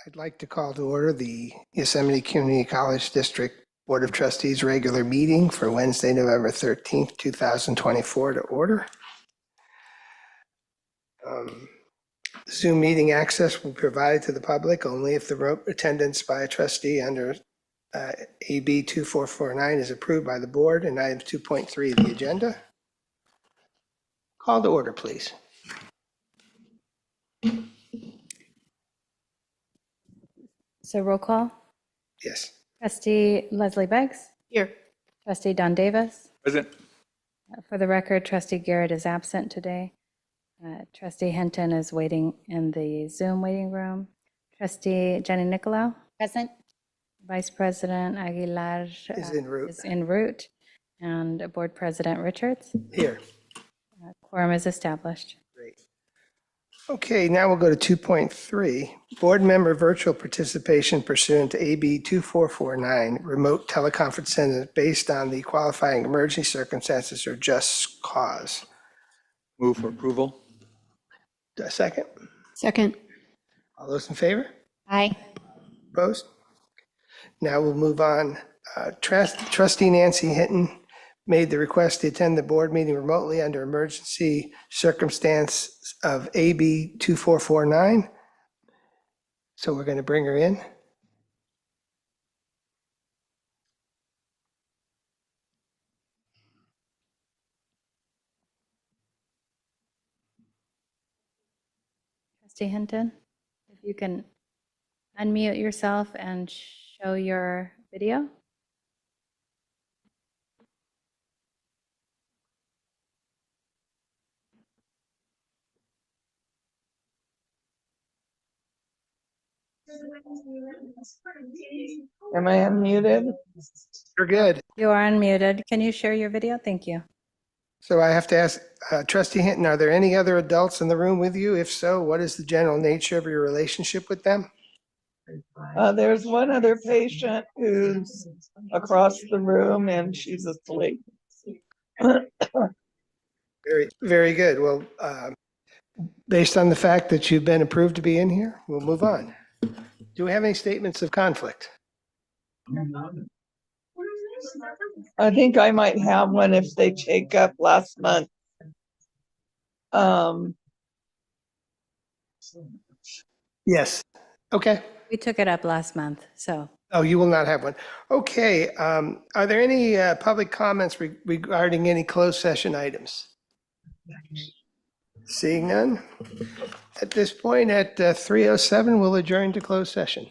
I'd like to call to order the Yosemite Community College District Board of Trustees regular meeting for Wednesday, November 13th, 2024 to order. Zoom meeting access will be provided to the public only if the attendance by a trustee under AB 2449 is approved by the board and item 2.3 of the agenda. Call to order, please. So roll call. Yes. Trustee Leslie Beggs. Here. Trustee Don Davis. Present. For the record, Trustee Garrett is absent today. Trustee Hinton is waiting in the Zoom waiting room. Trustee Jenny Nicolau. Present. Vice President Aguilar Is en route. is en route. And Board President Richards. Here. Quorum is established. Great. Okay, now we'll go to 2.3, board member virtual participation pursuant to AB 2449, remote teleconference center based on the qualifying emergency circumstances or just cause. Move for approval. Do a second? Second. All those in favor? Aye. Opposed? Now we'll move on. Trustee Nancy Hinton made the request to attend the board meeting remotely under emergency circumstance of AB 2449. So we're going to bring her in. Trustee Hinton, if you can unmute yourself and show your video. Am I unmuted? You're good. You are unmuted. Can you share your video? Thank you. So I have to ask Trustee Hinton, are there any other adults in the room with you? If so, what is the general nature of your relationship with them? There's one other patient who's across the room and she's asleep. Very, very good. Well, based on the fact that you've been approved to be in here, we'll move on. Do we have any statements of conflict? I think I might have one if they take up last month. Yes. Okay. We took it up last month, so. Oh, you will not have one. Okay. Are there any public comments regarding any closed session items? Seeing none. At this point, at 3:07, we'll adjourn to closed session.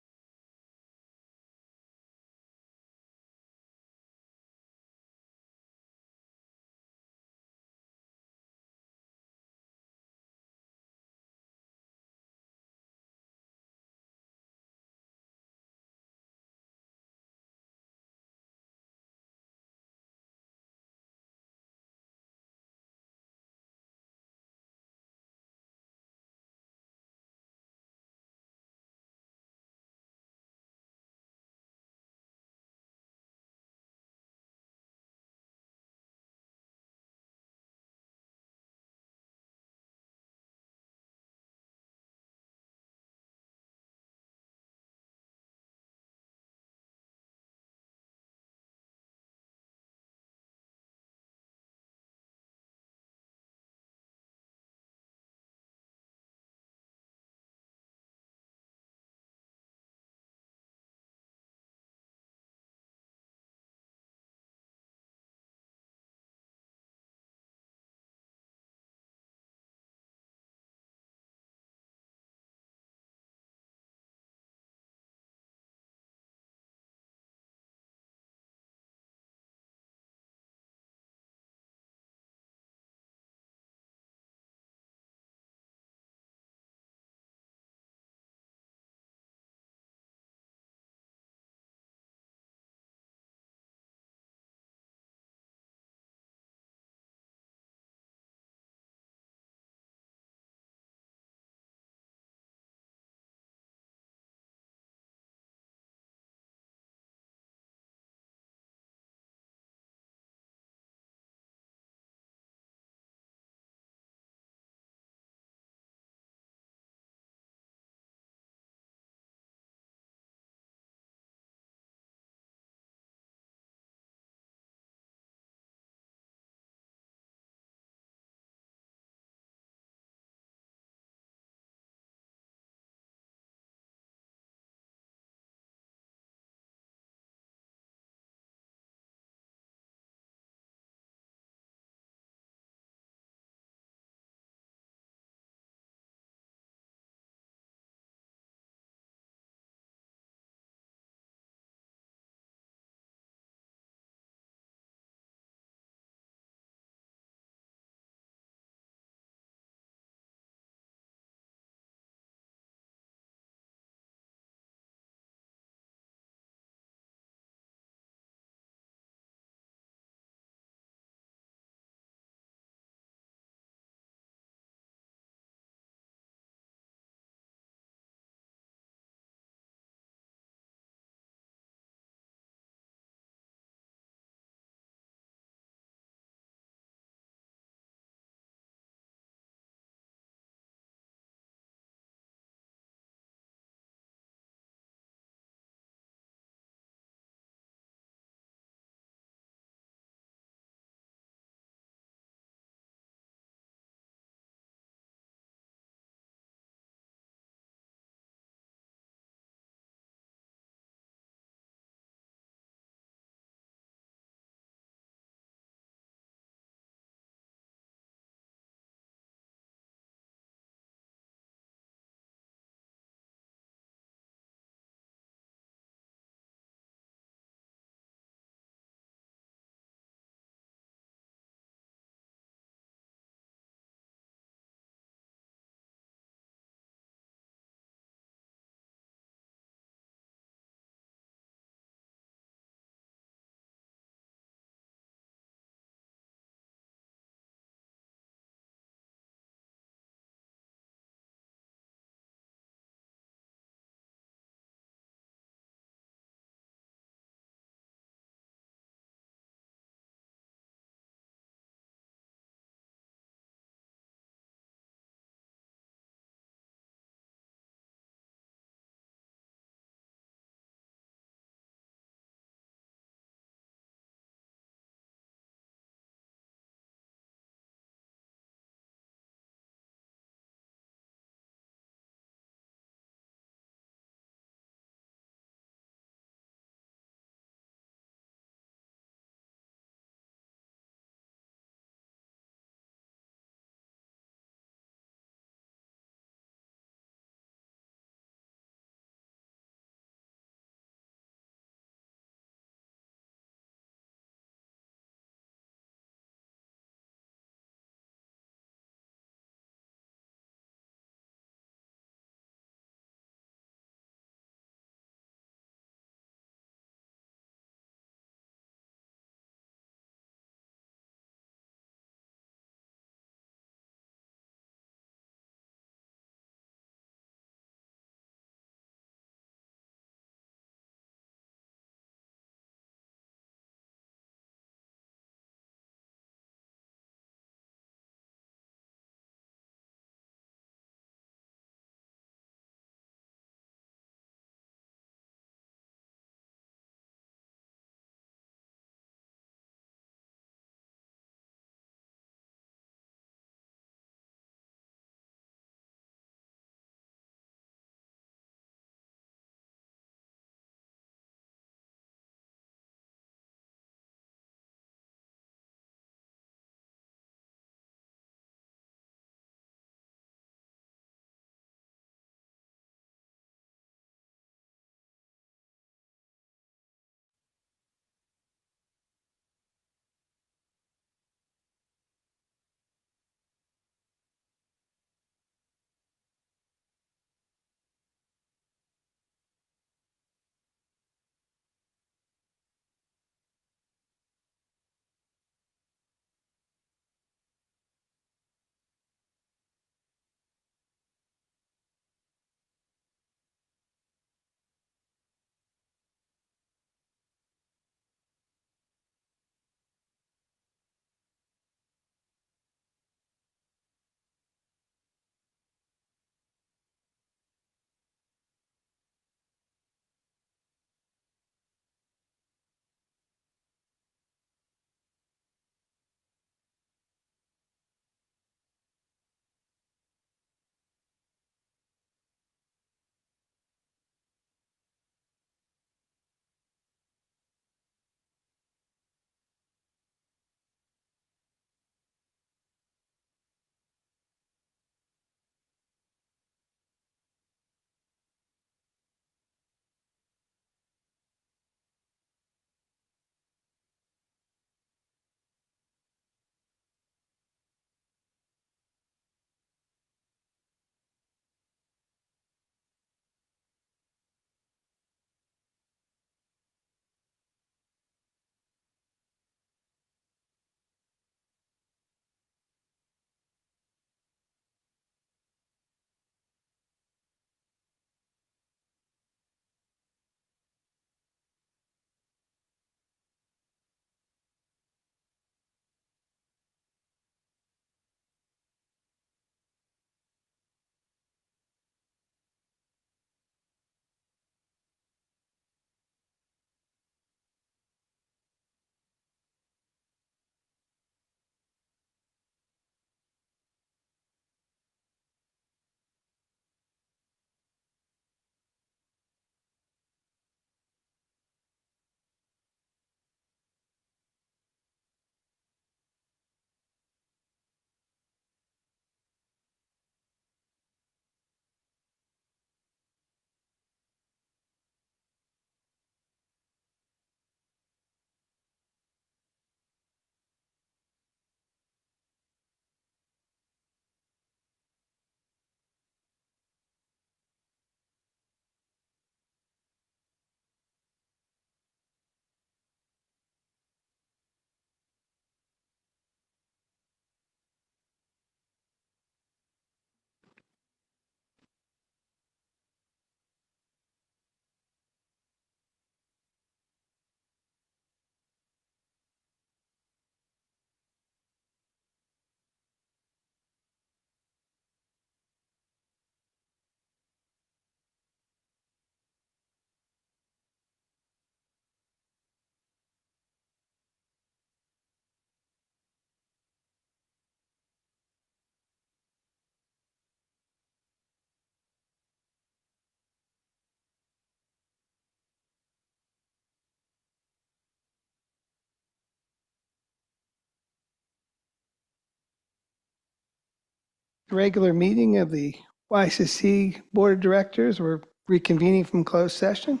regular meeting of the YCC Board of Directors. We're reconvening from closed session.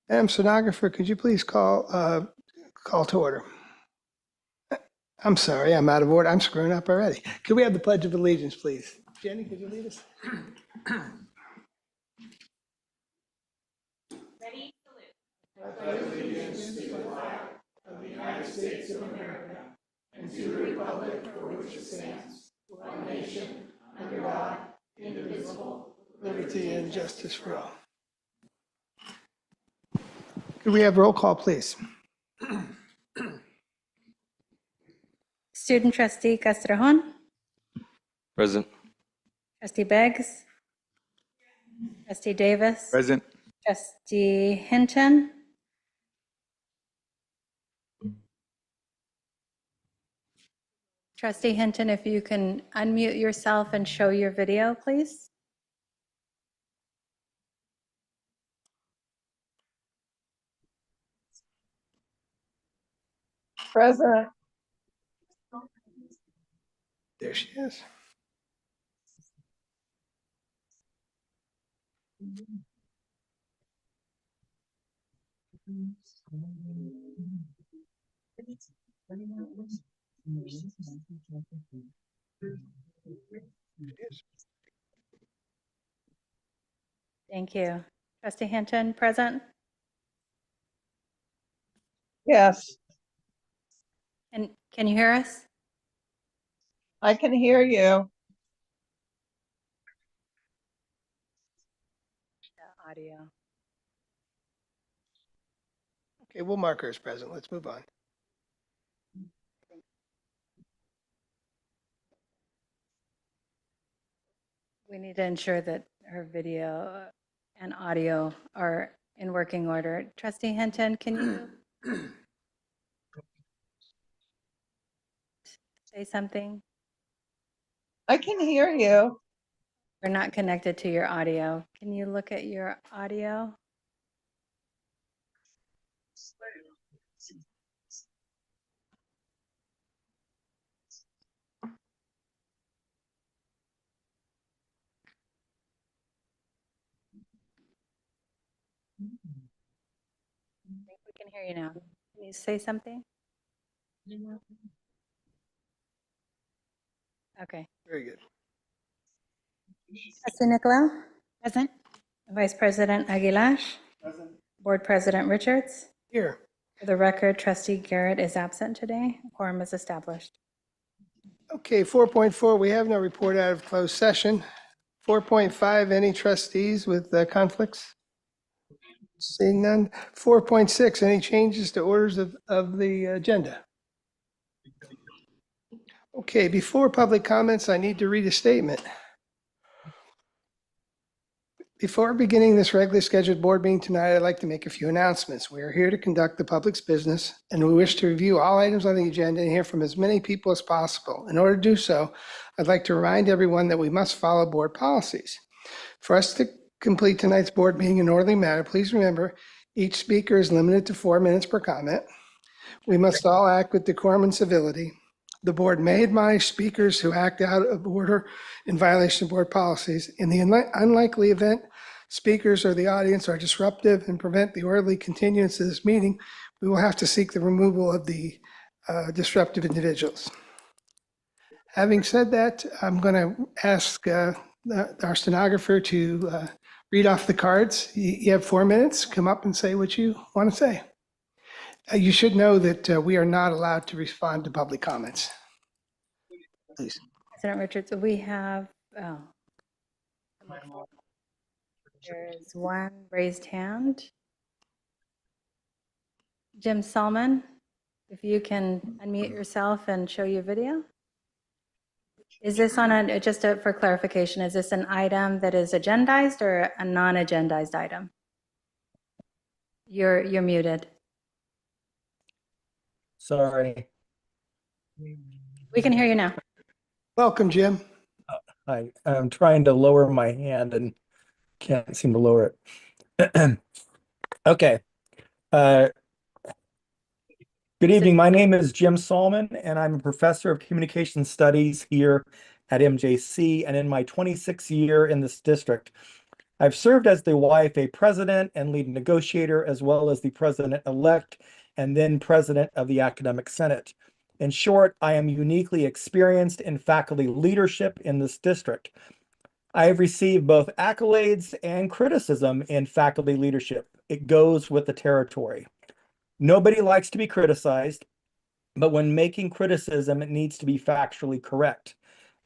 Madam Stenographer, could you please call to order? I'm sorry, I'm out of order. I'm screwing up already. Could we have the Pledge of Allegiance, please? Jenny, could you lead us? Liberty and justice for all. Could we have roll call, please? Student trustee Castrejón, Present. trustee Beggs, trustee Davis, Present. trustee Hinton, trustee Hinton, if you can unmute yourself and show your video, please. Present. There she is. Thank you. Trustee Hinton, present. Yes, And can you hear us? I can hear you. Audio. Okay, we'll mark her as present. Let's move on. We need to ensure that her video and audio are in working order. Trustee Hinton, can you say something? I can hear you. We're not connected to your audio. Can you look at your audio? I think we can hear you now. Can you say something? Okay. Very good. Trustee Nicolau? Present. Vice President Aguilar? Present. Board President Richards? Here. For the record, Trustee Garrett is absent today. Quorum is established. Okay, 4.4, we have no report out of closed session. 4.5, any trustees with conflicts? Seeing none. 4.6, any changes to orders of the agenda? Okay, before public comments, I need to read a statement. Before beginning this regularly scheduled board meeting tonight, I'd like to make a few announcements. We are here to conduct the public's business, and we wish to review all items on the agenda and hear from as many people as possible. In order to do so, I'd like to remind everyone that we must follow board policies. For us to complete tonight's board meeting in an orderly manner, please remember each speaker is limited to 4 minutes per comment. We must all act with decorum and civility. The board may admonish speakers who act out of order in violation of board policies. In the unlikely event speakers or the audience are disruptive and prevent the orderly continuance of this meeting, we will have to seek the removal of the disruptive individuals. Having said that, I'm going to ask our stenographer to read off the cards. You have 4 minutes. Come up and say what you want to say. You should know that we are not allowed to respond to public comments. Please. President Richards, we have, there's one raised hand. Jim Salmon, if you can unmute yourself and show your video. Is this on a, for clarification, is this an item that is agendized or a non-agendized item? You're muted. Sorry. We can hear you now. Welcome, Jim. I'm trying to lower my hand and can't seem to lower it. Okay. Good evening. My name is Jim Salmon, and I'm a professor of communication studies here at MJC and in my 26th year in this district. I've served as the YFA president and lead negotiator, as well as the president-elect and then president of the Academic Senate. In short, I am uniquely experienced in faculty leadership in this district. I have received both accolades and criticism in faculty leadership. It goes with the territory. Nobody likes to be criticized, but when making criticism, it needs to be factually correct.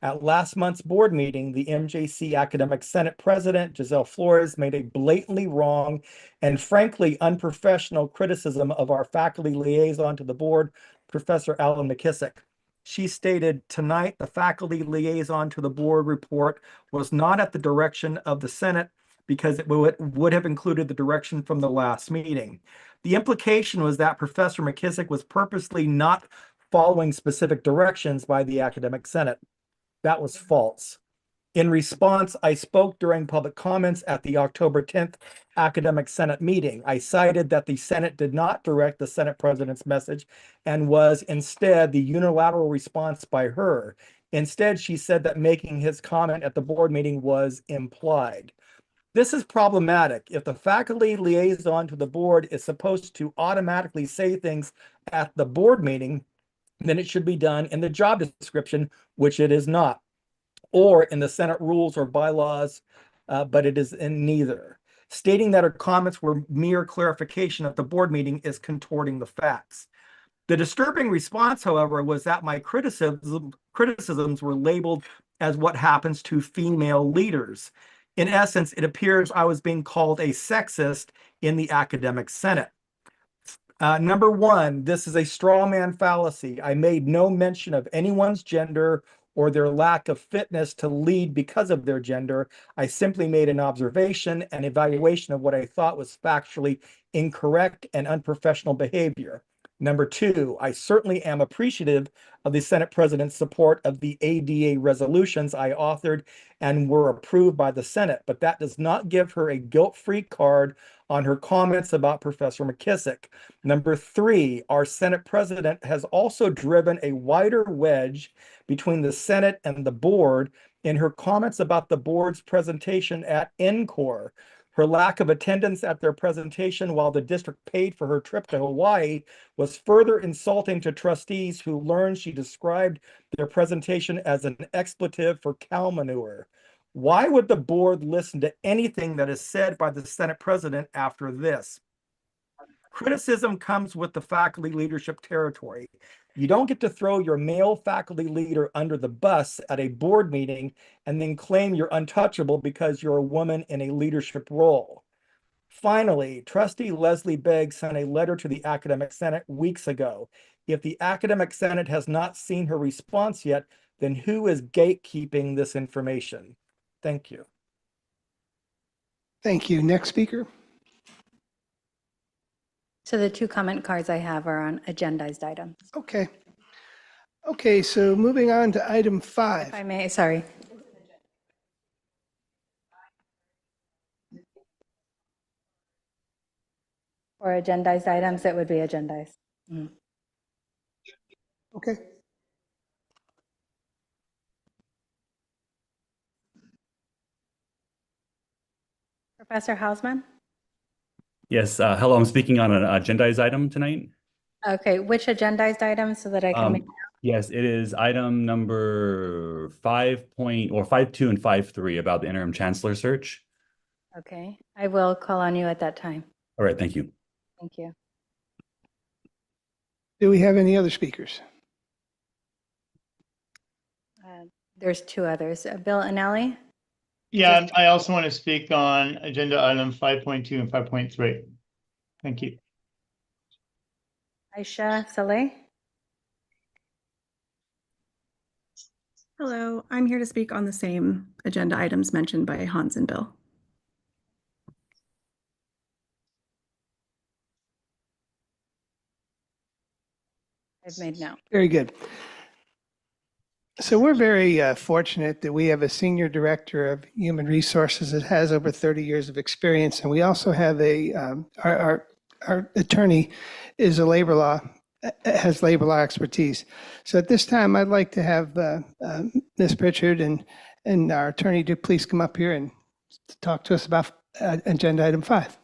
At last month's board meeting, the MJC Academic Senate President, Giselle Flores, made a blatantly wrong and frankly unprofessional criticism of our faculty liaison to the board, Professor Alan McKissick. She stated, "Tonight, the faculty liaison to the board report was not at the direction of the Senate because it would have included the direction from the last meeting." The implication was that Professor McKissick was purposely not following specific directions by the Academic Senate. That was false. In response, I spoke during public comments at the October 10th Academic Senate meeting. I cited that the Senate did not direct the Senate President's message and was instead the unilateral response by her. Instead, she said that making his comment at the board meeting was implied. This is problematic. If the faculty liaison to the board is supposed to automatically say things at the board meeting, then it should be done in the job description, which it is not, or in the Senate rules or bylaws, but it is in neither. Stating that her comments were mere clarification at the board meeting is contorting the facts. The disturbing response, however, was that my criticisms were labeled as what happens to female leaders. In essence, it appears I was being called a sexist in the Academic Senate. Number one, this is a straw man fallacy. I made no mention of anyone's gender or their lack of fitness to lead because of their gender. I simply made an observation and evaluation of what I thought was factually incorrect and unprofessional behavior. Number two, I certainly am appreciative of the Senate President's support of the ADA resolutions I authored and were approved by the Senate, but that does not give her a guilt-free card on her comments about Professor McKissick. Number three, our Senate President has also driven a wider wedge between the Senate and the board in her comments about the board's presentation at NCORE. Her lack of attendance at their presentation while the district paid for her trip to Hawaii was further insulting to trustees who learned she described their presentation as an expletive for cow manure. Why would the board listen to anything that is said by the Senate President after this? Criticism comes with the faculty leadership territory. You don't get to throw your male faculty leader under the bus at a board meeting and then claim you're untouchable because you're a woman in a leadership role. Finally, Trustee Leslie Begg sent a letter to the Academic Senate weeks ago. If the Academic Senate has not seen her response yet, then who is gatekeeping this information? Thank you. Thank you. Next speaker. So the two comment cards I have are on agendized items. Okay. Okay, so moving on to item 5. If I may, sorry. For agendized items, it would be agendized. Okay. Professor Hausman? Yes, hello, I'm speaking on an agendized item tonight. Okay, which agendized item so that I can make, Yes, it is item number 5.2 and 5.3 about the interim chancellor search. okay, I will call on you at that time. All right, thank you. Thank you. Do we have any other speakers? There's two others. Bill Anelli? Yeah, I also want to speak on agenda item 5.2 and 5.3. Thank you. Aisha Saleh? Hello, I'm here to speak on the same agenda items mentioned by Hans and Bill. I've made note. Very good. So we're very fortunate that we have a senior director of human resources that has over 30 years of experience, and we also have a our attorney is a labor law has labor law expertise. So at this time, I'd like to have Ms. Pritchard and our attorney to please come up here and talk to us about agenda item 5.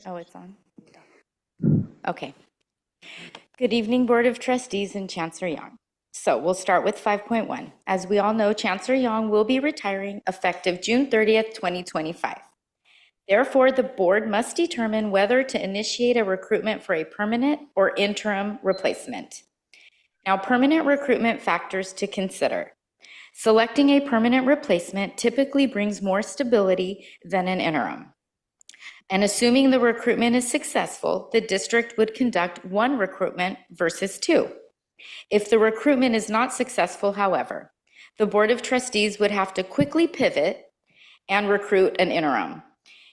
Oh, it's on? Okay. Good evening, Board of Trustees and Chancellor Yang. So we'll start with 5.1. As we all know, Chancellor Yang will be retiring effective June 30th, 2025. Therefore, the board must determine whether to initiate a recruitment for a permanent or interim replacement. Now, permanent recruitment factors to consider. Selecting a permanent replacement typically brings more stability than an interim. And assuming the recruitment is successful, the district would conduct one recruitment versus 2. If the recruitment is not successful, however, the Board of Trustees would have to quickly pivot and recruit an interim.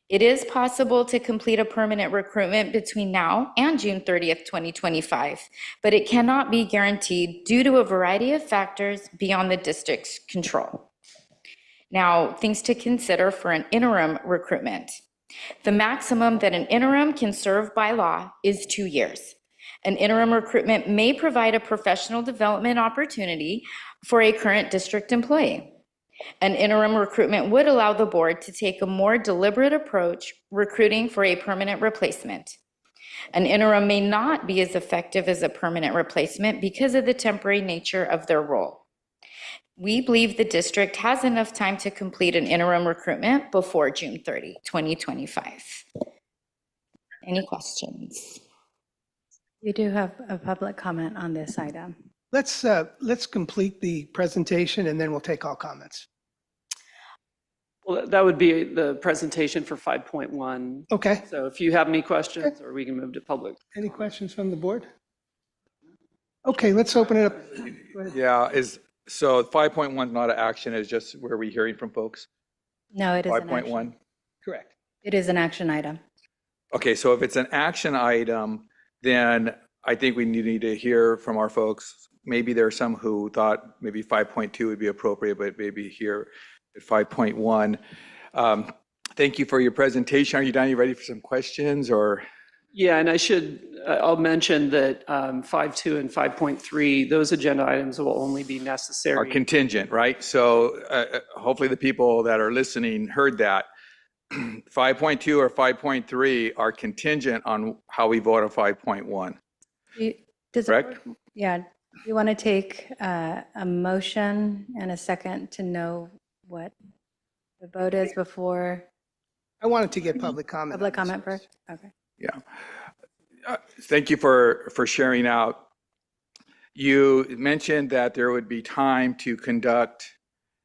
It is possible to complete a permanent recruitment between now and June 30th, 2025, but it cannot be guaranteed due to a variety of factors beyond the district's control. Now, things to consider for an interim recruitment. The maximum that an interim can serve by law is 2 years. An interim recruitment may provide a professional development opportunity for a current district employee. An interim recruitment would allow the board to take a more deliberate approach recruiting for a permanent replacement. An interim may not be as effective as a permanent replacement because of the temporary nature of their role. We believe the district has enough time to complete an interim recruitment before June 30, 2025. Any questions? We do have a public comment on this item. Let's complete the presentation and then we'll take all comments. Well, that would be the presentation for 5.1. Okay. So if you have any questions, or we can move to public. Any questions from the board? Okay, let's open it up. Go ahead. Yeah, so 5.1 is not an action, it's just where we're hearing from folks? No, it is an action. 5.1? Correct. It is an action item. Okay, so if it's an action item, then I think we need to hear from our folks. Maybe there are some who thought maybe 5.2 would be appropriate, but maybe here at 5.1. Thank you for your presentation. Are you done? Are you ready for some questions or? Yeah, and I'll mention that 5.2 and 5.3, those agenda items will only be necessary. Are contingent, right? So hopefully the people that are listening heard that. 5.2 or 5.3 are contingent on how we vote on 5.1. Correct? Yeah. Do you want to take a motion and a second to know what the vote is before? I wanted to get public comment. Public comment first? Okay. Yeah. Thank you for sharing out. You mentioned that there would be time to conduct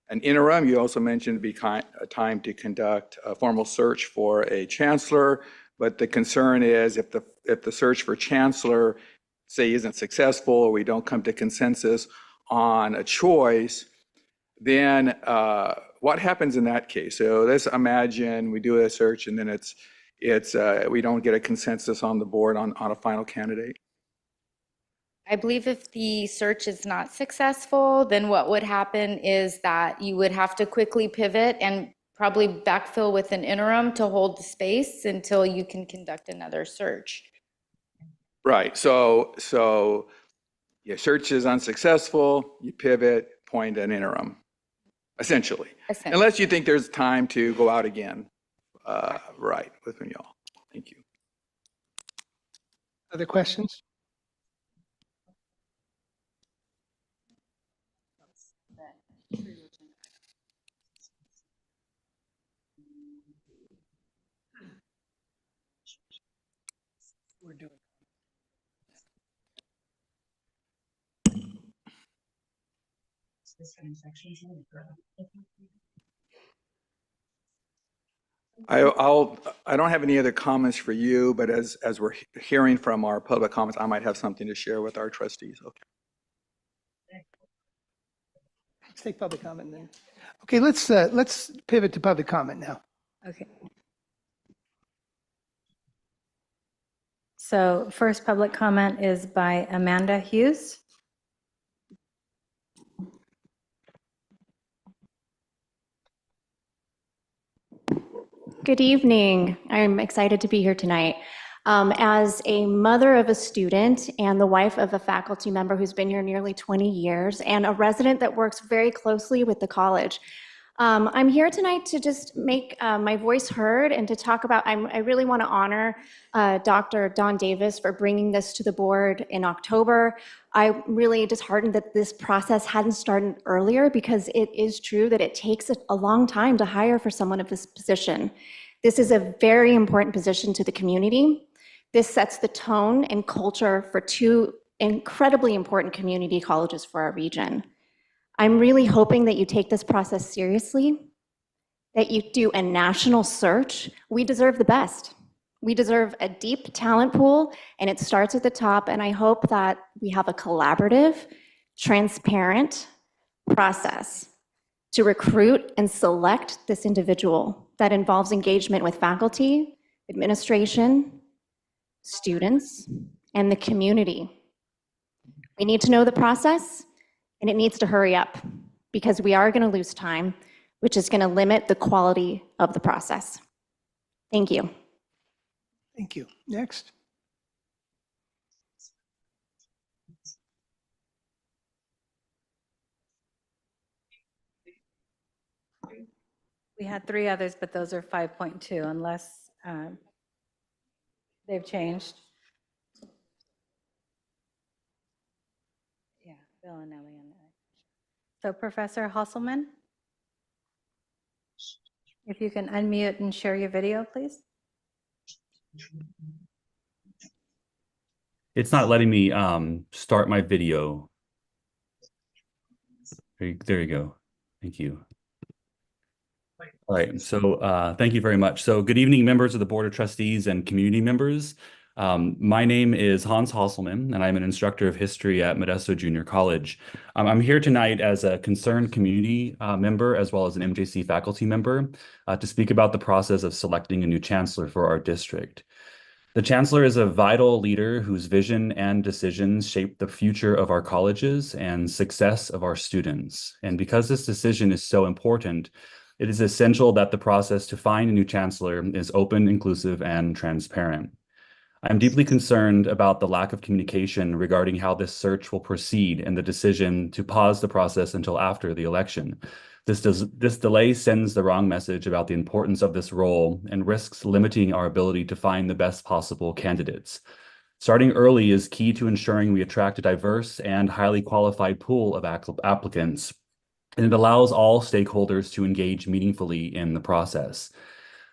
an interim. You also mentioned it'd be a time to conduct a formal search for a chancellor. But the concern is if the search for chancellor, say, isn't successful, or we don't come to consensus on a choice, then what happens in that case? So let's imagine we do a search and then we don't get a consensus on the board on a final candidate. I believe if the search is not successful, then what would happen is that you would have to quickly pivot and probably backfill with an interim to hold the space until you can conduct another search. Right. So your search is unsuccessful, you pivot, appoint an interim, essentially. Unless you think there's time to go out again. Right, with me, y'all. Thank you. Other questions? We're doing. I don't have any other comments for you, but as we're hearing from our public comments, I might have something to share with our trustees. Okay. Let's take public comment then. Okay, let's pivot to public comment now. Okay. So first public comment is by Amanda Hughes. Good evening. I'm excited to be here tonight. As a mother of a student and the wife of a faculty member who's been here nearly 20 years and a resident that works very closely with the college, I'm here tonight to just make my voice heard and to talk about, I really want to honor Dr. Dawn Davis for bringing this to the board in October. I'm really disheartened that this process hadn't started earlier because it is true that it takes a long time to hire for someone of this position. This is a very important position to the community. This sets the tone and culture for two incredibly important community colleges for our region. I'm really hoping that you take this process seriously, that you do a national search. We deserve the best. We deserve a deep talent pool, and it starts at the top, and I hope that we have a collaborative, transparent process to recruit and select this individual that involves engagement with faculty, administration, students, and the community. We need to know the process, and it needs to hurry up because we are going to lose time, which is going to limit the quality of the process. Thank you. Thank you. Next. We had 3 others, but those are 5.2 unless they've changed. Yeah, Bill and Ellie. So Professor Hasselman, if you can unmute and share your video, please. It's not letting me start my video. There you go. Thank you. All right, so thank you very much. So good evening, members of the Board of Trustees and community members. My name is Hans Hasselman, and I'm an instructor of history at Modesto Junior College. I'm here tonight as a concerned community member, as well as an MJC faculty member, to speak about the process of selecting a new chancellor for our district. The chancellor is a vital leader whose vision and decisions shape the future of our colleges and success of our students. And because this decision is so important, it is essential that the process to find a new chancellor is open, inclusive, and transparent. I'm deeply concerned about the lack of communication regarding how this search will proceed and the decision to pause the process until after the election. This delay sends the wrong message about the importance of this role and risks limiting our ability to find the best possible candidates. Starting early is key to ensuring we attract a diverse and highly qualified pool of applicants, and it allows all stakeholders to engage meaningfully in the process.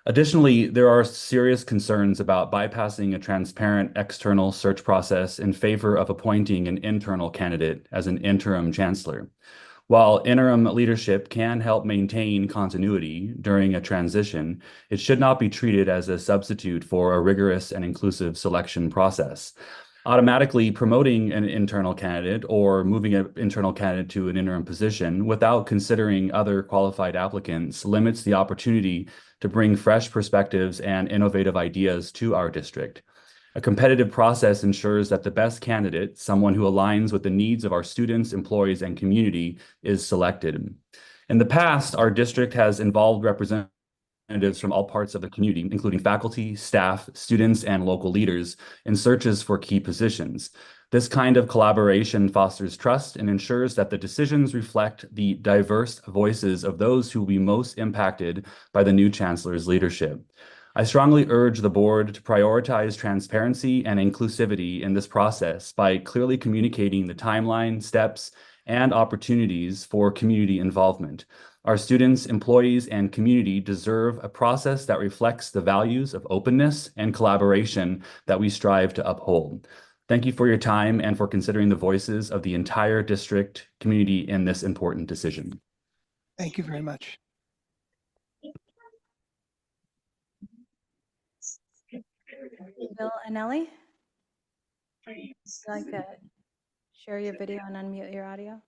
Additionally, there are serious concerns about bypassing a transparent external search process in favor of appointing an internal candidate as an interim chancellor. While interim leadership can help maintain continuity during a transition, it should not be treated as a substitute for a rigorous and inclusive selection process. Automatically promoting an internal candidate or moving an internal candidate to an interim position without considering other qualified applicants limits the opportunity to bring fresh perspectives and innovative ideas to our district. A competitive process ensures that the best candidate, someone who aligns with the needs of our students, employees, and community, is selected. In the past, our district has involved representatives from all parts of the community, including faculty, staff, students, and local leaders, in searches for key positions. This kind of collaboration fosters trust and ensures that the decisions reflect the diverse voices of those who will be most impacted by the new chancellor's leadership. I strongly urge the board to prioritize transparency and inclusivity in this process by clearly communicating the timeline, steps, and opportunities for community involvement. Our students, employees, and community deserve a process that reflects the values of openness and collaboration that we strive to uphold. Thank you for your time and for considering the voices of the entire district community in this important decision. Thank you very much. Bill and Ellie, would you like to share your video and unmute your audio?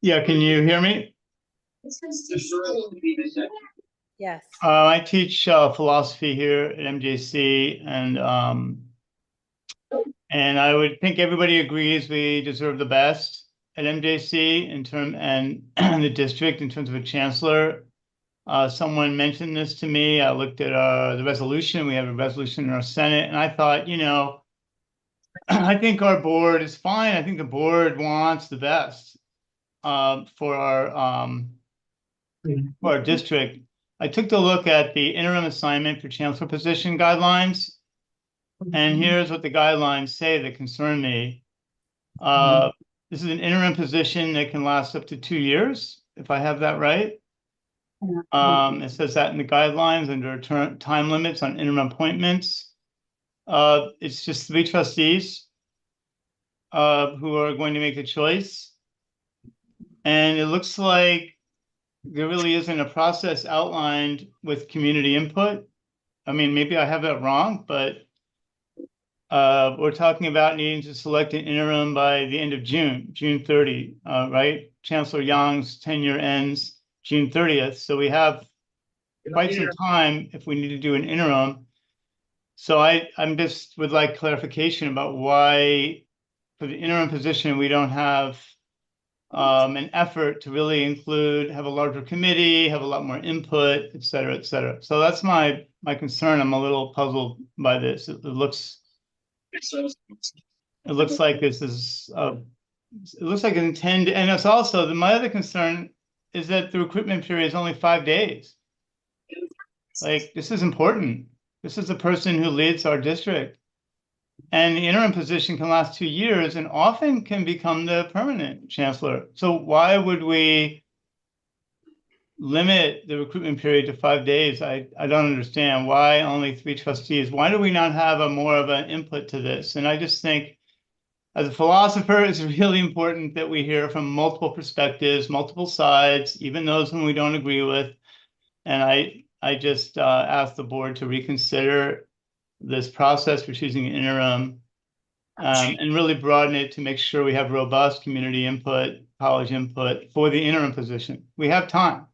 Yeah, can you hear me? Yes. I teach philosophy here at MJC, and I would think everybody agrees we deserve the best at MJC and the district in terms of a chancellor. Someone mentioned this to me. I looked at the resolution. We have a resolution in our Senate, and I thought, I think our board is fine. I think the board wants the best for our district. I took a look at the interim assignment for chancellor position guidelines, and here's what the guidelines say that concern me. This is an interim position that can last up to 2 years, if I have that right. It says that in the guidelines under time limits on interim appointments. It's just 3 trustees who are going to make the choice. And it looks like there really isn't a process outlined with community input. I mean, maybe I have that wrong, but we're talking about needing to select an interim by the end of June 30, right? Chancellor Young's tenure ends June 30th. So we have quite some time if we need to do an interim. So I'm just would like clarification about why for the interim position, we don't have an effort to really have a larger committee, have a lot more input, et cetera, et cetera. So that's my concern. I'm a little puzzled by this. It looks like this is, it looks like an intended, and it's also, my other concern is that the recruitment period is only 5 days. Like, this is important. This is the person who leads our district. And the interim position can last 2 years and often can become the permanent chancellor. So why would we limit the recruitment period to 5 days? I don't understand. Why only 3 trustees? Why do we not have more of an input to this? And I just think as a philosopher, it's really important that we hear from multiple perspectives, multiple sides, even those whom we don't agree with. And I just ask the board to reconsider this process for choosing an interim and really broaden it to make sure we have robust community input, college input for the interim position. We have time.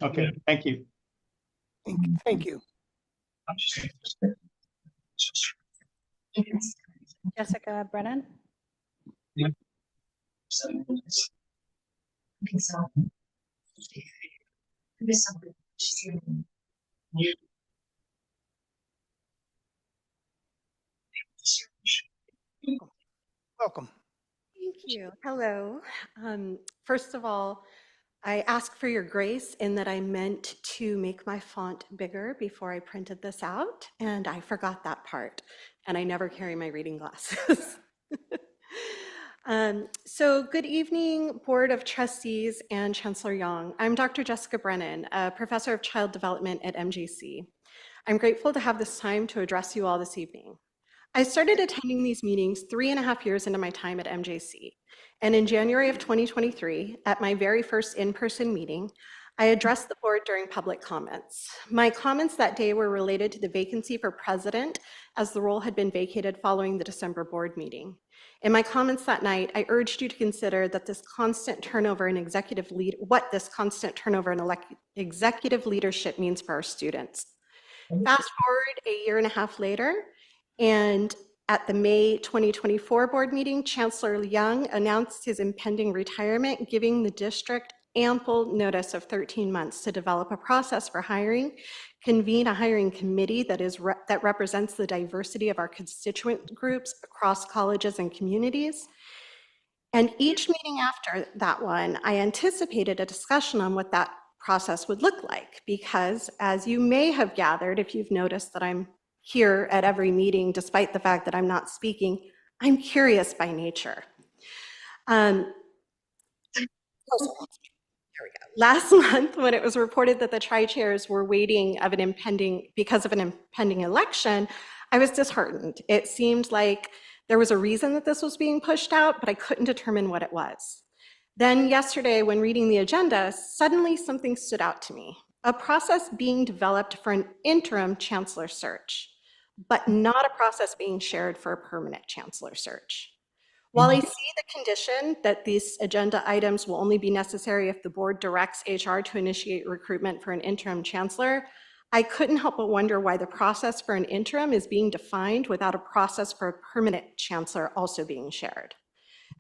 Okay, thank you. Thank you. Jessica Brennan? Welcome. Thank you. Hello. First of all, I ask for your grace in that I meant to make my font bigger before I printed this out, and I forgot that part, and I never carry my reading glasses. So good evening, Board of Trustees and Chancellor Young. I'm Dr. Jessica Brennan, a professor of child development at MJC. I'm grateful to have this time to address you all this evening. I started attending these meetings 3.5 years into my time at MJC. And in January of 2023, at my very first in-person meeting, I addressed the board during public comments. My comments that day were related to the vacancy for president, as the role had been vacated following the December board meeting. In my comments that night, I urged you to consider that this constant turnover in executive executive leadership means for our students. Fast forward 1.5 years later, and at the May 2024 board meeting, Chancellor Young announced his impending retirement, giving the district ample notice of 13 months to develop a process for hiring, convene a hiring committee that represents the diversity of our constituent groups across colleges and communities. And each meeting after that one, I anticipated a discussion on what that process would look like, because as you may have gathered, if you've noticed that I'm here at every meeting, despite the fact that I'm not speaking, I'm curious by nature. Last month, when it was reported that the tri-chairs were waiting because of an impending election, I was disheartened. It seemed like there was a reason that this was being pushed out, but I couldn't determine what it was. Then yesterday, when reading the agenda, suddenly something stood out to me. A process being developed for an interim chancellor search, but not a process being shared for a permanent chancellor search. While I see the condition that these agenda items will only be necessary if the board directs HR to initiate recruitment for an interim chancellor, I couldn't help but wonder why the process for an interim is being defined without a process for a permanent chancellor also being shared.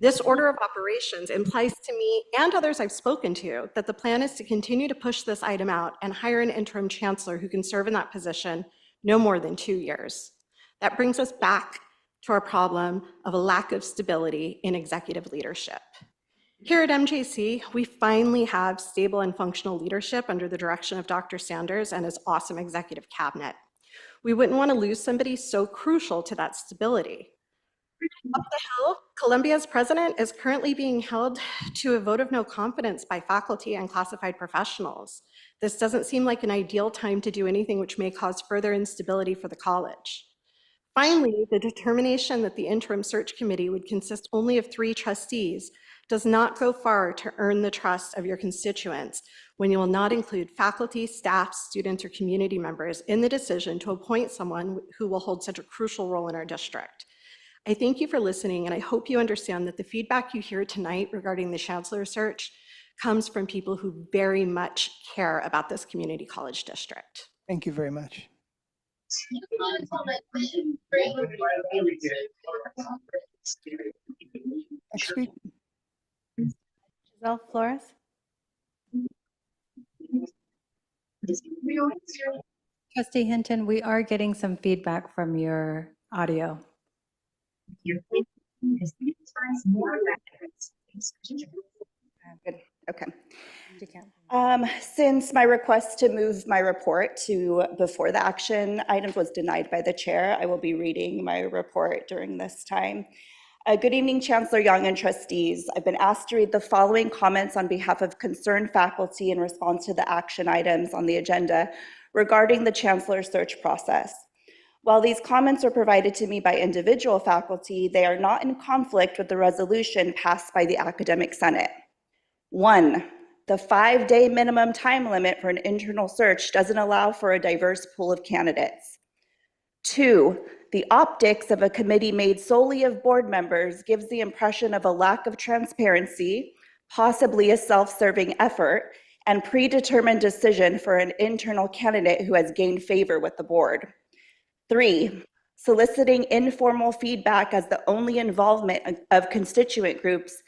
This order of operations implies to me and others I've spoken to that the plan is to continue to push this item out and hire an interim chancellor who can serve in that position no more than 2 years. That brings us back to our problem of a lack of stability in executive leadership. Here at MJC, we finally have stable and functional leadership under the direction of Dr. Sanders and his awesome executive cabinet. We wouldn't want to lose somebody so crucial to that stability. Up the hill, Columbia's president is currently being held to a vote of no confidence by faculty and classified professionals. This doesn't seem like an ideal time to do anything which may cause further instability for the college. Finally, the determination that the interim search committee would consist only of 3 trustees does not go far to earn the trust of your constituents when you will not include faculty, staff, students, or community members in the decision to appoint someone who will hold such a crucial role in our district. I thank you for listening, and I hope you understand that the feedback you hear tonight regarding the chancellor search comes from people who very much care about this community college district. Thank you very much. Next speaker. Giselle Flores. Trustee Hinton, we are getting some feedback from your audio. Good. Okay. Since my request to move my report to before the action item was denied by the chair, I will be reading my report during this time. Good evening, Chancellor Young and trustees. I've been asked to read the following comments on behalf of concerned faculty in response to the action items on the agenda regarding the chancellor search process. While these comments are provided to me by individual faculty, they are not in conflict with the resolution passed by the Academic Senate. 1, the 5-day minimum time limit for an internal search doesn't allow for a diverse pool of candidates. 2, the optics of a committee made solely of board members gives the impression of a lack of transparency, possibly a self-serving effort, and predetermined decision for an internal candidate who has gained favor with the board. 3, soliciting informal feedback as the only involvement of constituent groups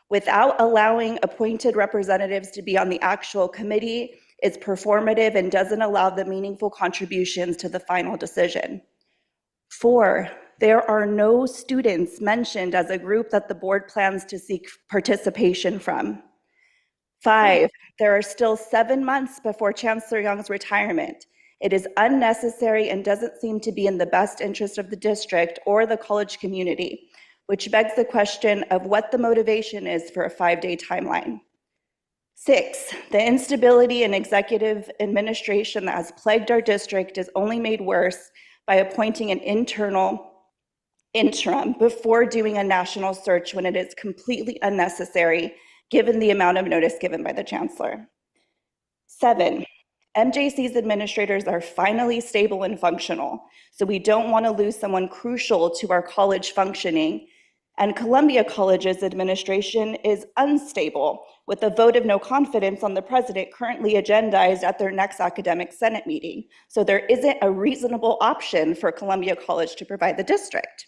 without allowing appointed representatives to be on the actual committee is performative and doesn't allow the meaningful contributions to the final decision. 4, there are no students mentioned as a group that the board plans to seek participation from. 5, there are still 7 months before Chancellor Young's retirement. It is unnecessary and doesn't seem to be in the best interest of the district or the college community, which begs the question of what the motivation is for a 5-day timeline. 6, the instability in executive administration that has plagued our district is only made worse by appointing an interim before doing a national search when it is completely unnecessary given the amount of notice given by the chancellor. 7, MJC's administrators are finally stable and functional, so we don't want to lose someone crucial to our college functioning. And Columbia College's administration is unstable, with a vote of no confidence on the president currently agendized at their next academic senate meeting. So there isn't a reasonable option for Columbia College to provide the district.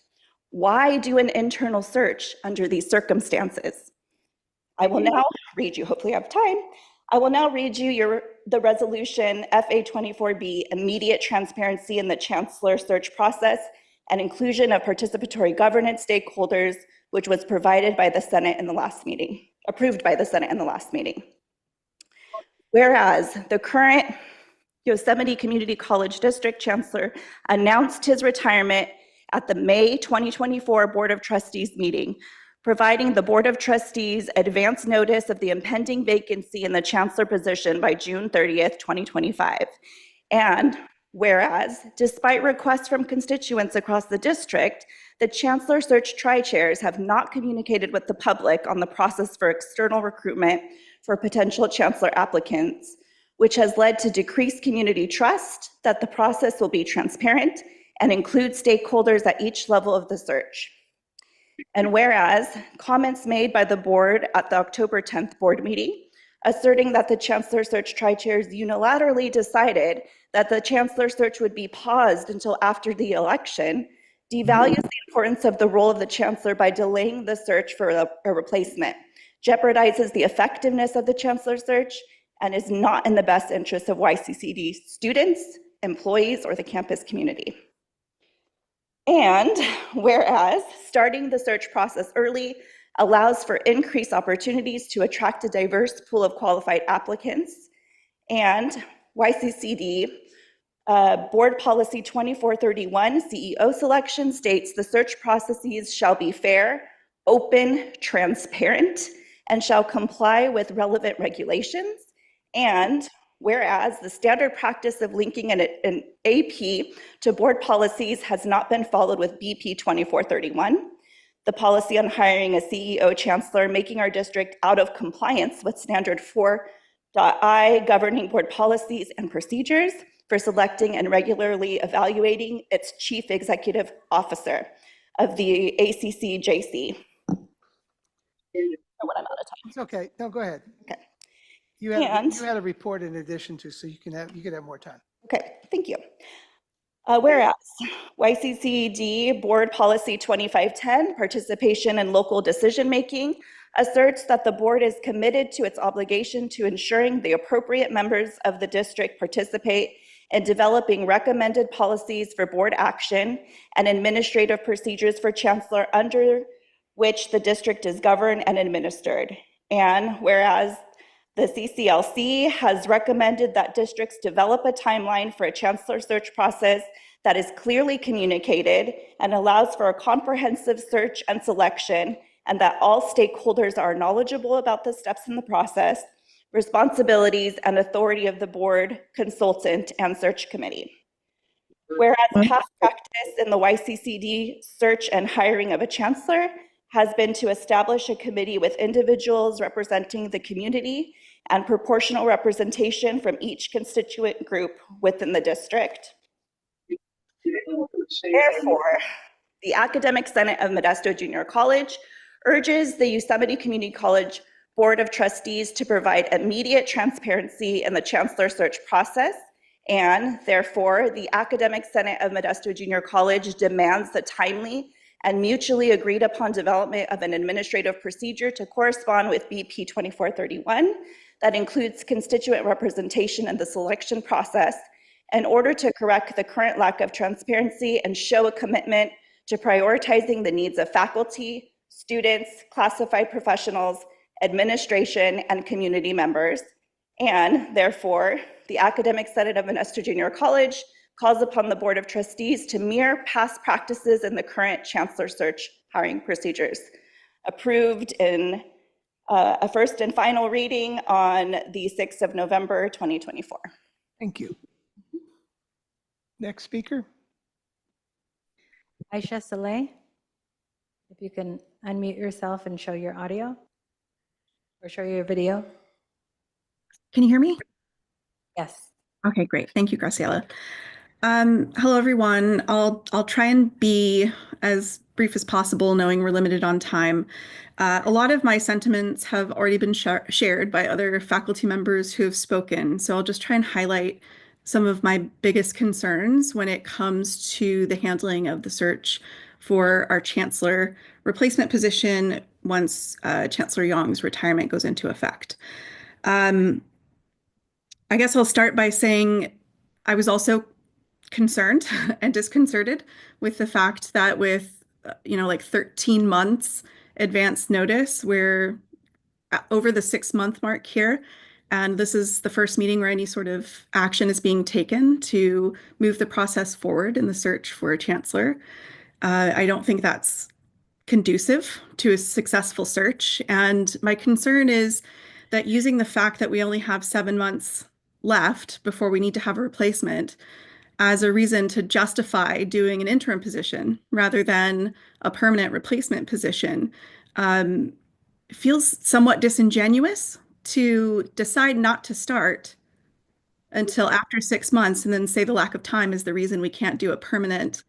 Why do an internal search under these circumstances? I will now read you, hopefully I have time. I will now read you the resolution FA24B, immediate transparency in the chancellor search process and inclusion of participatory governance stakeholders, which was provided by the Senate in the last meeting, approved by the Senate in the last meeting. Whereas the current Yosemite Community College District Chancellor announced his retirement at the May 2024 Board of Trustees meeting, providing the Board of Trustees advance notice of the impending vacancy in the chancellor position by June 30th, 2025. And whereas, despite requests from constituents across the district, the chancellor search tri-chairs have not communicated with the public on the process for external recruitment for potential chancellor applicants, which has led to decreased community trust that the process will be transparent and include stakeholders at each level of the search. And whereas comments made by the board at the October 10th board meeting asserting that the Chancellor Search Tri-Chairs unilaterally decided that the Chancellor Search would be paused until after the election devalues the importance of the role of the Chancellor by delaying the search for a replacement, jeopardizes the effectiveness of the Chancellor Search, and is not in the best interest of YCCD students, employees, or the campus community. And whereas starting the search process early allows for increased opportunities to attract a diverse pool of qualified applicants, and YCCD Board Policy 2431 CEO selection states the search processes shall be fair, open, transparent, and shall comply with relevant regulations. And whereas the standard practice of linking an AP to board policies has not been followed with BP 2431, the policy on hiring a CEO chancellor making our district out of compliance with standard 4.I governing board policies and procedures for selecting and regularly evaluating its chief executive officer of the ACCJC. When I'm out of time. It's okay. No, go ahead. Okay. You had a report in addition to, so you can have more time. Okay, thank you. Whereas YCCD Board Policy 2510, participation in local decision-making, asserts that the board is committed to its obligation to ensuring the appropriate members of the district participate in developing recommended policies for board action and administrative procedures for chancellor under which the district is governed and administered. And whereas the CCLC has recommended that districts develop a timeline for a chancellor search process that is clearly communicated and allows for a comprehensive search and selection, and that all stakeholders are knowledgeable about the steps in the process, responsibilities, and authority of the board, consultant, and search committee. Whereas past practice in the YCCD search and hiring of a chancellor has been to establish a committee with individuals representing the community and proportional representation from each constituent group within the district. Therefore, the Academic Senate of Modesto Junior College urges the Yosemite Community College Board of Trustees to provide immediate transparency in the chancellor search process, and therefore, the Academic Senate of Modesto Junior College demands the timely and mutually agreed upon development of an administrative procedure to correspond with BP 2431 that includes constituent representation in the selection process in order to correct the current lack of transparency and show a commitment to prioritizing the needs of faculty, students, classified professionals, administration, and community members. And therefore, the Academic Senate of Modesto Junior College calls upon the Board of Trustees to mirror past practices in the current chancellor search hiring procedures. Approved in a first and final reading on the 6th of November, 2024. Thank you. Next speaker. Aisha Saleh, if you can unmute yourself and show your audio or show your video. Can you hear me? Yes. Okay, great. Thank you, Graciela. Hello, everyone. I'll try and be as brief as possible, knowing we're limited on time. A lot of my sentiments have already been shared by other faculty members who have spoken, so I'll just try and highlight some of my biggest concerns when it comes to the handling of the search for our chancellor replacement position once Chancellor Yong's retirement goes into effect. I guess I'll start by saying I was also concerned and disconcerted with the fact that with, like 13 months advance notice, we're over the 6-month mark here. And this is the first meeting where any sort of action is being taken to move the process forward in the search for a chancellor. I don't think that's conducive to a successful search. And my concern is that using the fact that we only have 7 months left before we need to have a replacement as a reason to justify doing an interim position rather than a permanent replacement position feels somewhat disingenuous to decide not to start until after 6 months and then say the lack of time is the reason we can't do a permanent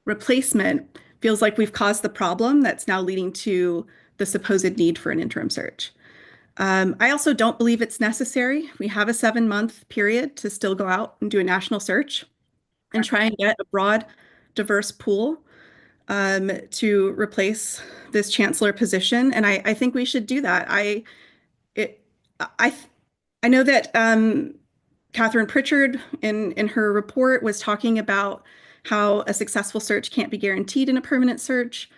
replacement feels like we've caused the problem that's now leading to the supposed need for an interim search. I also don't believe it's necessary. We have a 7-month period to still go out and do a national search and try and get a broad, diverse pool to replace this chancellor position. And I think we should do that. I know that Catherine Pritchard in her report was talking about how a successful search can't be guaranteed in a permanent search.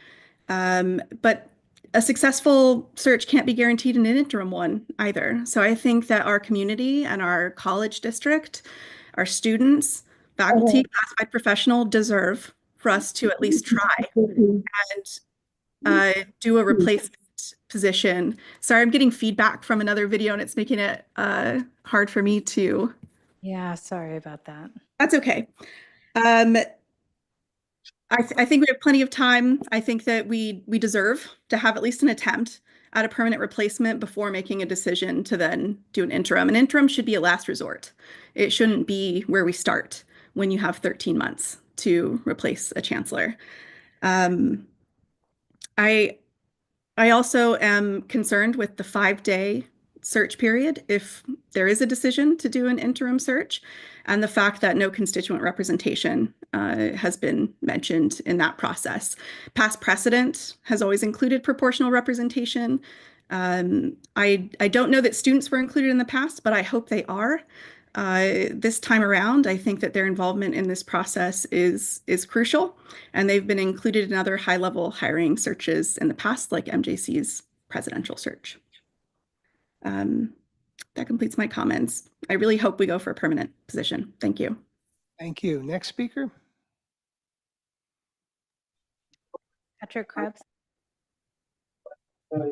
But a successful search can't be guaranteed in an interim one either. So I think that our community and our college district, our students, faculty, classified professional deserve for us to at least try and do a replacement position. Sorry, I'm getting feedback from another video and it's making it hard for me to. Yeah, sorry about that. That's okay. I think we have plenty of time. I think that we deserve to have at least an attempt at a permanent replacement before making a decision to then do an interim. An interim should be a last resort. It shouldn't be where we start when you have 13 months to replace a chancellor. I also am concerned with the 5-day search period if there is a decision to do an interim search, and the fact that no constituent representation has been mentioned in that process. Past precedent has always included proportional representation. I don't know that students were included in the past, but I hope they are. This time around, I think that their involvement in this process is crucial, and they've been included in other high-level hiring searches in the past, like MJC's presidential search. That completes my comments. I really hope we go for a permanent position. Thank you. Thank you. Next speaker. Patrick Krebs. I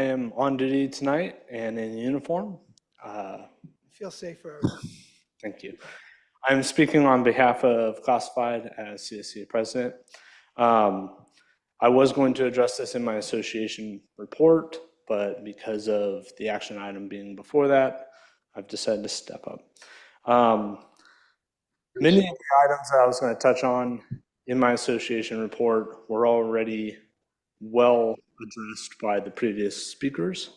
am on duty tonight and in uniform. Feel safer. Thank you. I'm speaking on behalf of Classified as CSC president. I was going to address this in my association report, but because of the action item being before that, I've decided to step up. Many of the items that I was going to touch on in my association report were already well addressed by the previous speakers.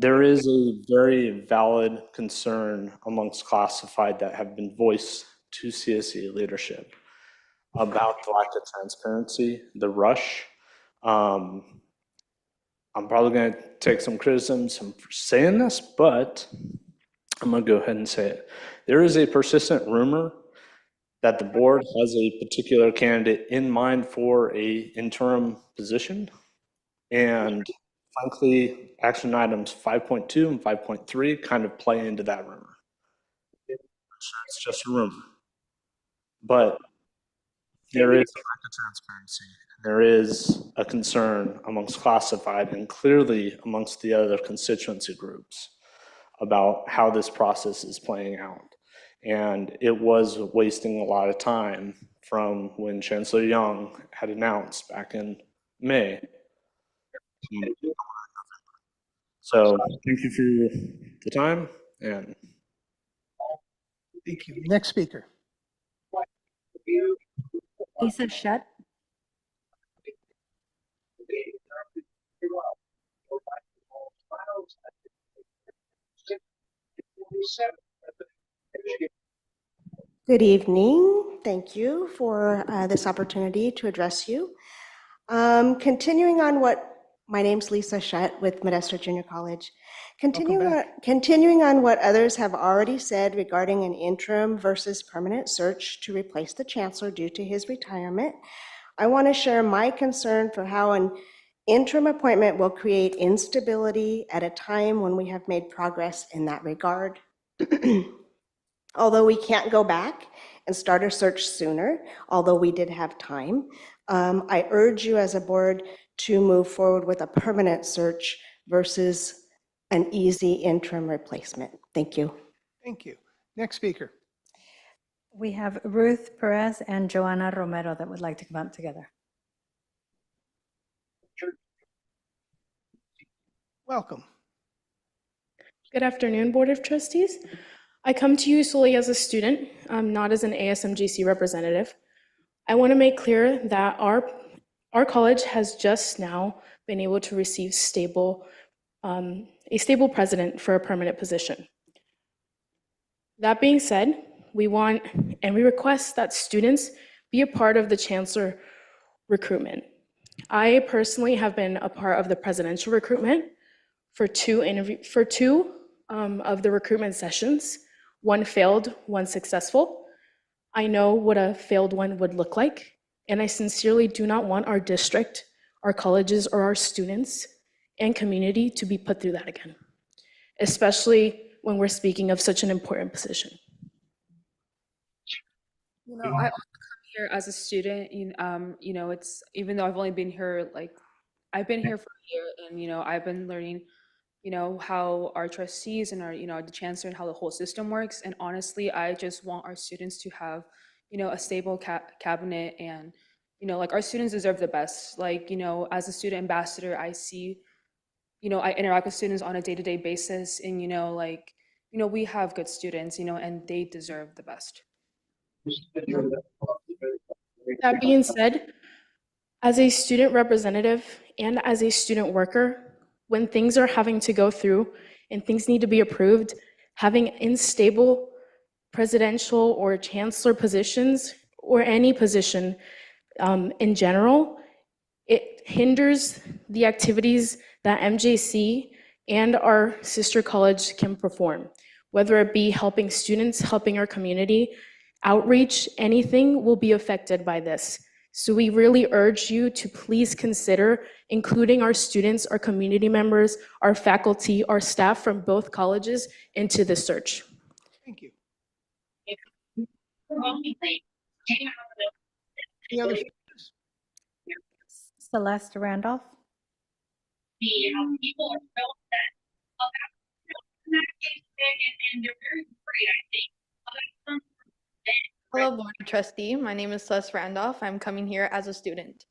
There is a very valid concern amongst Classified that have been voiced to CSE leadership about the lack of transparency, the rush. I'm probably going to take some criticism for saying this, but I'm going to go ahead and say it. There is a persistent rumor that the board has a particular candidate in mind for an interim position, and frankly, action items 5.2 and 5.3 kind of play into that rumor. It's just a rumor. But there is a lack of transparency. There is a concern amongst Classified and clearly amongst the other constituency groups about how this process is playing out. And it was wasting a lot of time from when Chancellor Young had announced back in May. So thank you for the time. And thank you. Next speaker. Lisa Shutt. Good evening. Thank you for this opportunity to address you. Continuing on what, my name's Lisa Shutt with Modesto Junior College. Continuing on what others have already said regarding an interim versus permanent search to replace the chancellor due to his retirement, I want to share my concern for how an interim appointment will create instability at a time when we have made progress in that regard. Although we can't go back and start a search sooner, although we did have time, I urge you as a board to move forward with a permanent search versus an easy interim replacement. Thank you. Thank you. Next speaker. We have Ruth Perez and Joanna Romero that would like to come up together. Welcome. Good afternoon, Board of Trustees. I come to you solely as a student, not as an ASMGC representative. I want to make clear that our college has just now been able to receive a stable president for a permanent position. That being said, we want and we request that students be a part of the chancellor recruitment. I personally have been a part of the presidential recruitment for two of the recruitment sessions. One failed, one successful. I know what a failed one would look like, and I sincerely do not want our district, our colleges, or our students and community to be put through that again, especially when we're speaking of such an important position. You know, I also come here as a student. You know, it's even though I've only been here I've been here for a year, and I've been learning, how our trustees and our, the chancellor and how the whole system works. And honestly, I just want our students to have, a stable cabinet, and like our students deserve the best. Like, as a student ambassador, I see, I interact with students on a day-to-day basis, and we have good students, and they deserve the best. That being said, as a student representative and as a student worker, when things are having to go through and things need to be approved, having unstable presidential or chancellor positions or any position in general, it hinders the activities that MJC and our sister college can perform, whether it be helping students, helping our community, outreach, anything will be affected by this. So we really urge you to please consider including our students, our community members, our faculty, our staff from both colleges into the search. Thank you. Any other speakers? Celeste Randolph. People are so upset about and they're very afraid, I think. Hello, Board of Trustee. My name is Celeste Randolph. I'm coming here as a student.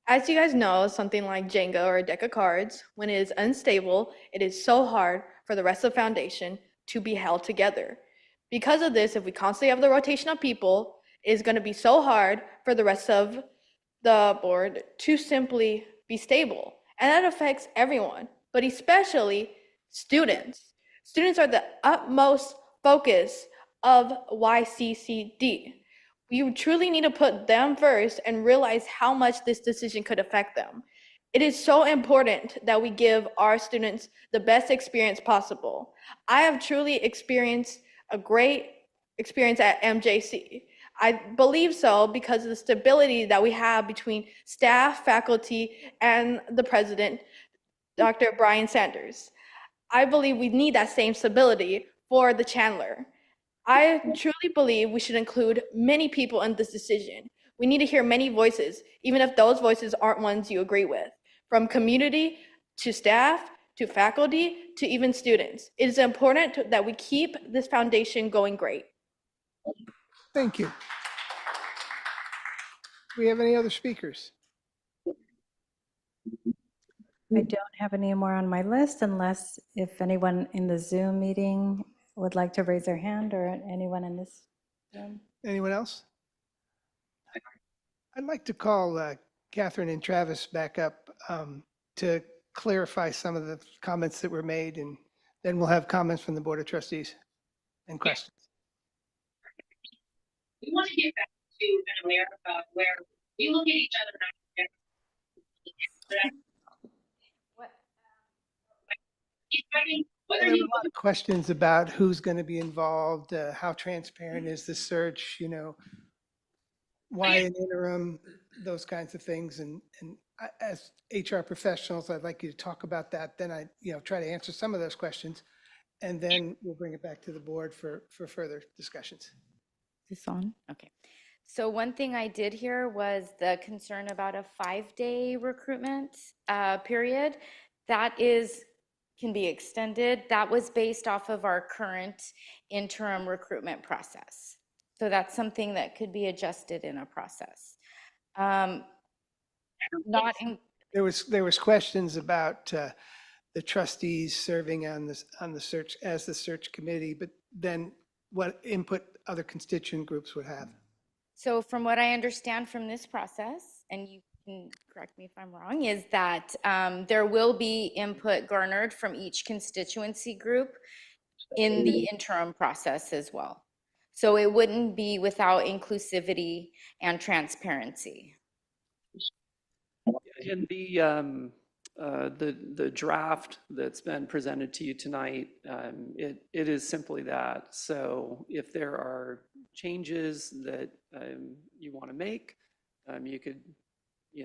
As you guys know, something like Jenga or a deck of cards, when it is unstable, it is so hard for the rest of the foundation to be held together. Because of this, if we constantly have the rotation of people, it is going to be so hard for the rest of the board to simply be stable. And that affects everyone, but especially students. Students are the utmost focus of YCCD. We truly need to put them first and realize how much this decision could affect them. It is so important that we give our students the best experience possible. I have truly experienced a great experience at MJC. I believe so because of the stability that we have between staff, faculty, and the president, Dr. Brian Sanders. I believe we need that same stability for the Chandler. I truly believe we should include many people in this decision. We need to hear many voices, even if those voices aren't ones you agree with, from community to staff to faculty to even students. It is important that we keep this foundation going great. Thank you. Do we have any other speakers? I don't have any more on my list unless if anyone in the Zoom meeting would like to raise their hand, or anyone in this room. Anyone else? I'd like to call Catherine and Travis back up to clarify some of the comments that were made, and then we'll have comments from the Board of Trustees and questions. We want to get back to an America where we look at each other and There are a lot of questions about who's going to be involved, how transparent is the search, why an interim, those kinds of things. And as HR professionals, I'd like you to talk about that. Then I, try to answer some of those questions, and then we'll bring it back to the board for further discussions. Is this on? Okay. So one thing I did hear was the concern about a 5-day recruitment period. That can be extended. That was based off of our current interim recruitment process. So that's something that could be adjusted in a process. There was questions about the trustees serving on the search as the search committee, but then what input other constituent groups would have. So from what I understand from this process, and you can correct me if I'm wrong, is that there will be input garnered from each constituency group in the interim process as well. So it wouldn't be without inclusivity and transparency. In the draft that's been presented to you tonight, it is simply that. So if there are changes that you want to make, you could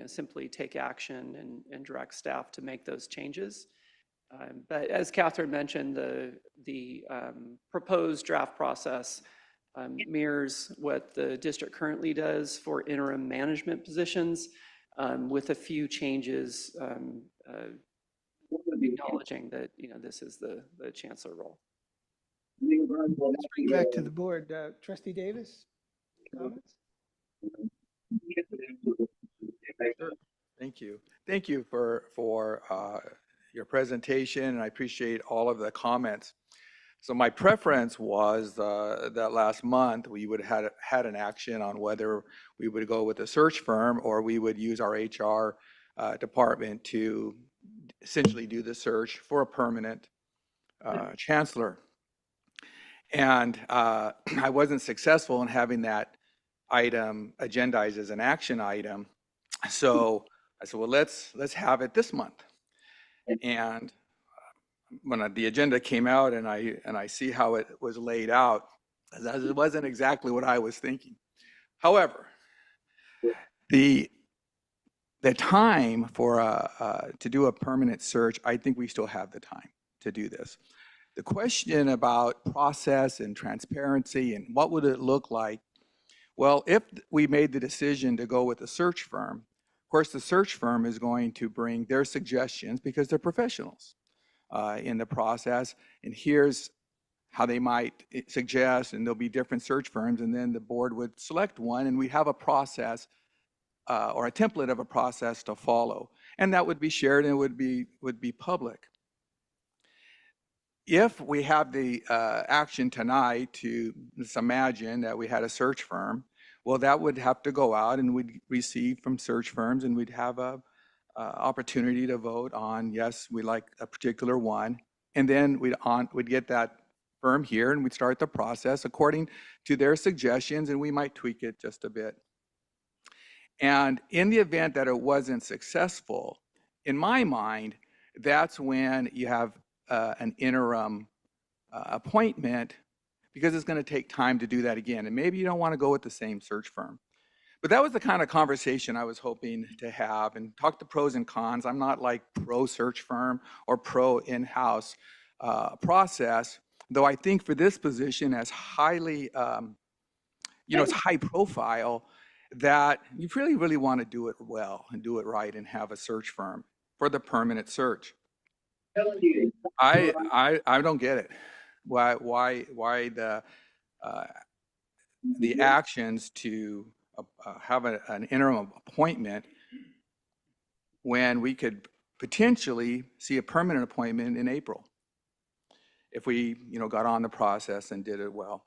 simply take action and direct staff to make those changes. But as Catherine mentioned, the proposed draft process mirrors what the district currently does for interim management positions, with a few changes, acknowledging that this is the chancellor role. Let's bring it back to the board. Trustee Davis, comments? Thank you. Thank you for your presentation, and I appreciate all of the comments. So my preference was that last month we would have had an action on whether we would go with a search firm or we would use our HR department to essentially do the search for a permanent chancellor. And I wasn't successful in having that item agendized as an action item. So I said, well, let's have it this month. And when the agenda came out and I see how it was laid out, it wasn't exactly what I was thinking. However, the time for to do a permanent search, I think we still have the time to do this. The question about process and transparency and what would it look like? Well, if we made the decision to go with a search firm, of course, the search firm is going to bring their suggestions because they're professionals in the process. And here's how they might suggest, and there'll be different search firms, and then the board would select one, and we'd have a process or a template of a process to follow. And that would be shared and would be public. If we have the action tonight to, let's imagine that we had a search firm, well, that would have to go out and we'd receive from search firms, and we'd have a opportunity to vote on, yes, we like a particular one. And then we'd get that firm here and we'd start the process according to their suggestions, and we might tweak it just a bit. And in the event that it wasn't successful, in my mind, that's when you have an interim appointment, because it's going to take time to do that again. And maybe you don't want to go with the same search firm. But that was the kind of conversation I was hoping to have and talk the pros and cons. I'm not like pro search firm or pro in-house process, though I think for this position as highly, it's high profile, that you really, really want to do it well and do it right and have a search firm for the permanent search. I don't get it. Why the actions to have an interim appointment when we could potentially see a permanent appointment in April if we got on the process and did it well.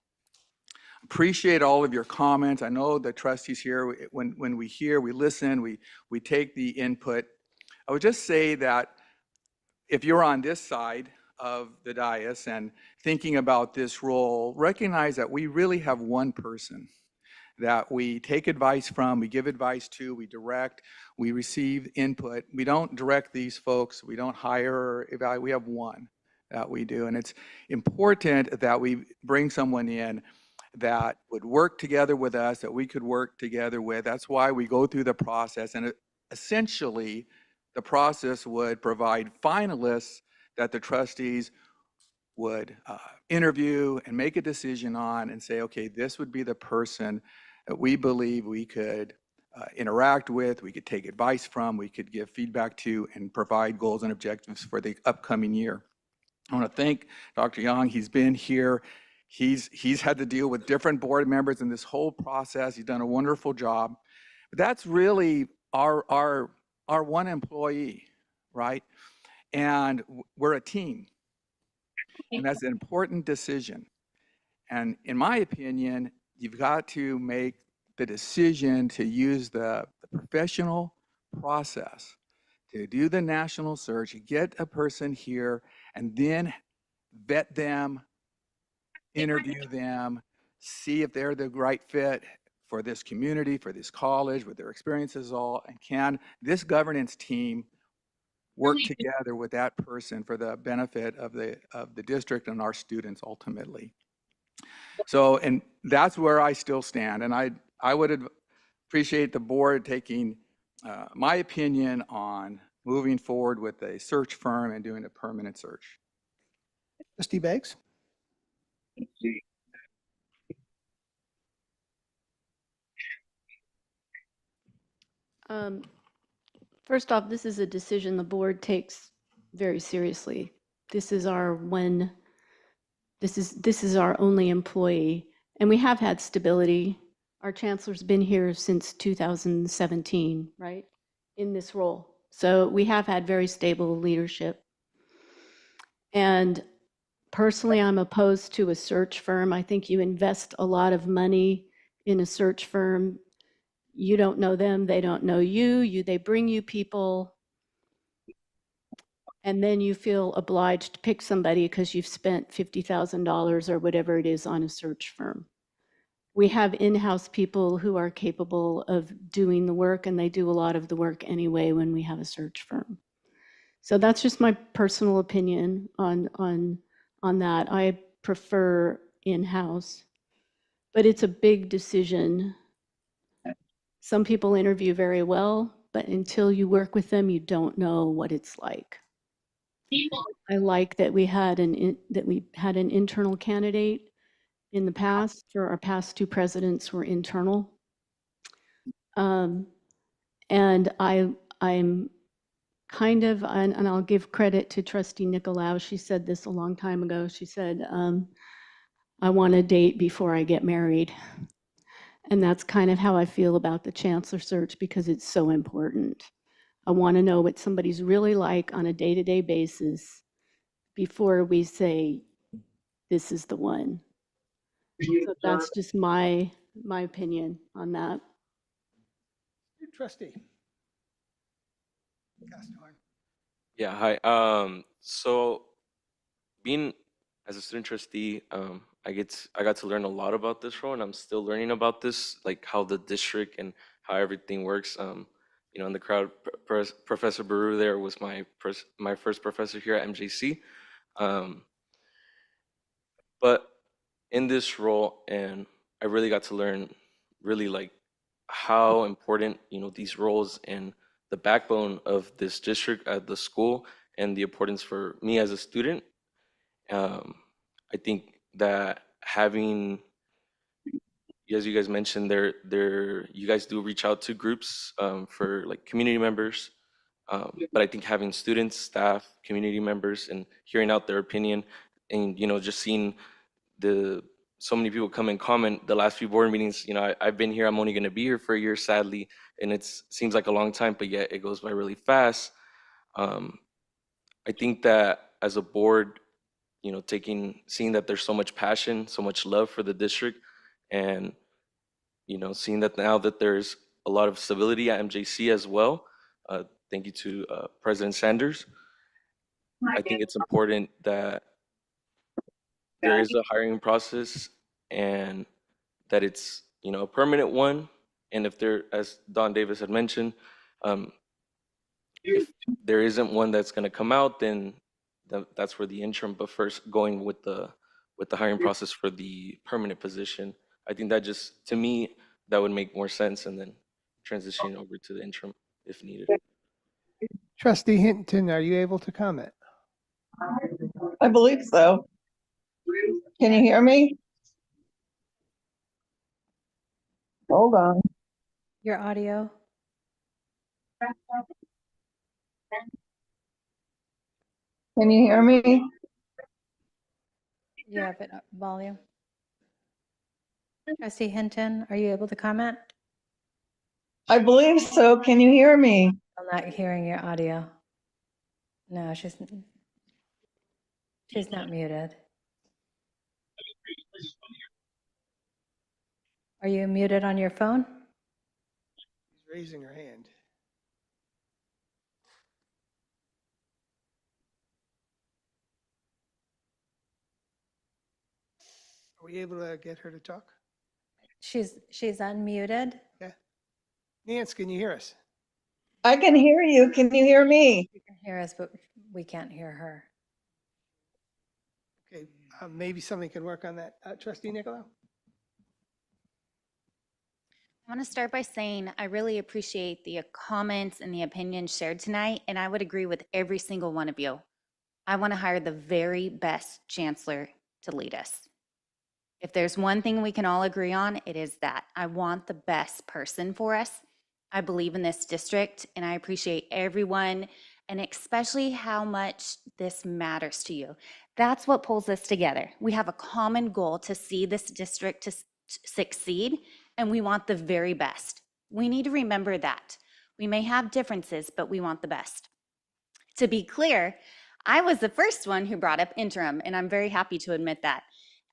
Appreciate all of your comments. I know the trustees here, when we hear, we listen, we take the input. I would just say that if you're on this side of the dais and thinking about this role, recognize that we really have one person that we take advice from, we give advice to, we direct, we receive input. We don't direct these folks, we don't hire or evaluate, we have one that we do. And it's important that we bring someone in that would work together with us, that we could work together with. That's why we go through the process. And essentially, the process would provide finalists that the trustees would interview and make a decision on and say, okay, this would be the person that we believe we could interact with, we could take advice from, we could give feedback to, and provide goals and objectives for the upcoming year. I want to thank Dr. Young. He's been here. He's had to deal with different board members in this whole process. He's done a wonderful job. But that's really our one employee, right? And we're a team. And that's an important decision. And in my opinion, you've got to make the decision to use the professional process to do the national search, get a person here, and then vet them, interview them, see if they're the right fit for this community, for this college, with their experiences all, and can this governance team work together with that person for the benefit of the district and our students ultimately. So, and that's where I still stand. And I would appreciate the board taking my opinion on moving forward with a search firm and doing a permanent search. Trustee Beggs? First off, this is a decision the board takes very seriously. This is our this is our only employee, and we have had stability. Our chancellor's been here since 2017, right, in this role. So we have had very stable leadership. And personally, I'm opposed to a search firm. I think you invest a lot of money in a search firm. You don't know them, they don't know you. They bring you people, and then you feel obliged to pick somebody because you've spent $50,000 or whatever it is on a search firm. We have in-house people who are capable of doing the work, and they do a lot of the work anyway when we have a search firm. So that's just my personal opinion on that. I prefer in-house, but it's a big decision. Some people interview very well, but until you work with them, you don't know what it's like. I like that we had an internal candidate in the past. For our past two presidents were internal, and I'm kind of, and I'll give credit to Trustee Nicolau. She said this a long time ago. She said, "I want a date before I get married." And that's kind of how I feel about the chancellor search, because it's so important. I want to know what somebody's really like on a day-to-day basis before we say, this is the one. So that's just my opinion on that. Trustee. Yeah, hi. So being as a student trustee, I got to learn a lot about this role, and I'm still learning about this, like how the district and how everything works. You know, in the crowd, Professor Baru there was my first professor here at MJC. But in this role, and I really got to learn really like how important, you know, these roles and the backbone of this district at the school, and the importance for me as a student. I think that having, as you guys mentioned, you guys do reach out to groups for like community members, but I think having students, staff, community members, and hearing out their opinion, and you know, just seeing so many people come and comment the last few board meetings. You know, I've been here. I'm only going to be here for a year, sadly, and it seems like a long time, but yet it goes by really fast. I think that as a board, you know, seeing that there's so much passion, so much love for the district, and you know, seeing that now that there's a lot of stability at MJC as well. Thank you to President Sanders. I think it's important that there is a hiring process, and that it's, you know, a permanent one. And if there, as Don Davis had mentioned, if there isn't one that's going to come out, then that's where the interim, but first going with the hiring process for the permanent position. I think that just, to me, that would make more sense, and then transitioning over to the interim if needed. Trustee Hinton, are you able to comment? I believe so. Can you hear me? Hold on. Your audio. Can you hear me? You have it up, volume. Trustee Hinton, are you able to comment? I believe so. Can you hear me? I'm not hearing your audio. No, she's not muted. Are you muted on your phone? She's raising her hand. Are we able to get her to talk? She's unmuted. Yeah. Nance, can you hear us? I can hear you. Can you hear me? You can hear us, but we can't hear her. Okay, maybe something can work on that. Trustee Nicolau? I want to start by saying I really appreciate the comments and the opinions shared tonight, and I would agree with every single one of you. I want to hire the very best chancellor to lead us. If there's one thing we can all agree on, it is that I want the best person for us. I believe in this district, and I appreciate everyone, and especially how much this matters to you. That's what pulls us together. We have a common goal to see this district to succeed, and we want the very best. We need to remember that. We may have differences, but we want the best. To be clear, I was the first one who brought up interim, and I'm very happy to admit that.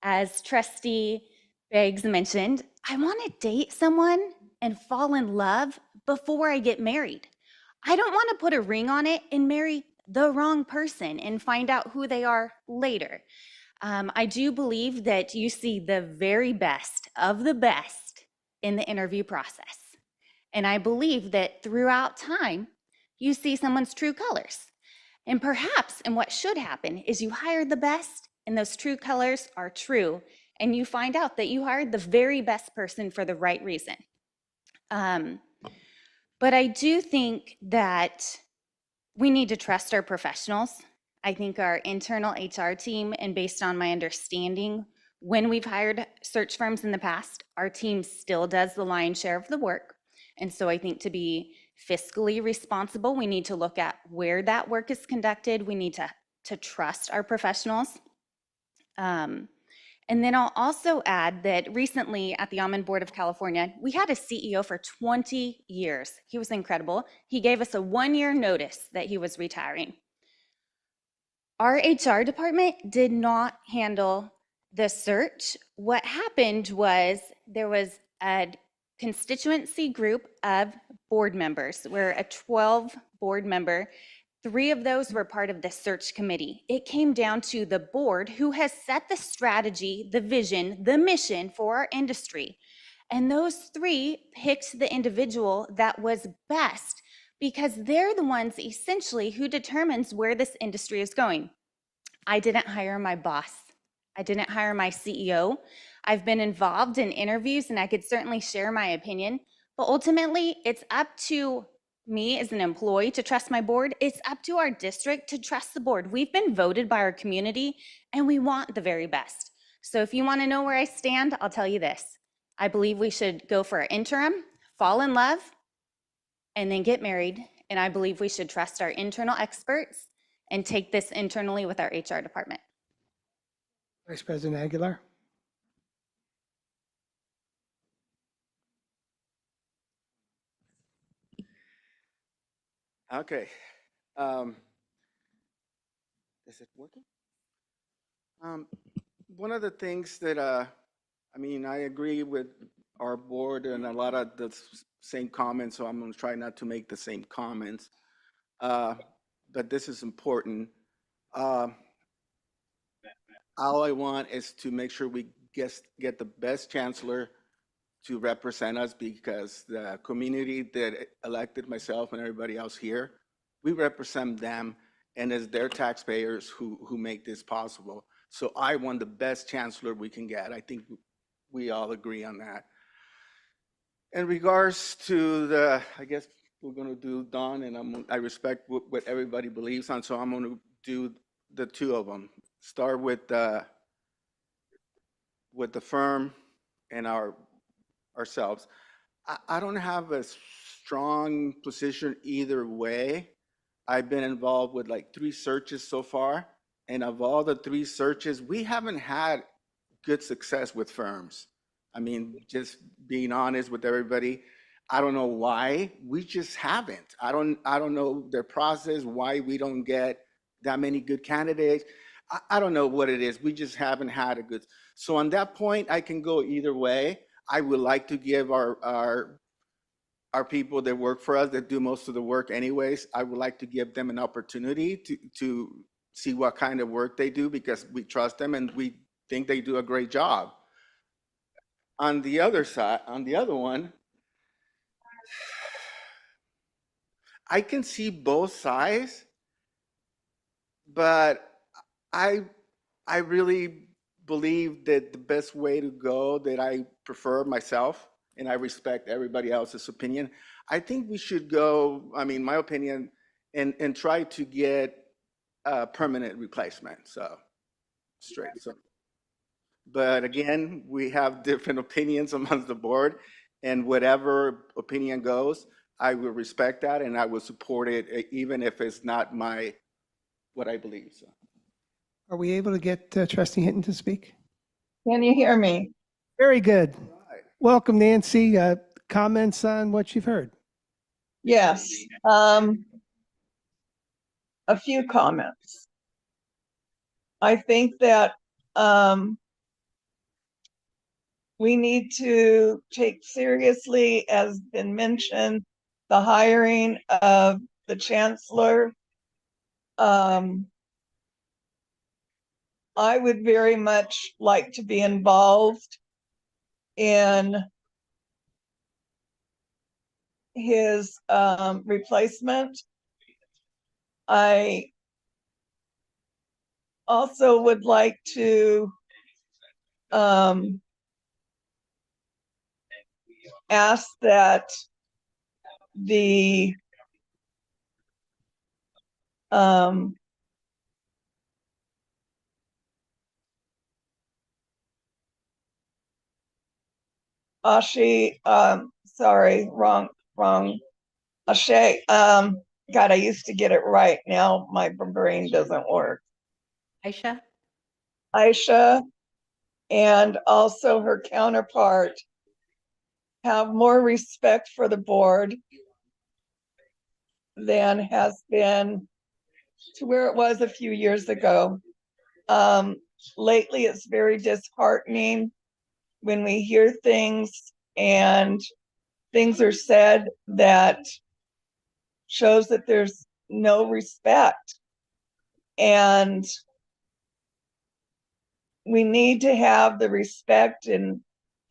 As Trustee Beggs mentioned, I want to date someone and fall in love before I get married. I don't want to put a ring on it and marry the wrong person and find out who they are later. I do believe that you see the very best of the best in the interview process. And I believe that throughout time, you see someone's true colors. And perhaps, and what should happen is you hire the best and those true colors are true. And you find out that you hired the very best person for the right reason. But I do think that we need to trust our professionals. I think our internal HR team, and based on my understanding, when we've hired search firms in the past, our team still does the lion's share of the work. And so I think to be fiscally responsible, we need to look at where that work is conducted. We need to trust our professionals. And then I'll also add that recently at the Almond Board of California, we had a CEO for 20 years. He was incredible. He gave us a 1-year notice that he was retiring. Our HR department did not handle the search. What happened was there was a constituency group of board members. We're a 12 board member. 3 of those were part of the search committee. It came down to the board who has set the strategy, the vision, the mission for our industry. And those 3 picked the individual that was best because they're the ones essentially who determines where this industry is going. I didn't hire my boss. I didn't hire my CEO. I've been involved in interviews and I could certainly share my opinion, but ultimately it's up to me as an employee to trust my board. It's up to our district to trust the board. We've been voted by our community and we want the very best. So if you want to know where I stand, I'll tell you this. I believe we should go for an interim, fall in love, and then get married. And I believe we should trust our internal experts and take this internally with our HR department. Vice President Aguilar? Okay. Is it working? One of the things that, I mean, I agree with our board and a lot of the same comments, so I'm going to try not to make the same comments. But this is important. All I want is to make sure we get the best chancellor to represent us, because the community that elected myself and everybody else here, we represent them, and it's their taxpayers who make this possible. So I want the best chancellor we can get. I think we all agree on that. In regards to the, I guess we're going to do Dawn, and I respect what everybody believes on, so I'm going to do the 2 of them. Start with the firm and ourselves. I don't have a strong position either way. I've been involved with like 3 searches so far, and of all the 3 searches, we haven't had good success with firms. I mean, just being honest with everybody, I don't know why. We just haven't. I don't know their process, why we don't get that many good candidates. I don't know what it is. We just haven't had a good. So on that point, I can go either way. I would like to give our people that work for us, that do most of the work anyways, I would like to give them an opportunity to see what kind of work they do, because we trust them and we think they do a great job. On the other side, on the other one, I can see both sides, but I really believe that the best way to go, that I prefer myself, and I respect everybody else's opinion, I think we should go, I mean, my opinion, and try to get a permanent replacement, so straight. So, but again, we have different opinions amongst the board, and whatever opinion goes, I will respect that and I will support it, even if it's not what I believe. So. Are we able to get Trustee Hinton to speak? Can you hear me? Very good. Welcome, Nancy. Comments on what you've heard? Yes. A few comments. I think that we need to take seriously, as been mentioned, the hiring of the chancellor. I would very much like to be involved in his replacement. I also would like to ask that the Ashe, sorry, wrong. Ashe, God, I used to get it right. Now my brain doesn't work. Aisha, and also her counterpart have more respect for the board than has been to where it was a few years ago. Lately, it's very disheartening when we hear things and things are said that shows that there's no respect. And we need to have the respect, and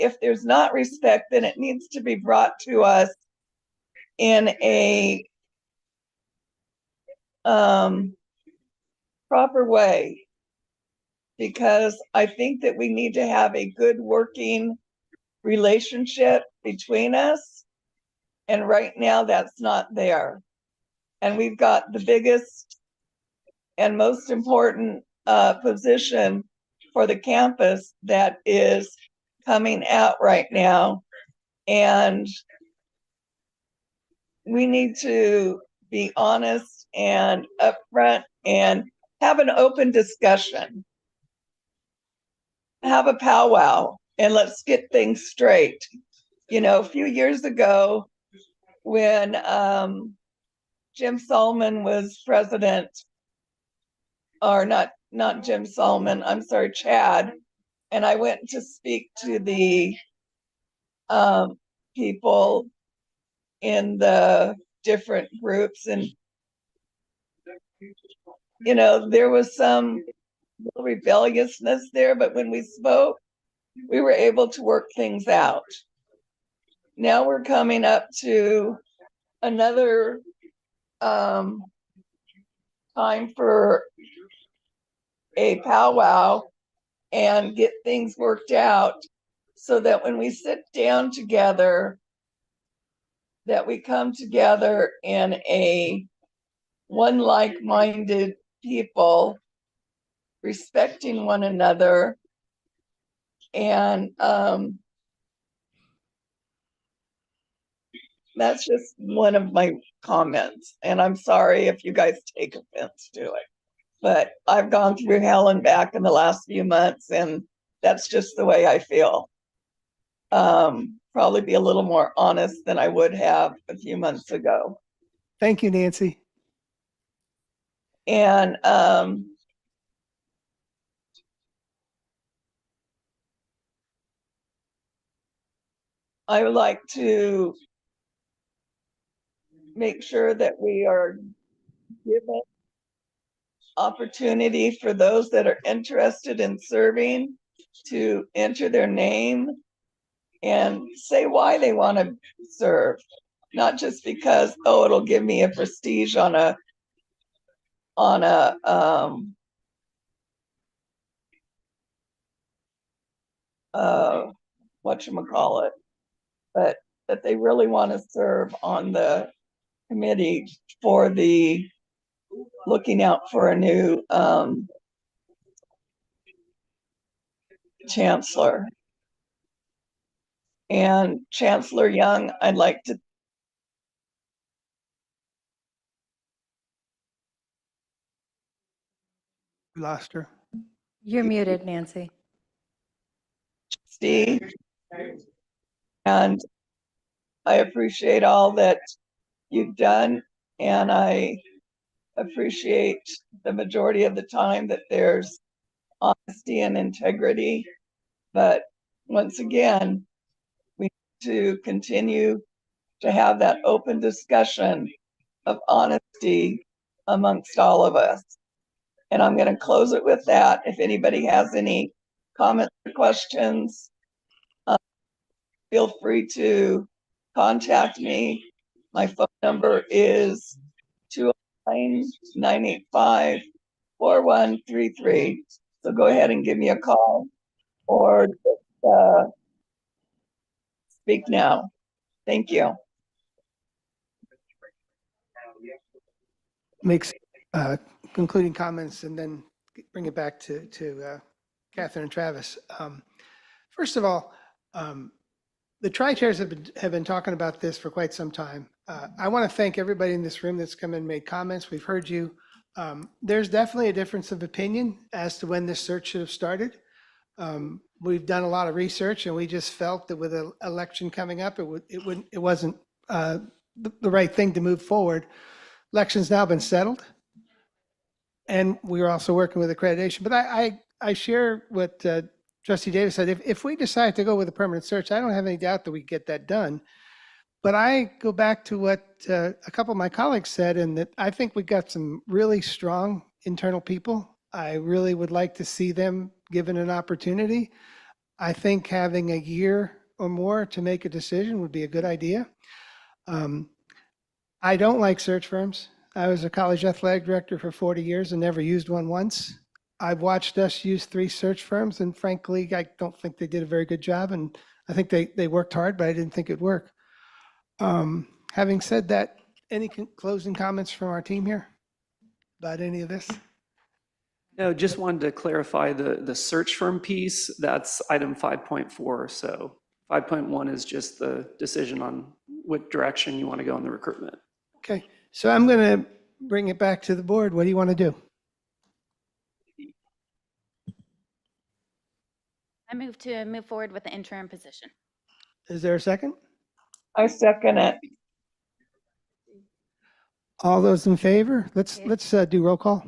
if there's not respect, then it needs to be brought to us in a proper way, because I think that we need to have a good working relationship between us, and right now that's not there. And we've got the biggest and most important position for the campus that is coming out right now, and we need to be honest and upfront and have an open discussion. Have a powwow and let's get things straight. You know, a few years ago when Jim Solomon was president, or not Jim Solomon, I'm sorry, Chad, and I went to speak to the people in the different groups, and you know, there was some rebelliousness there, but when we spoke, we were able to work things out. Now we're coming up to another time for a powwow and get things worked out, so that when we sit down together, that we come together in a one like-minded people, respecting one another. And that's just one of my comments, and I'm sorry if you guys take offense to it, but I've gone through hell and back in the last few months, and that's just the way I feel. probably be a little more honest than I would have a few months ago. Thank you, Nancy. And I would like to make sure that we are given opportunity for those that are interested in serving to enter their name and say why they want to serve, not just because, oh, it'll give me a prestige on a whatchamacallit, but that they really want to serve on the committee for the looking out for a new chancellor. And Chancellor Young, I'd like to We lost her. You're muted, Nancy. Steve, and I appreciate all that you've done, and I appreciate the majority of the time that there's honesty and integrity. But once again, we need to continue to have that open discussion of honesty amongst all of us. And I'm going to close it with that. If anybody has any comments or questions, feel free to contact me. My phone number is 209-985-4133. So go ahead and give me a call or speak now. Thank you. Makes concluding comments and then bring it back to Catherine and Travis. First of all, the tri-chairs have been talking about this for quite some time. I want to thank everybody in this room that's come and made comments. We've heard you. There's definitely a difference of opinion as to when this search should have started. We've done a lot of research, and we just felt that with an election coming up, it wasn't the right thing to move forward. Election's now been settled, and we were also working with accreditation. But I share what Trustee Davis said. If we decide to go with a permanent search, I don't have any doubt that we get that done. But I go back to what a couple of my colleagues said, and that I think we got some really strong internal people. I really would like to see them given an opportunity. I think having a year or more to make a decision would be a good idea. I don't like search firms. I was a college athletic director for 40 years and never used one once. I've watched us use 3 search firms, and frankly, I don't think they did a very good job. And I think they worked hard, but I didn't think it'd work. Having said that, any closing comments from our team here about any of this? No, just wanted to clarify the search firm piece. That's item 5.4. So 5.1 is just the decision on what direction you want to go in the recruitment. Okay, so I'm going to bring it back to the board. What do you want to do? I move to move forward with the interim position. Is there a second? I second it. All those in favor? Let's do roll call.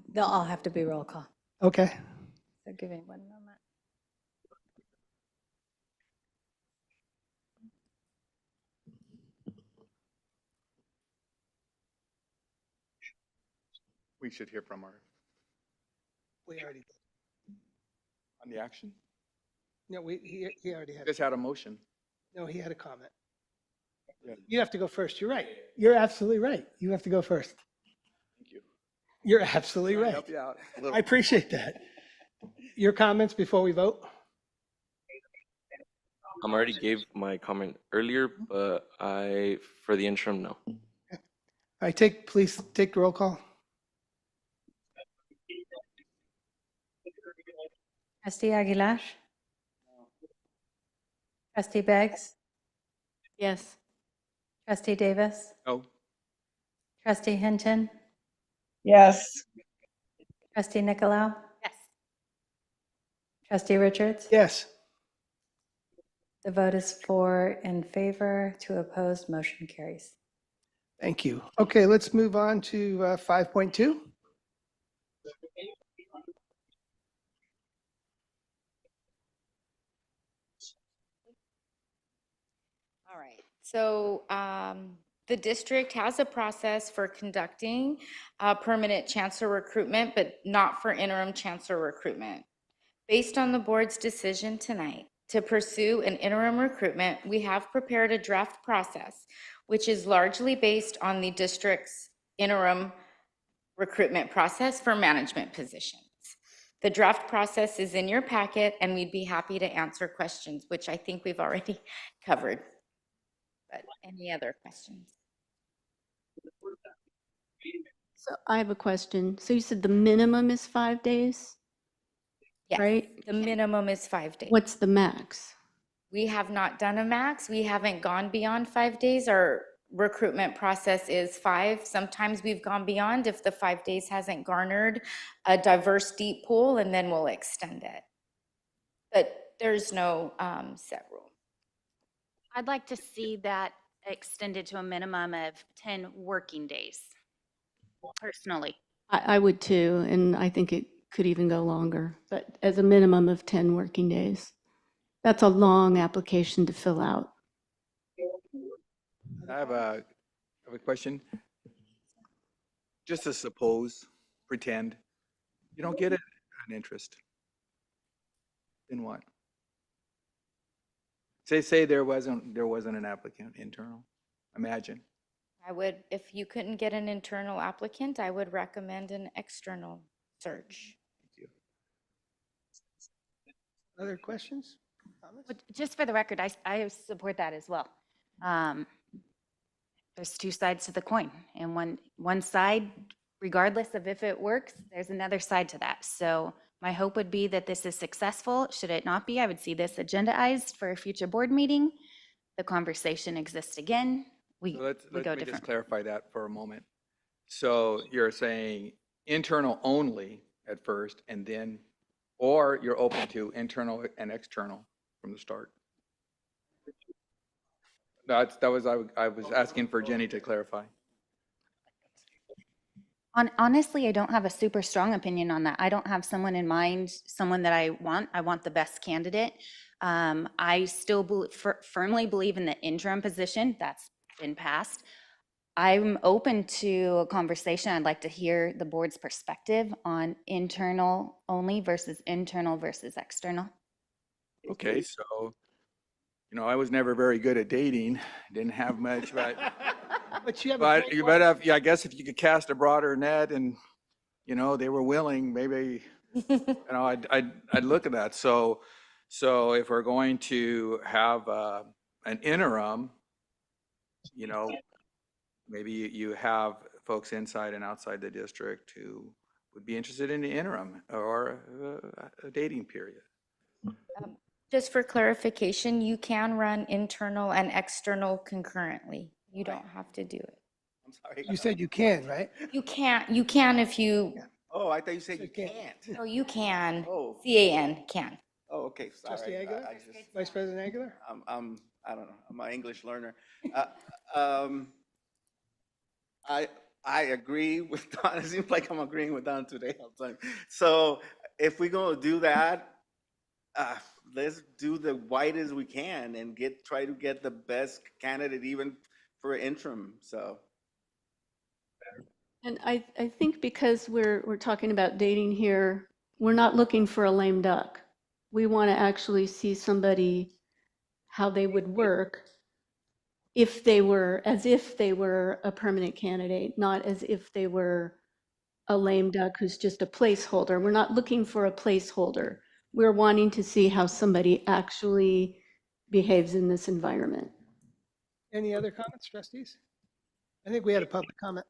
They'll all have to be roll call. Okay. So give me 1 moment. We should hear from our, We already did. on the action? No, he already had. Just had a motion. No, he had a comment. Yeah. You have to go first. You're right. You're absolutely right. You have to go first. Thank you. You're absolutely Trying to right. help you out a little. I appreciate that. Your comments before we vote? I already gave my comment earlier, but for the interim, no. All right, please take the roll call. Trustee Aguilar? Trustee Beggs? Yes. Trustee Davis? No. Trustee Hinton? Yes. Trustee Nicolau? Yes. Trustee Richards? Yes. The vote is 4 in favor, 2 opposed, motion carries. Thank you. Okay, let's move on to 5.2. All right, so the district has a process for conducting permanent chancellor recruitment, but not for interim chancellor recruitment. Based on the board's decision tonight to pursue an interim recruitment, we have prepared a draft process, which is largely based on the district's interim recruitment process for management positions. The draft process is in your packet, and we'd be happy to answer questions, which I think we've already covered. But any other questions? So I have a question. So you said the minimum is 5 days? Yes, right? The minimum is 5 days. What's the max? We have not done a max. We haven't gone beyond 5 days. Our recruitment process is 5. Sometimes we've gone beyond if the 5 days hasn't garnered a diverse, deep pool, and then we'll extend it. But there's no set rule. I'd like to see that extended to a minimum of 10 working days, personally. I would too, and I think it could even go longer, but as a minimum of 10 working days. That's a long application to fill out. I have a question. Just to suppose, pretend, you don't get an interest. Then what? Say there wasn't an applicant internal. Imagine. I would, if you couldn't get an internal applicant, I would recommend an external search. Other questions? Comments? But just for the record, I support that as well. There's two sides to the coin, and one side, regardless of if it works, there's another side to that. So my hope would be that this is successful. Should it not be, I would see this agendaized for a future board meeting. The conversation exists again. We So go let me just different. clarify that for a moment. So you're saying internal only at first, and then, or you're open to internal and external from the start? I was asking for Jenny to clarify. Honestly, I don't have a super strong opinion on that. I don't have someone in mind, someone that I want. I want the best candidate. I still firmly believe in the interim position. That's been passed. I'm open to a conversation. I'd like to hear the board's perspective on internal only versus internal versus external. Okay, so, I was never very good at dating, didn't have much, but But you have a but great you wife. better, yeah, I guess if you could cast a broader net and, they were willing, maybe, I'd look at that. So if we're going to have an interim, maybe you have folks inside and outside the district who would be interested in the interim or a dating period. Just for clarification, you can run internal and external concurrently. You don't have to do it. I'm sorry. You said you can, right? You can if you, Oh, I thought you said you can't. no, you can. Oh. CAN, can. Oh, okay, Trustee sorry. Aguilar? I just, Vice President Aguilar? I don't know, I'm an English learner. I agree with Don. It seems like I'm agreeing with Don today all the time. So if we're gonna do that, let's do the widest we can and try to get the best candidate even for interim, so. And I think because we're talking about dating here, we're not looking for a lame duck. We want to actually see somebody, how they would work if they were a permanent candidate, not as if they were a lame duck who's just a placeholder. We're not looking for a placeholder. We're wanting to see how somebody actually behaves in this environment. Any other comments, trustees? I think we had a public comment.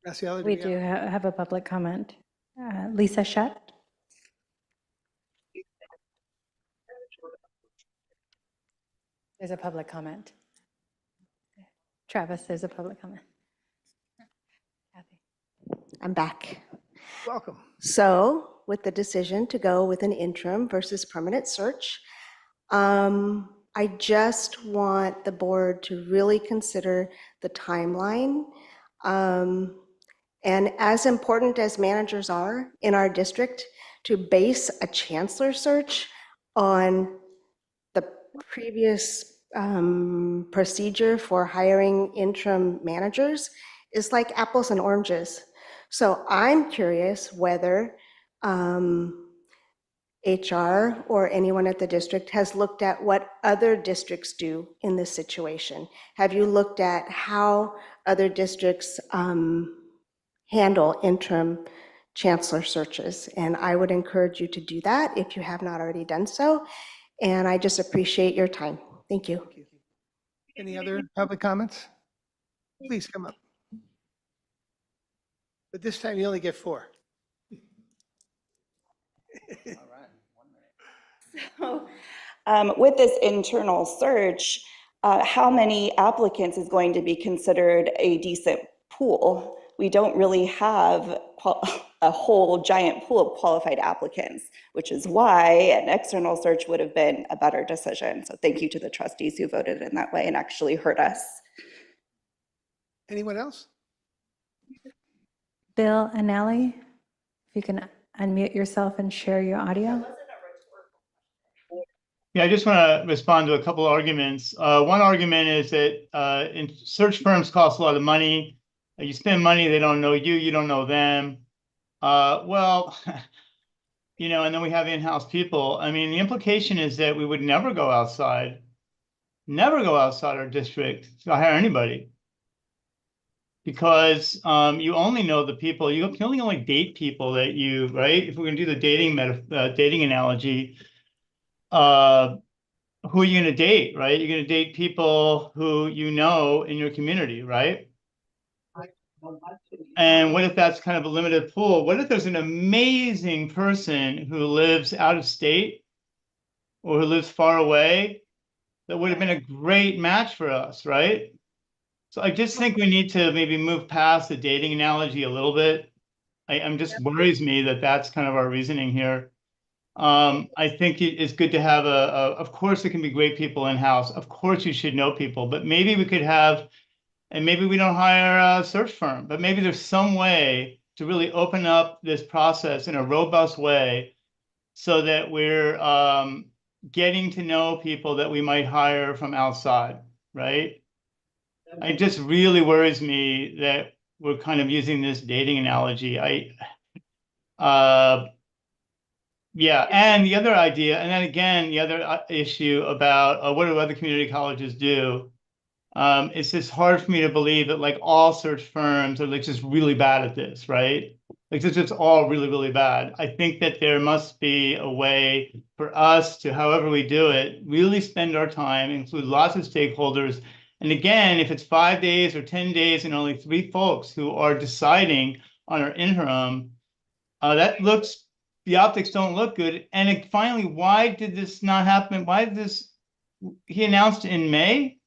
Graciela, do We we do have? have a public comment. Lisa Shutt. There's a public comment. Travis, there's a public comment. I'm back. Welcome. So with the decision to go with an interim versus permanent search. I just want the board to really consider the timeline. And as important as managers are in our district, to base a chancellor search on the previous procedure for hiring interim managers is like apples and oranges. So I'm curious whether HR or anyone at the district has looked at what other districts do in this situation. Have you looked at how other districts handle interim chancellor searches? And I would encourage you to do that if you have not already done so. And I just appreciate your time. Thank you. Any other public comments? Please come up. But this time you only get 4. So, with this internal search, how many applicants is going to be considered a decent pool? We don't really have a whole giant pool of qualified applicants, which is why an external search would have been a better decision. So thank you to the trustees who voted in that way and actually heard us. Anyone else? Bill Anelli, if you can unmute yourself and share your audio. Yeah, I just want to respond to a couple of arguments. One argument is that in search firms cost a lot of money. You spend money, they don't know you, you don't know them. Well, you know, and then we have in-house people. I mean, the implication is that we would never go outside our district to hire anybody. Because you only know the people, you can only date people that you, right? If we're going to do the dating analogy, who are you going to date, right? You're going to date people who you know in your community, right? And what if that's kind of a limited pool? What if there's an amazing person who lives out of state or who lives far away that would have been a great match for us, right? So I just think we need to maybe move past the dating analogy a little bit. I'm just worries me that that's kind of our reasoning here. I think it's good to have of course, there can be great people in-house. Of course, you should know people, but maybe we could have, and maybe we don't hire a search firm, but maybe there's some way to really open up this process in a robust way so that we're getting to know people that we might hire from outside, right? It just really worries me that we're kind of using this dating analogy. Yeah, and the other idea, and then again, the other issue about what do other community colleges do? It's just hard for me to believe that like all search firms are like just really bad at this, right? Like it's just all really, really bad. I think that there must be a way for us to, however we do it, really spend our time, include lots of stakeholders. And again, if it's 5 days or 10 days and only 3 folks who are deciding on our interim, the optics don't look good. And finally, why did this not happen? Why did he announced in May?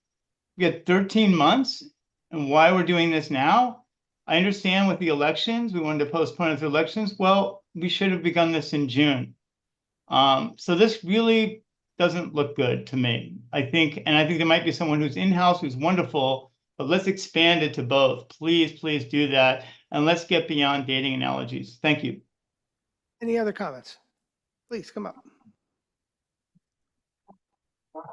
We had 13 months, and why we're doing this now? I understand with the elections, we wanted to postpone the elections. Well, we should have begun this in June. So this really doesn't look good to me. I think there might be someone who's in-house who's wonderful, but let's expand it to both. Please, please do that. And let's get beyond dating analogies. Thank you. Any other comments? Please come up. Sorry,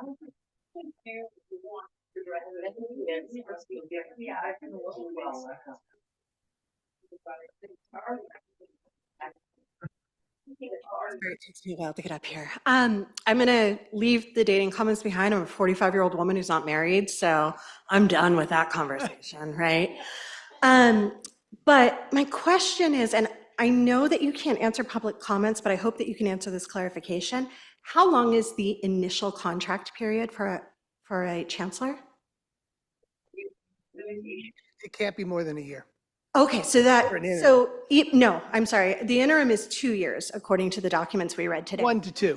it takes me a while to get up here. I'm going to leave the dating comments behind. I'm a 45-year-old woman who's not married, so I'm done with that conversation, right? But my question is, and I know that you can't answer public comments, but I hope that you can answer this clarification. How long is the initial contract period for a chancellor? It can't be more than a year. Okay, no, I'm sorry. The interim is 2 years, according to the documents we read today. 1 to 2.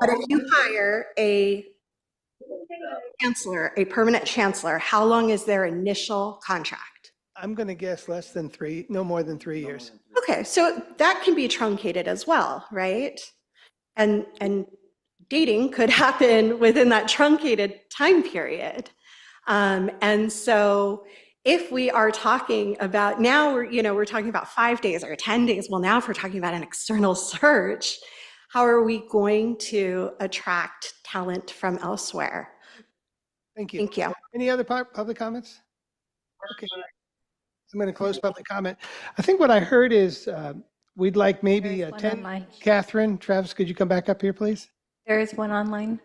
But if you hire a chancellor, a permanent chancellor, how long is their initial contract? I'm going to guess less than 3, no more than 3 years. Okay, so that can be truncated as well, right? And dating could happen within that truncated time period. And so if we are talking about now, we're talking about 5 days or 10 days. Well, now if we're talking about an external search, how are we going to attract talent from elsewhere? Thank you. Thank you. Any other public comments? Okay. I'm going to close public comment. I think what I heard is we'd like maybe There's one 10. online. Catherine, Travis, could you come back up here, please? There is one online.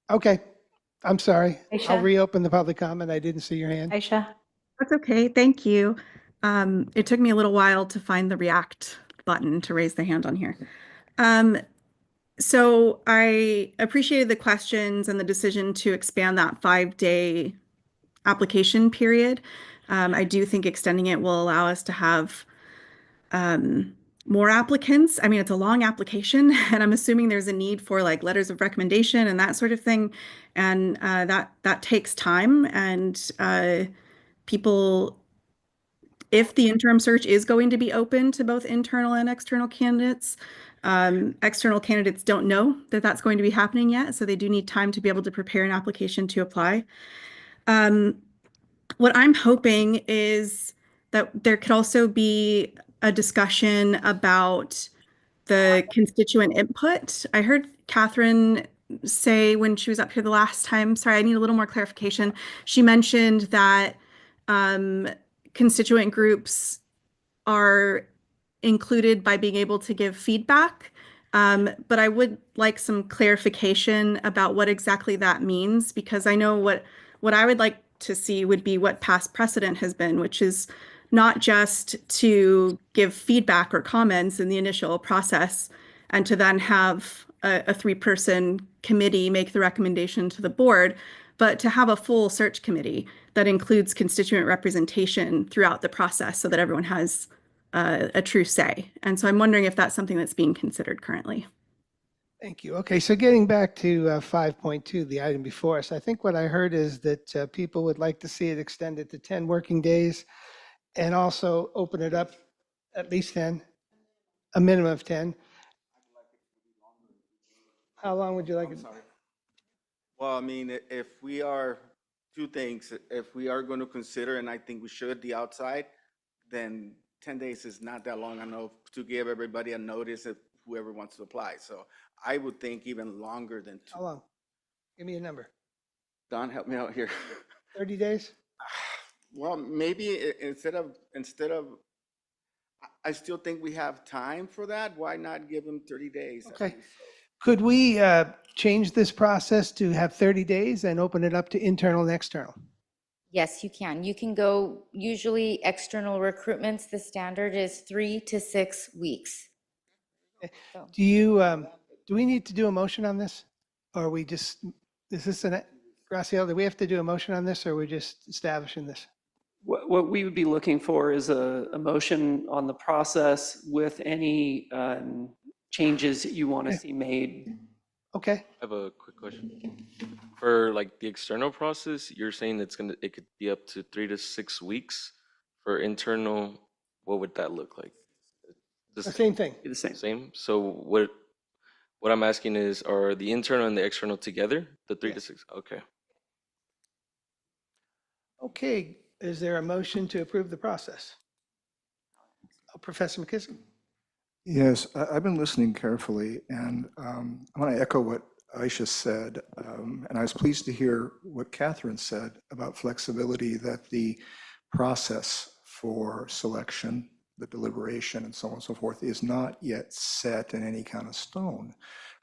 Okay. I'm sorry. Aisha? I'll reopen the public comment. I didn't see your hand. Aisha? That's okay. Thank you. It took me a little while to find the React button to raise the hand on here. So I appreciated the questions and the decision to expand that 5-day application period. I do think extending it will allow us to have more applicants. I mean, it's a long application, and I'm assuming there's a need for like letters of recommendation and that sort of thing, and that takes time. And people, if the interim search is going to be open to both internal and external candidates, external candidates don't know that that's going to be happening yet, so they do need time to be able to prepare an application to apply. What I'm hoping is that there could also be a discussion about the constituent input. I heard Catherine say when she was up here the last time, sorry, I need a little more clarification. She mentioned that constituent groups are included by being able to give feedback. But I would like some clarification about what exactly that means, because I know what I would like to see would be what past precedent has been, which is not just to give feedback or comments in the initial process and to then have a 3-person committee make the recommendation to the board, but to have a full search committee that includes constituent representation throughout the process so that everyone has a true say. And so I'm wondering if that's something that's being considered currently. Thank you. Okay, so getting back to 5.2, the item before us, I think what I heard is that people would like to see it extended to 10 working days and also open it up at least 10, a minimum of 10. How long would you like it? Well, I mean, if we are, two things, if we are going to consider, and I think we should, the outside, then 10 days is not that long enough to give everybody a notice if whoever wants to apply. So I would think even longer than 2. How long? Give me a number. Don, help me out here. 30 days? Well, maybe instead of, I still think we have time for that. Why not give them 30 days? Okay. Could we change this process to have 30 days and open it up to internal and external? Yes, you can. You can go, usually external recruitments, the standard is 3 to 6 weeks. Do you, do we need to do a motion on this? Or are we just, is this Graciela, do we have to do a motion on this, or are we just establishing this? What we would be looking for is a motion on the process with any changes that you want to see made. Okay. I have a quick question. For like the external process, you're saying it could be up to 3 to 6 weeks. For internal, what would that look like? The same thing. The same. Same. So what I'm asking is, are the internal and the external together? The 3 to 6. Okay. Okay. Is there a motion to approve the process? Professor McKisson. Yes, I've been listening carefully, and I want to echo what Aisha said, and I was pleased to hear what Catherine said about flexibility, that the process for selection, the deliberation, and so on and so forth is not yet set in any kind of stone,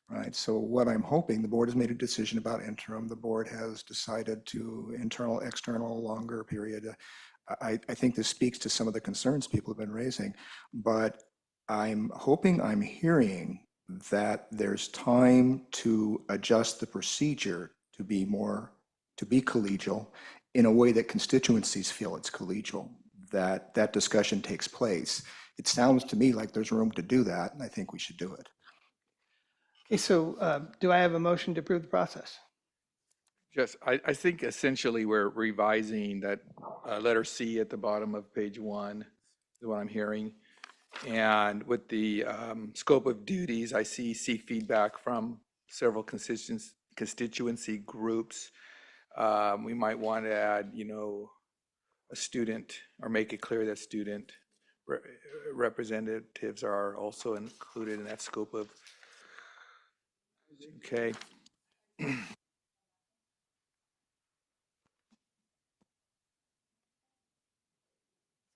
right? So what I'm hoping, the board has made a decision about interim, the board has decided to internal, external, longer period. I think this speaks to some of the concerns people have been raising, but I'm hoping I'm hearing that there's time to adjust the procedure to be collegial in a way that constituencies feel it's collegial, that discussion takes place. It sounds to me like there's room to do that, and I think we should do it. Okay, so do I have a motion to approve the process? Just, I think essentially we're revising that letter C at the bottom of page 1, is what I'm hearing. And with the scope of duties, I seek feedback from several constituency groups. We might want to add, a student, or make it clear that student representatives are also included in that scope of, okay.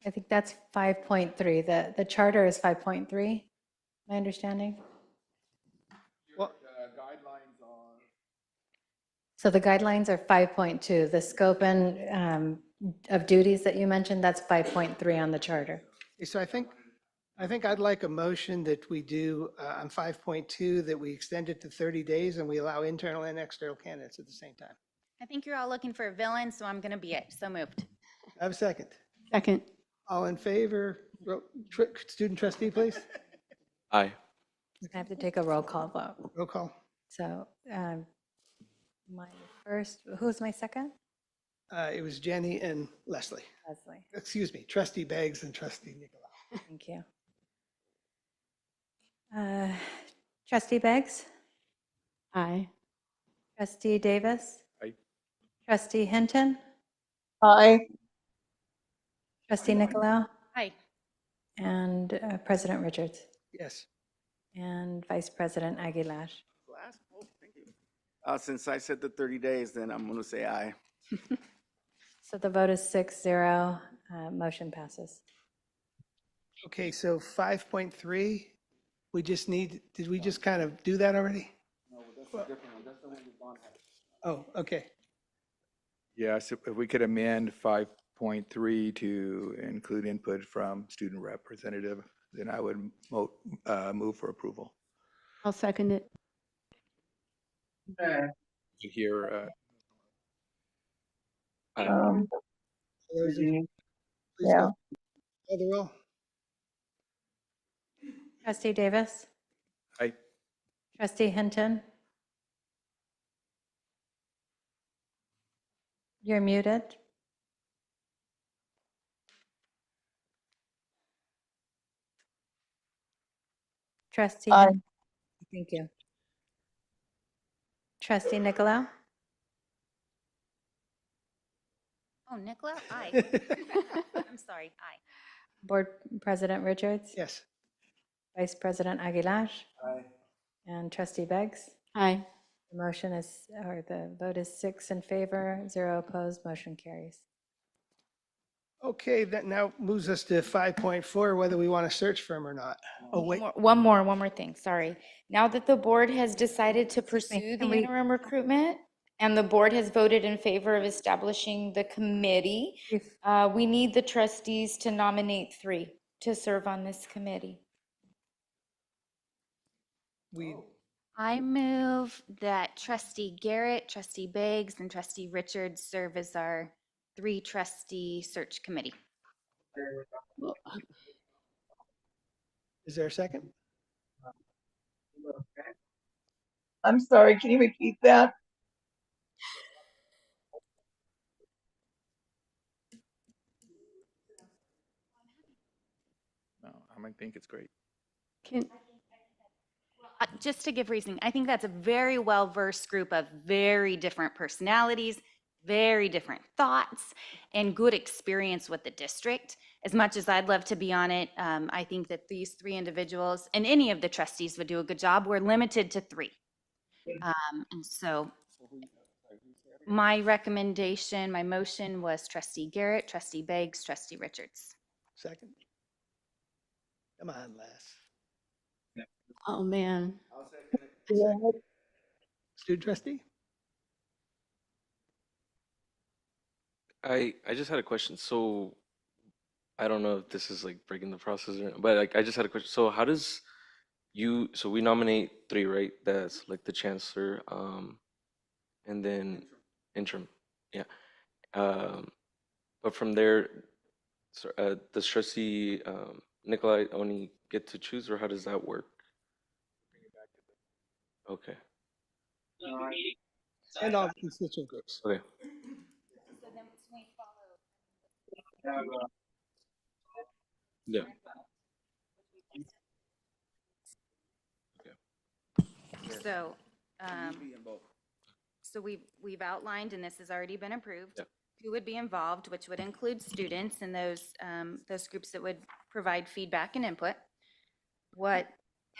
I think that's 5.3. The charter is 5.3, my understanding. Well, So the guidelines are 5.2. The scope and of duties that you mentioned, that's 5.3 on the charter. so I think I'd like a motion that we do on 5.2, that we extend it to 30 days and we allow internal and external candidates at the same time. I think you're all looking for a villain, so I'm going to be it. So moved. I have a second. Second. All in favor? Student trustee, please. Aye. I have to take a roll call vote. Roll call. So my first, who's my second? It was Jenny and Leslie. Leslie. Excuse me, trustee Beggs and trustee Nicolau. Thank you. Trustee Beggs? Aye. Trustee Davis? Aye. Trustee Hinton? Aye. Trustee Nicolau? Aye. And President Richards? Yes. And Vice President Aguilar? Since I said the 30 days, then I'm going to say aye. So the vote is 6-0. Motion passes. Okay, so 5.3, we just need, did we just kind of do that already? No, that's a different one. That's the one that Don had. Oh, okay. Yes, if we could amend 5.3 to include input from student representative, then I would move for approval. I'll second it. You hear, Please Yeah. call the roll. Trustee Davis? Aye. Trustee Hinton? You're muted. Trustee Aye. Hinton? Thank you. Trustee Nicolau? Oh, Nicola? Aye. I'm sorry. Aye. Board President Richards? Yes. Vice President Aguilar? Aye. And Trustee Beggs? Aye. The motion is, or the vote is 6 in favor, 0 opposed, motion carries. Okay, that now moves us to 5.4, whether we want a search firm or not. Oh, wait. One more thing, sorry. Now that the board has decided to pursue can the we- interim recruitment and the board has voted in favor of establishing the committee, we need the trustees to nominate 3 to serve on this committee. I move that Trustee Garrett, Trustee Beggs, and Trustee Richards serve as our 3 trustee search committee. Is there a second? I'm sorry, can you repeat that? no, I think it's great. Just to give reasoning, I think that's a very well-versed group of very different personalities, very different thoughts, and good experience with the district. As much as I'd love to be on it, I think that these 3 individuals, and any of the trustees would do a good job. We're limited to 3. And so my recommendation, my motion was Trustee Garrett, Trustee Beggs, Trustee Richards. Second? Come on, Les. Oh, man. Student trustee? I just had a question. So I don't know if this is like breaking the process or not, but like I just had a question. So how does so we nominate 3, right? That's like the chancellor, and then interim. Yeah. But from there, does trustee Nikolai only get to choose, or how does that work? Okay. And all constituent groups. Okay. Yeah. So, so we've outlined, and this has already been approved, who would be involved, which would include students and those groups that would provide feedback and input. What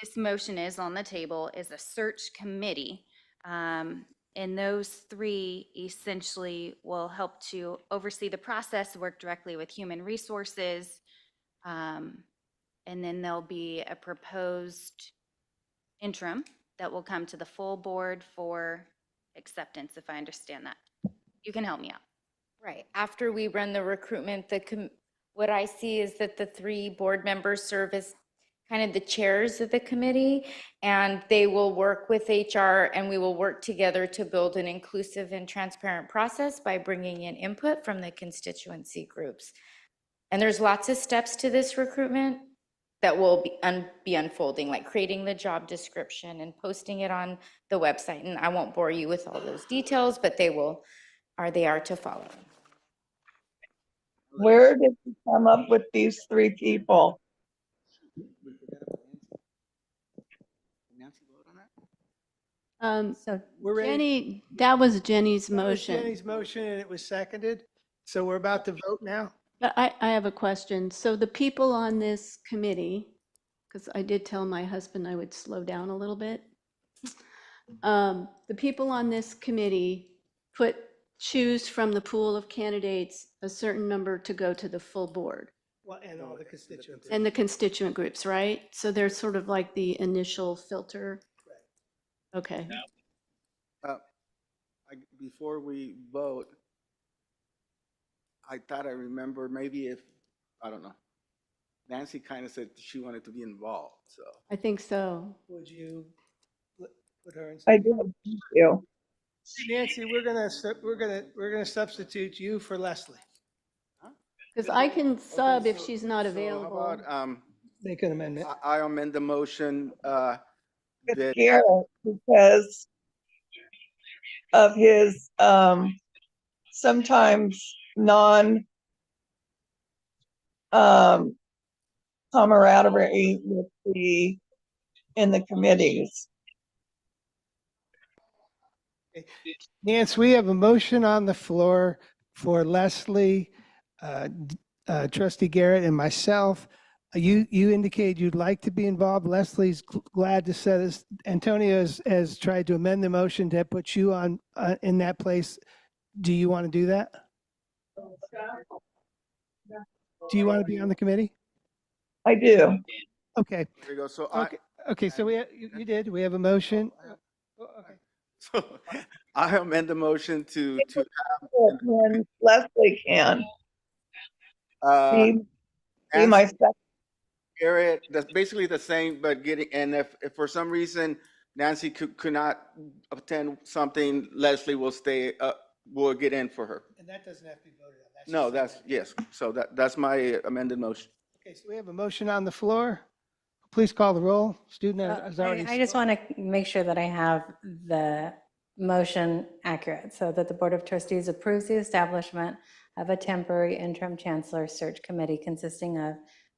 this motion is on the table is a search committee. And those three essentially will help to oversee the process, work directly with human resources. And then there'll be a proposed interim that will come to the full board for acceptance, if I understand that. You can help me out. Right. After we run the recruitment, what I see is that the 3 board members serve as kind of the chairs of the committee, and they will work with HR, and we will work together to build an inclusive and transparent process by bringing in input from the constituency groups. And there's lots of steps to this recruitment that will be unfolding, like creating the job description and posting it on the website. And I won't bore you with all those details, but they are to follow. Where did you come up with these 3 people? So We're ready. Jenny, that was Jenny's That was motion. Jenny's motion, and it was seconded. So we're about to vote now. But I have a question. So the people on this committee, because I did tell my husband I would slow down a little bit. The people on this committee choose from the pool of candidates a certain number to go to the full board Well, and all the constituents. and the constituent groups, right? So they're sort of like the initial filter. Okay. Before we vote, I thought I remember maybe I don't know. Nancy kind of said she wanted to be involved, so. I think so. Would you put her in? I do, thank you. Nancy, we're gonna substitute you for Leslie. Because I can sub if she's not So how available. about, Make an amendment. I amend the motion, With Garrett, because of his sometimes camaraderie in the committees. Nance, we have a motion on the floor for Leslie, Trustee Garrett, and myself. You indicated you'd like to be involved. Leslie's glad to set us. Antonio has tried to amend the motion to put you on in that place. Do you want to do that? Do you want to be on the committee? I do. Okay. there you go. So Okay. So you did. We have a motion. So I amend the motion to When Leslie can. have, Be my second. Garrett, that's basically the same, but and if for some reason Nancy could not attend something, Leslie will will get in for her. And that doesn't have to be voted on. No, yes. So that's my amended motion. Okay. So we have a motion on the floor. Please call the roll. Student has already. I just want to make sure that I have the motion accurate, so that the Board of Trustees approves the establishment of a temporary interim chancellor search committee consisting of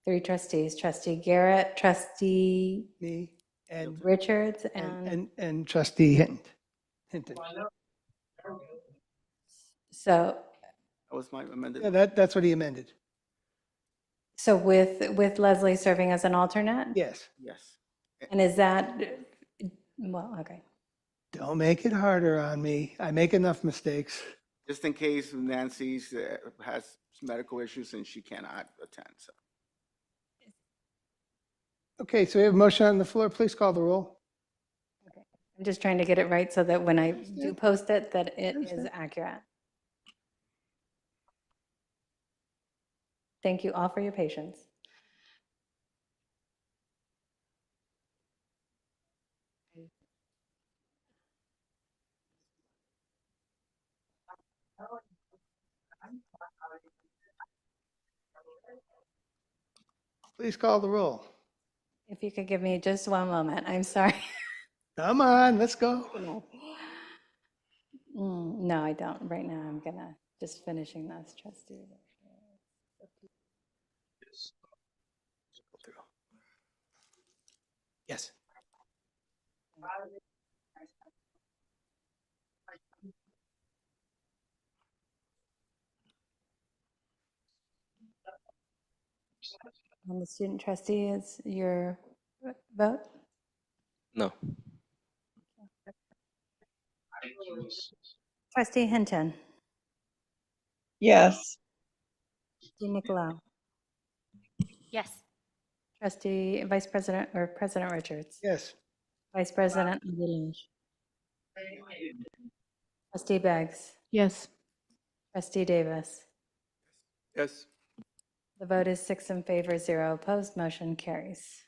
3 trustees, Trustee Garrett, Trustee Me and Richards, and Trustee Hinton. So, That was my amended. Yeah, that's what he amended. so with Leslie serving as an alternate? Yes. Yes. And is that, well, okay. Don't make it harder on me. I make enough mistakes. Just in case Nancy has medical issues and she cannot attend, so. Okay, so we have a motion on the floor. Please call the roll. I'm just trying to get it right so that when I do post it, that it is accurate. Thank you all for your patience. Please call the roll. If you could give me just one moment, I'm sorry. Come on, let's go. No, I don't. Right now, I'm gonna just finishing this, Trustee. Yes. And the student trustee is your vote? No. Trustee Hinton, Yes. trustee Nicolau, Yes. trustee Vice President or President Richards, Yes. Vice President Aguilar, trustee Beggs, Yes. trustee Davis. Yes. The vote is 6 in favor, 0 opposed. Motion carries.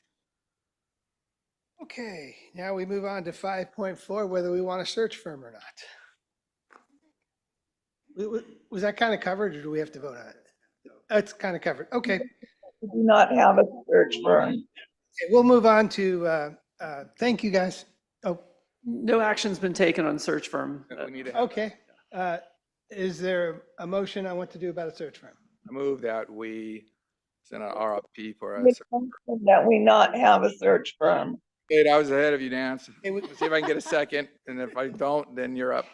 Okay, now we move on to 5.4, whether we want a search firm or not. Was that kind of covered, or do we have to vote on it? It's kind of covered. Okay. We do not have a search firm. Okay, we'll move on to, thank you, guys. Oh, No action's been taken on search firm. We need to have, okay. Is there a motion on what to do about a search firm? I move that we send an RFP for us. That we not have a search firm. Hey, I was ahead of you, Nance. Hey, Let's see if I can get a second, and if I don't, then you're up.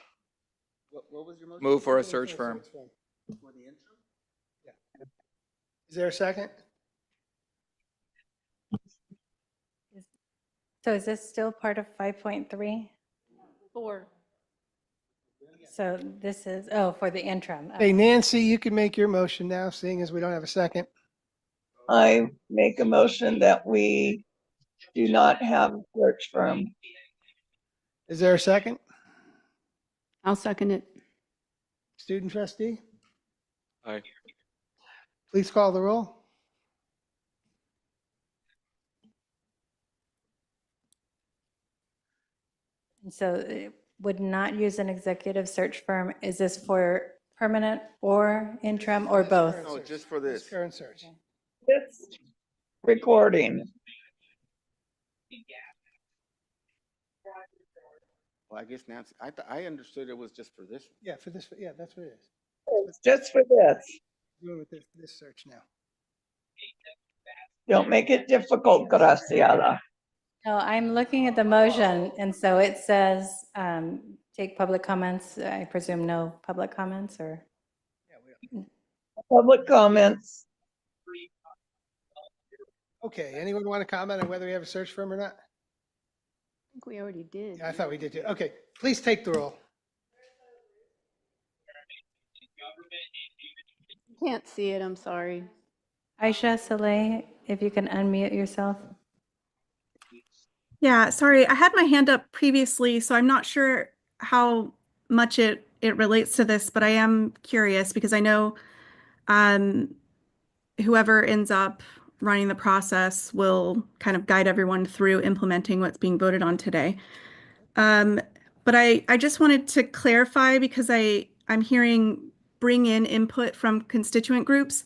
What was your motion? Move for a search firm. For the interim? Yeah. Is there a second? So is this still part of 5.3? 4. So this is, oh, for the interim. Hey, Nancy, you can make your motion now, seeing as we don't have a second. I make a motion that we do not have a search firm. Is there a second? I'll second it. Student trustee, Aye. please call the roll. And so it would not use an executive search firm. Is this for permanent or interim or both? No, just for this. Current search. This recording. Well, I guess Nancy, I understood it was just for this. Yeah, for this, yeah, that's what it is. It's just for this. Doing with this search now. Don't make it difficult, Graciela. No, I'm looking at the motion, and so it says, take public comments. I presume no public comments, or? Public comments. Okay, anyone want to comment on whether we have a search firm or not? I think we already did. Yeah, I thought we did too. Okay, please take the roll. Can't see it, I'm sorry. Aisha Saleh, if you can unmute yourself. Yeah, sorry, I had my hand up previously, so I'm not sure how much it relates to this, but I am curious because I know whoever ends up running the process will kind of guide everyone through implementing what's being voted on today. But I just wanted to clarify because I'm hearing bring in input from constituent groups,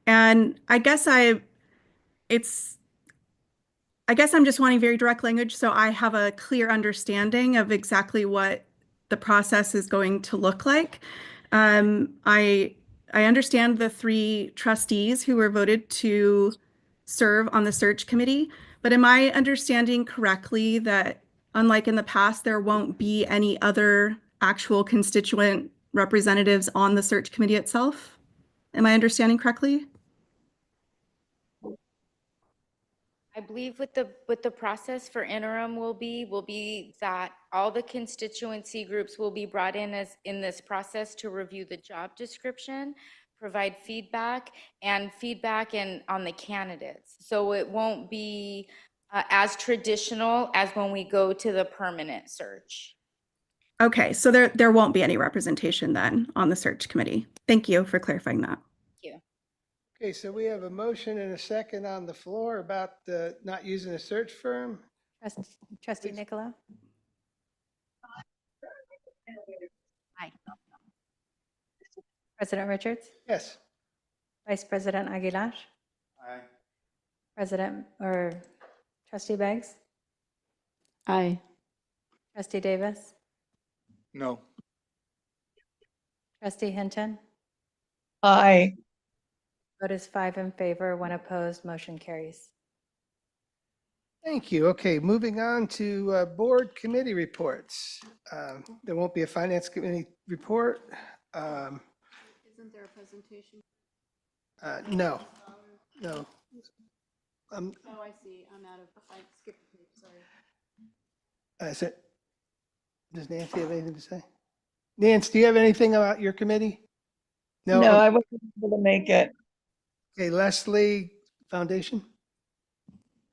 and I guess I'm just wanting very direct language so I have a clear understanding of exactly what the process is going to look like. I understand the 3 trustees who were voted to serve on the search committee, but am I understanding correctly that unlike in the past, there won't be any other actual constituent representatives on the search committee itself? Am I understanding correctly? I believe what the process for interim will be that all the constituency groups will be brought in in this process to review the job description, provide feedback on the candidates. So it won't be as traditional as when we go to the permanent search. Okay, so there won't be any representation then on the search committee. Thank you for clarifying that. Thank you. Okay, so we have a motion and a second on the floor about not using a search firm. Trustee Nicolau? Aye. President Richards? Yes. Vice President Aguilar? Aye. President or Trustee Beggs? Aye. Trustee Davis? No. Trustee Hinton? Aye. Vote is 5 in favor, 1 opposed, motion carries. Thank you. Okay, moving on to board committee reports. There won't be a finance committee report. Isn't there a presentation? No. Um, Oh, I see. I'm out of, I skipped a page, sorry. Does Nancy have anything to say? Nance, do you have anything about your committee? No, No? I wasn't able to make it. Okay, Leslie, Foundation?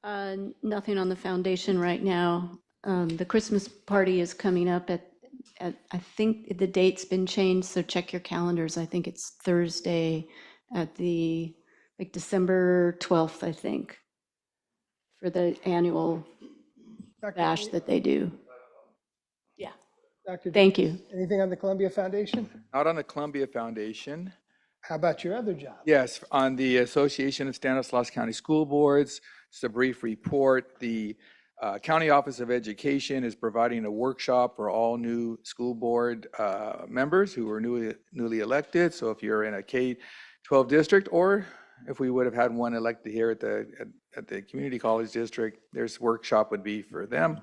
Nothing on the foundation right now. The Christmas party is coming up at, I think the date's been changed, so check your calendars. I think it's Thursday at like December 12th, I think, for the annual bash that they do. Yeah. Dr. Thank Davis, you. anything on the Columbia Foundation? Not on the Columbia Foundation. How about your other job? Yes, on the Association of Stanislaus County School Boards, just a brief report. The County Office of Education is providing a workshop for all new school board members who are newly elected. So if you're in a K-12 district, or if we would have had one elected here at the community college district, this workshop would be for them.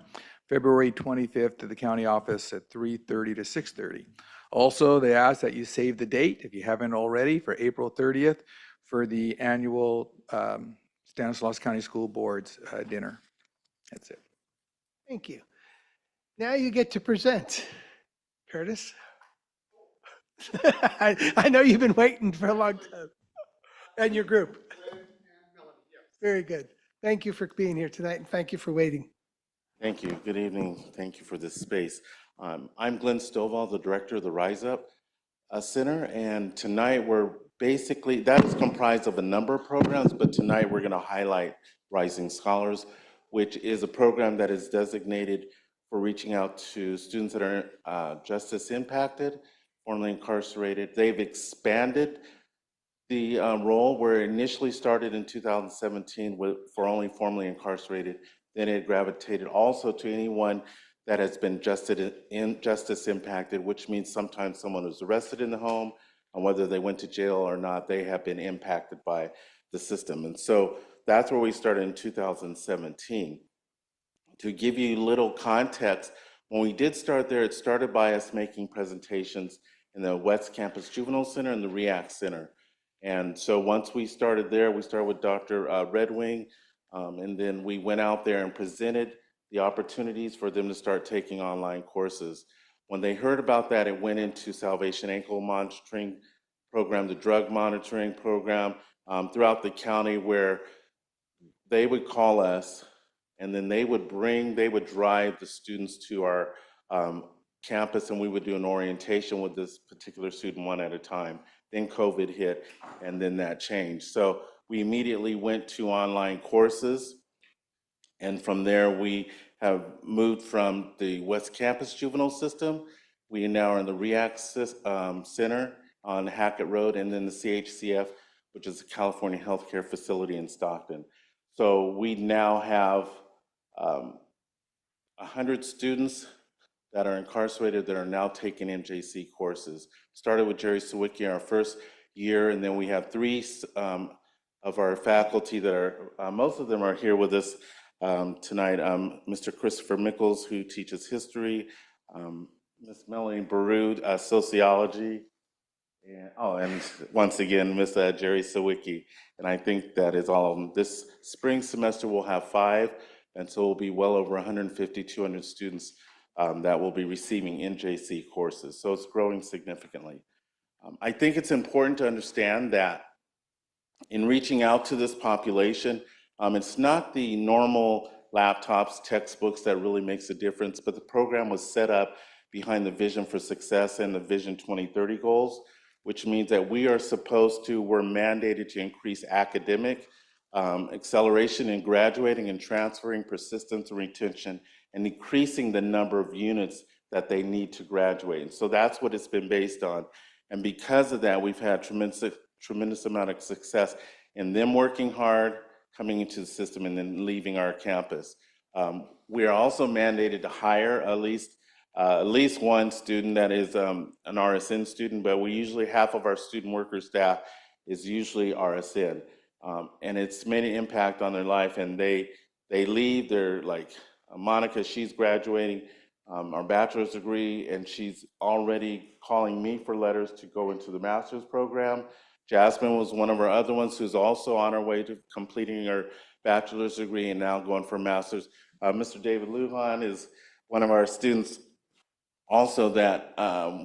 February 25th to the county office at 3:30 to 6:30. Also, they ask that you save the date, if you haven't already, for April 30th for the annual Stanislaus County School Board's dinner. That's it. Thank you. Now you get to present. Curtis? I know you've been waiting for a long time. And your group. Very good. Thank you for being here tonight, and thank you for waiting. Thank you. Good evening. Thank you for this space. I'm Glenn Stovall, the director of the Rise Up Center, and tonight we're basically, that is comprised of a number of programs, but tonight we're going to highlight Rising Scholars, which is a program that is designated for reaching out to students that are justice impacted, formerly incarcerated. They've expanded the role where it initially started in 2017 for only formerly incarcerated. Then it gravitated also to anyone that has been justice impacted, which means sometimes someone was arrested in the home, and whether they went to jail or not, they have been impacted by the system. And so that's where we started in 2017. To give you a little context, when we did start there, it started by us making presentations in the West Campus Juvenile Center and the REACT Center. And so once we started there, we started with Dr. Redwing, and then we went out there and presented the opportunities for them to start taking online courses. When they heard about that, it went into Salvation Ankle Monitoring Program, the drug monitoring program throughout the county, where they would call us and then they would drive the students to our campus, and we would do an orientation with this particular student one at a time. Then COVID hit, and then that changed. So we immediately went to online courses. And from there, we have moved from the West Campus Juvenile System. We now are in the REACT Center on Hackett Road, and then the CHCF, which is the California Healthcare Facility in Stockton. So we now have 100 students that are incarcerated that are now taking MJC courses. Started with Jerry Sawicki our first year, and then we have 3 of our faculty that are, most of them are here with us tonight. Mr. Christopher Mickles, who teaches history, Ms. Melanie Baroud, sociology, and once again, Ms. Jerry Sawicki. And I think that is all of them. This spring semester we'll have 5, and so we'll be well over 150, 200 students that will be receiving NJC courses. So it's growing significantly. I think it's important to understand that in reaching out to this population, it's not the normal laptops, textbooks that really makes a difference, but the program was set up behind the Vision for Success and the Vision 2030 goals, which means that we're mandated to increase academic acceleration in graduating and transferring, persistence and retention, and increasing the number of units that they need to graduate. And so that's what it's been based on. And because of that, we've had tremendous amount of success in them working hard, coming into the system, and then leaving our campus. We are also mandated to hire at least one student that is an RSN student, but we usually, half of our student worker staff is usually RSN. And it's made an impact on their life, and they leave, they're like, Monica, she's graduating our bachelor's degree, and she's already calling me for letters to go into the master's program. Jasmine was one of our other ones who's also on her way to completing her bachelor's degree and now going for a master's. Mr. David Lujan is one of our students also that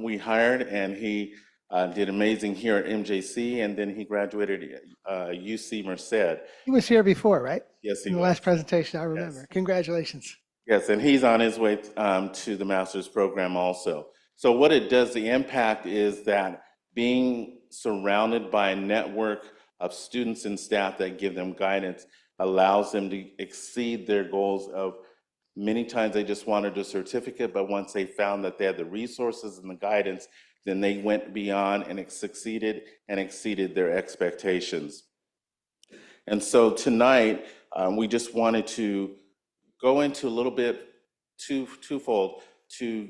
we hired, and he did amazing here at MJC, and then he graduated UC Merced. He was here before, right? Yes, he In the was. last presentation, I remember. Congratulations. Yes, and he's on his way to the master's program also. So what it does, the impact is that being surrounded by a network of students and staff that give them guidance allows them to exceed their goals of many times they just wanted a certificate, but once they found that they had the resources and the guidance, then they went beyond and succeeded and exceeded their expectations. And so tonight, we just wanted to go into a little bit twofold to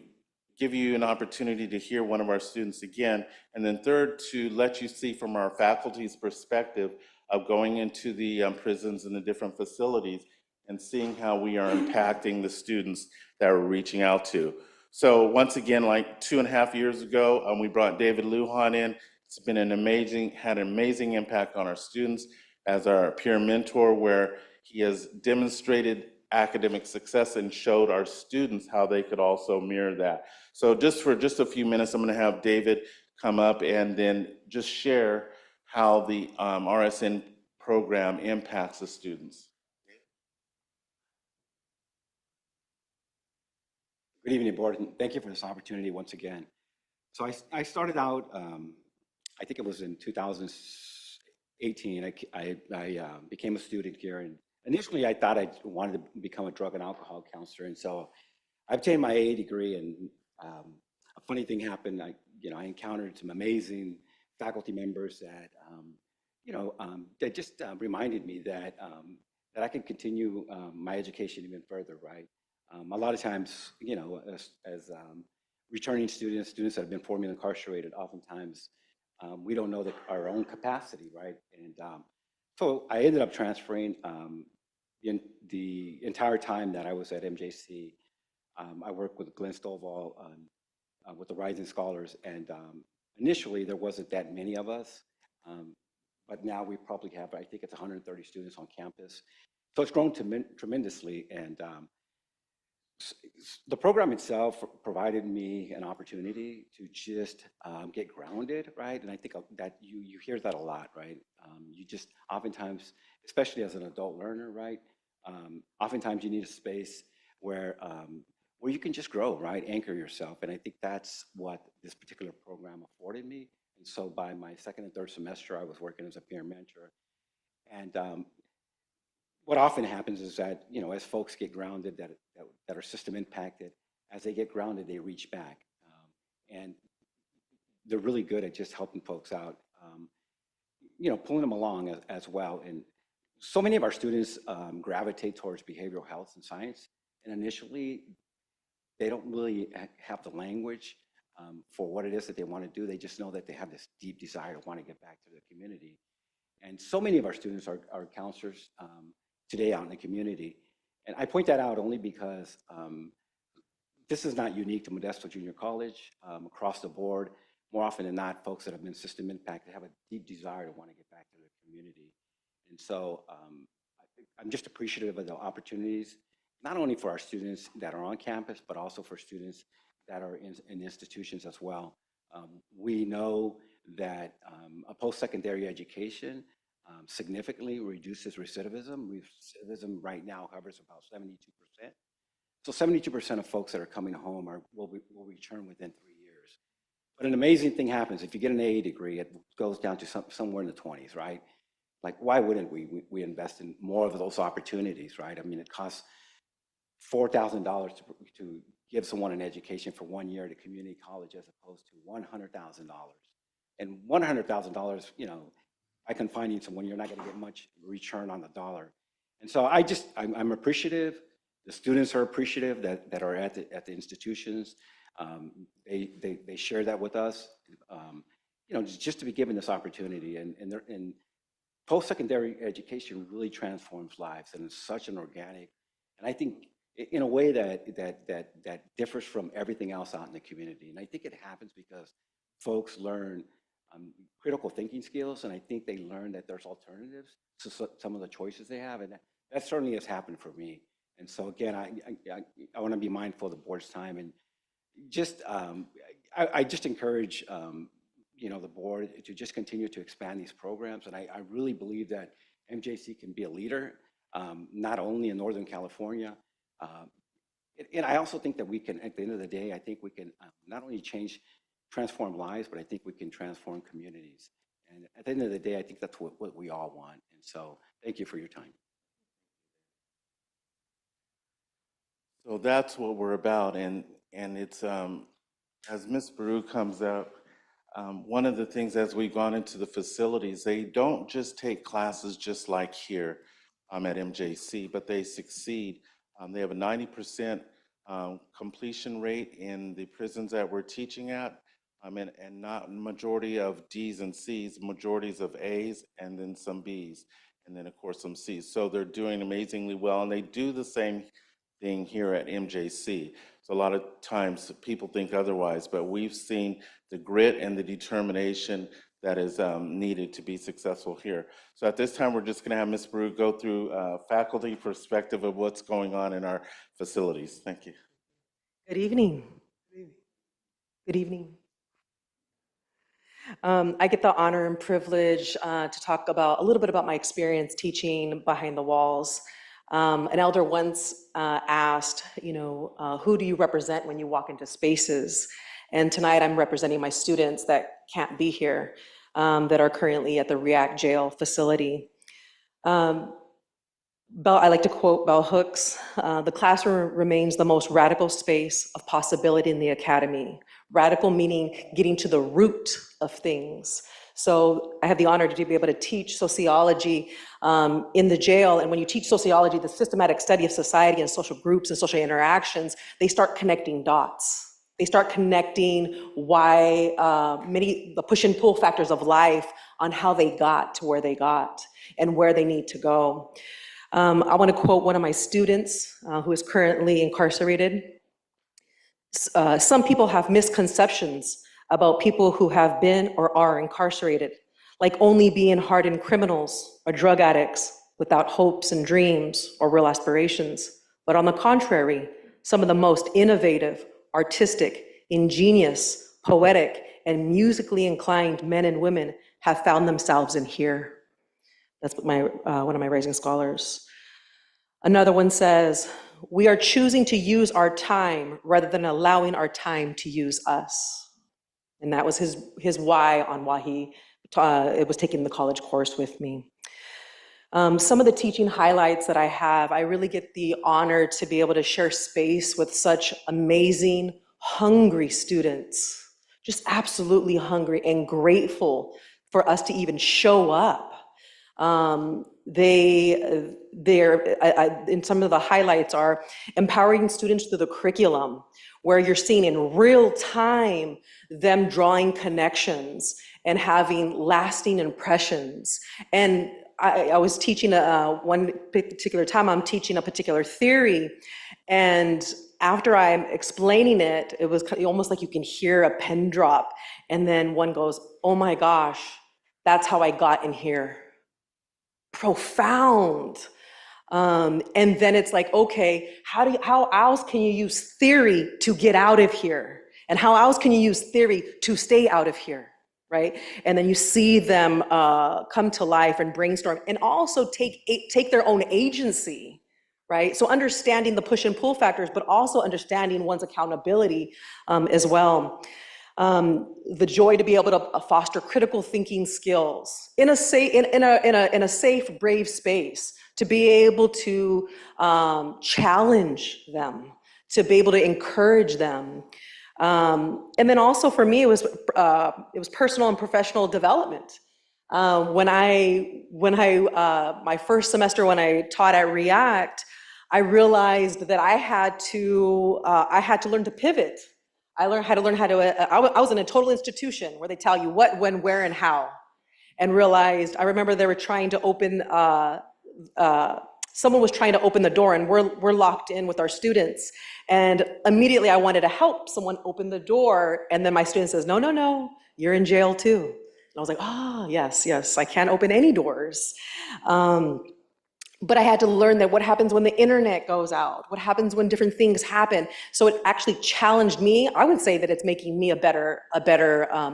give you an opportunity to hear one of our students again, and then third, to let you see from our faculty's perspective of going into the prisons and the different facilities and seeing how we are impacting the students that we're reaching out to. So once again, like 2.5 years ago, we brought David Lujan in. It's been had an amazing impact on our students as our peer mentor, where he has demonstrated academic success and showed our students how they could also mirror that. So just for a few minutes, I'm going to have David come up and then just share how the RSN program impacts the students. Good evening, board, and thank you for this opportunity once again. So I started out, I think it was in 2018, I became a student here, and initially I thought I wanted to become a drug and alcohol counselor, and so I obtained my AA degree, and a funny thing happened. I encountered some amazing faculty members that, that just reminded me that I can continue my education even further, right? A lot of times, as returning students that have been formerly incarcerated, oftentimes we don't know our own capacity, right? And so I ended up transferring. In the entire time that I was at MJC, I worked with Glenn Stovall with the Rising Scholars, and initially there wasn't that many of us, but now we probably have, I think it's 130 students on campus. So it's grown tremendously, and the program itself provided me an opportunity to just get grounded, right? And I think that you hear that a lot, right? You just oftentimes, especially as an adult learner, right? Oftentimes you need a space where you can just grow, right? Anchor yourself. And I think that's what this particular program afforded me. And so by my second and third semester, I was working as a peer mentor. And what often happens is that, as folks get grounded, that are system impacted, as they get grounded, they reach back. And they're really good at just helping folks out, pulling them along as well. And so many of our students gravitate towards behavioral health and science. And initially, they don't really have the language for what it is that they want to do. They just know that they have this deep desire to want to get back to the community. And so many of our students are counselors today out in the community. And I point that out only because this is not unique to Modesto Junior College. Across the board, more often than not, folks that have been system impacted have a deep desire to want to get back to the community. And so I'm just appreciative of the opportunities, not only for our students that are on campus, but also for students that are in institutions as well. We know that a post-secondary education significantly reduces recidivism. Recidivism right now covers about 72%. So 72% of folks that are coming home will return within 3 years. But an amazing thing happens. If you get an AA degree, it goes down to somewhere in the 20s, right? Like, why wouldn't we invest in more of those opportunities, right? I mean, it costs $4,000 to give someone an education for 1 year at a community college as opposed to $100,000. And $100,000, by confining someone, you're not going to get much return on the dollar. And so I'm appreciative. The students are appreciative that are at the institutions. They share that with us, just to be given this opportunity. And post-secondary education really transforms lives, and it's such an organic, and I think in a way that differs from everything else out in the community. And I think it happens because folks learn critical thinking skills, and I think they learn that there's alternatives to some of the choices they have, and That certainly has happened for me. And so again, I want to be mindful of the board's time, and just I just encourage the board to just continue to expand these programs. And I really believe that MJC can be a leader, not only in Northern California. And I also think that we can, at the end of the day, I think we can not only transform lives, but I think we can transform communities. And at the end of the day, I think that's what we all want. And so thank you for your time. So that's what we're about, and it's as Ms. Baru comes up, one of the things as we've gone into the facilities, they don't just take classes just like here at MJC, but they succeed. They have a 90% completion rate in the prisons that we're teaching at, and not majority of D's and C's, majorities of A's, and then some B's, and then of course some C's. So they're doing amazingly well, and they do the same thing here at MJC. So a lot of times people think otherwise, but we've seen the grit and the determination that is needed to be successful here. So at this time, we're just gonna have Ms. Baru go through faculty perspective of what's going on in our facilities. Thank you. Good evening. Good evening. I get the honor and privilege to talk about a little bit about my experience teaching behind the walls. An elder once asked, who do you represent when you walk into spaces? And tonight I'm representing my students that can't be here, that are currently at the REACT jail facility. I like to quote Bell Hooks, the classroom remains the most radical space of possibility in the academy. Radical meaning getting to the root of things. So I have the honor to be able to teach sociology in the jail. And when you teach sociology, the systematic study of society and social groups and social interactions, they start connecting dots. They start connecting why the push and pull factors of life on how they got to where they got and where they need to go. I want to quote one of my students who is currently incarcerated. Some people have misconceptions about people who have been or are incarcerated, like only being hardened criminals or drug addicts without hopes and dreams or real aspirations. But on the contrary, some of the most innovative, artistic, ingenious, poetic, and musically inclined men and women have found themselves in here. That's what one of my rising scholars. Another one says, we are choosing to use our time rather than allowing our time to use us. And that was his why on why he was taking the college course with me. Some of the teaching highlights that I have, I really get the honor to be able to share space with such amazing, hungry students, just absolutely hungry and grateful for us to even show up. In some of the highlights are empowering students through the curriculum, where you're seeing in real time them drawing connections and having lasting impressions. And I was teaching one particular time, I'm teaching a particular theory, and after I'm explaining it, it was almost like you can hear a pen drop, and then one goes, oh my gosh, that's how I got in here. Profound. And then it's like, okay, how else can you use theory to get out of here? And how else can you use theory to stay out of here, right? And then you see them come to life and brainstorm and also take their own agency, right? So understanding the push and pull factors, but also understanding one's accountability as well. The joy to be able to foster critical thinking skills in a safe, brave space, to be able to challenge them, to be able to encourage them. And then also for me, it was personal and professional development. My first semester when I taught at REACT, I realized that I had to learn to pivot. I had to learn how to, I was in a total institution where they tell you what, when, where, and how, and I remember they were trying to open, someone was trying to open the door, and we're locked in with our students. And immediately I wanted to help someone open the door, and then my student says, no, no, no, you're in jail too. And I was like, yes, I can't open any doors. But I had to learn that what happens when the internet goes out, what happens when different things happen. So it actually challenged me. I would say that it's making me a better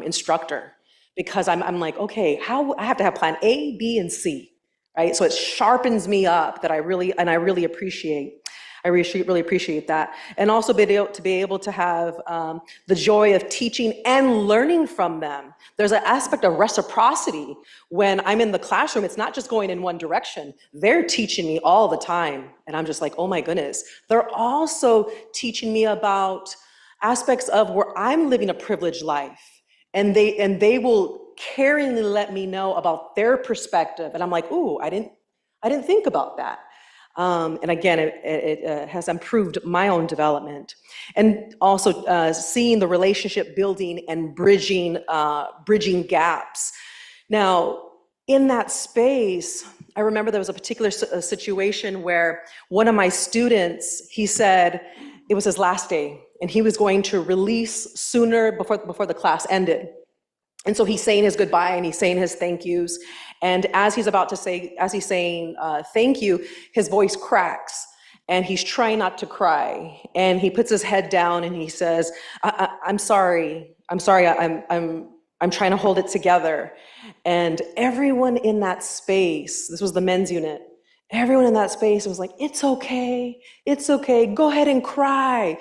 instructor, because I'm like, okay, how I have to have plan A, B, and C, right? So it sharpens me up that I really appreciate. I really appreciate that. And also to be able to have the joy of teaching and learning from them. There's an aspect of reciprocity when I'm in the classroom. It's not just going in one direction. They're teaching me all the time. And I'm just like, oh my goodness. They're also teaching me about aspects of where I'm living a privileged life. And they will caringly let me know about their perspective. And I'm like, ooh, I didn't think about that. And again, it has improved my own development. And also seeing the relationship building and bridging gaps. Now, in that space, I remember there was a particular situation where one of my students, he said it was his last day and he was going to release sooner before the class ended. And so he's saying his goodbye and he's saying his thank yous. And as he's saying thank you, his voice cracks and he's trying not to cry. And he puts his head down and he says, I'm sorry. I'm trying to hold it together. And everyone in that space, this was the men's unit, everyone in that space was like, it's okay. Go ahead and cry.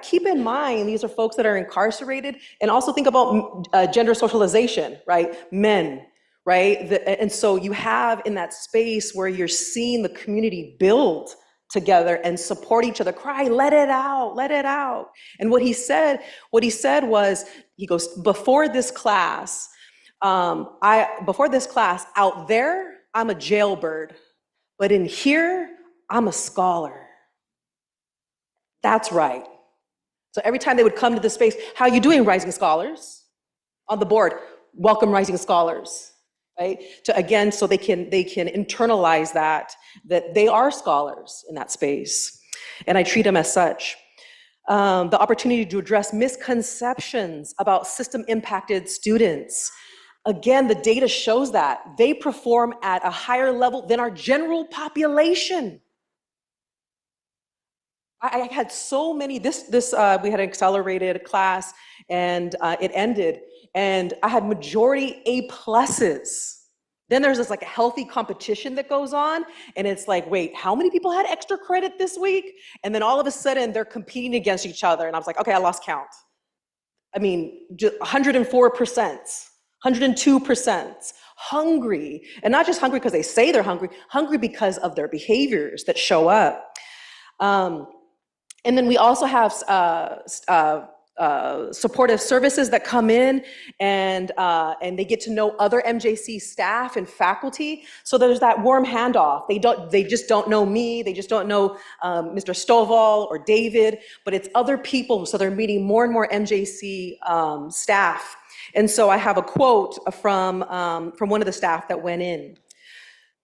Keep in mind, these are folks that are incarcerated, and also think about gender socialization, right? Men, right? And so you have in that space where you're seeing the community build together and support each other. Cry, let it out. And what he said was, he goes, before this class out there, I'm a jailbird. But in here, I'm a scholar. That's right. So every time they would come to the space, how you doing, rising scholars? On the board, welcome rising scholars, right? So they can internalize that they are scholars in that space. And I treat them as such. The opportunity to address misconceptions about system-impacted students. Again, the data shows that they perform at a higher level than our general population. I had so many, we had an accelerated class and it ended and I had majority A pluses. Then there's this like a healthy competition that goes on and it's like, wait, how many people had extra credit this week? And then all of a sudden they're competing against each other. And I was like, okay, I lost count. I mean, 104%. 102%, hungry, and not just hungry because they say they're hungry because of their behaviors that show up. And then we also have supportive services that come in and they get to know other MJC staff and faculty. So there's that warm handoff. They just don't know me. They just don't know Mr. Stovall or David, but it's other people. So they're meeting more and more MJC staff. And so I have a quote from one of the staff that went in.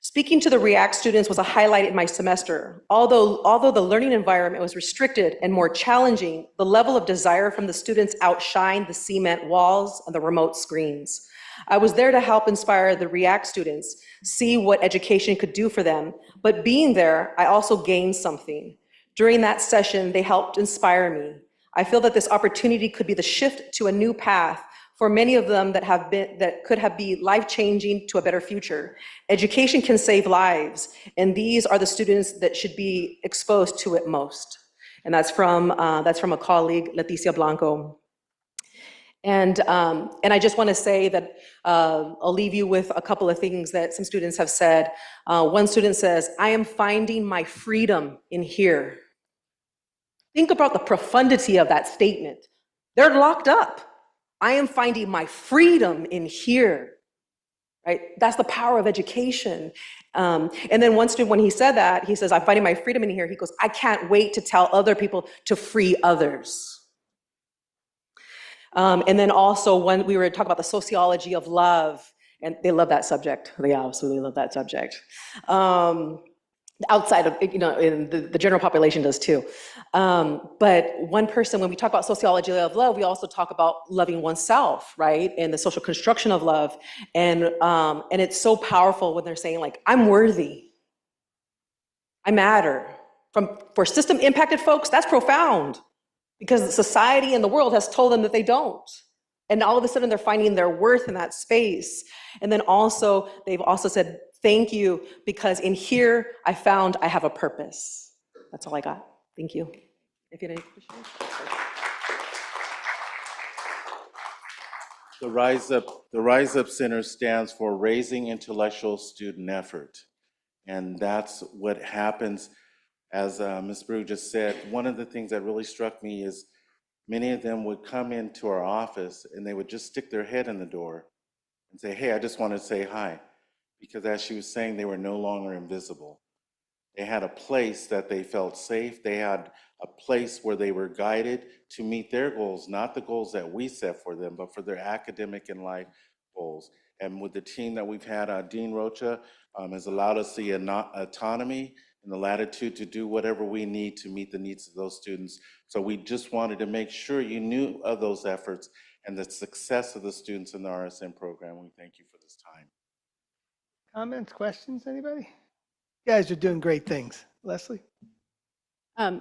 Speaking to the REACT students was a highlight in my semester. Although the learning environment was restricted and more challenging, the level of desire from the students outshined the cement walls and the remote screens. I was there to help inspire the REACT students, see what education could do for them, but being there, I also gained something. During that session, they helped inspire me. I feel that this opportunity could be the shift to a new path for many of them that could have been life-changing to a better future. Education can save lives, and these are the students that should be exposed to it most. And that's from a colleague, Leticia Blanco. And I just want to say that I'll leave you with a couple of things that some students have said. One student says, I am finding my freedom in here. Think about the profundity of that statement. They're locked up. I am finding my freedom in here, right? That's the power of education. And then one student, when he said that, he says, I'm finding my freedom in here. He goes, I can't wait to tell other people to free others. And then also when we were talking about the sociology of love, and they love that subject. They absolutely love that subject. Outside of, in the general population does too. But one person, when we talk about sociology of love, we also talk about loving oneself, right? And the social construction of love. And it's so powerful when they're saying like, I'm worthy. I matter. For system impacted folks, that's profound because society and the world has told them that they don't. And all of a sudden they're finding their worth in that space. And then also, they've also said, thank you, because in here I found I have a purpose. That's all I got. Thank you. If you had any questions. The Rise Up Center stands for Raising Intellectual Student Effort. And that's what happens, as Ms. Brew just said. One of the things that really struck me is many of them would come into our office and they would just stick their head in the door and say, hey, I just want to say hi. Because as she was saying, they were no longer invisible. They had a place that they felt safe. They had a place where they were guided to meet their goals, not the goals that we set for them, but for their academic and life goals. And with the team that we've had, Dean Rocha has allowed us the autonomy and the latitude to do whatever we need to meet the needs of those students. So we just wanted to make sure you knew of those efforts and the success of the students in the RSN program. We thank you for this time. Comments, questions, anybody? You guys are doing great things. Leslie?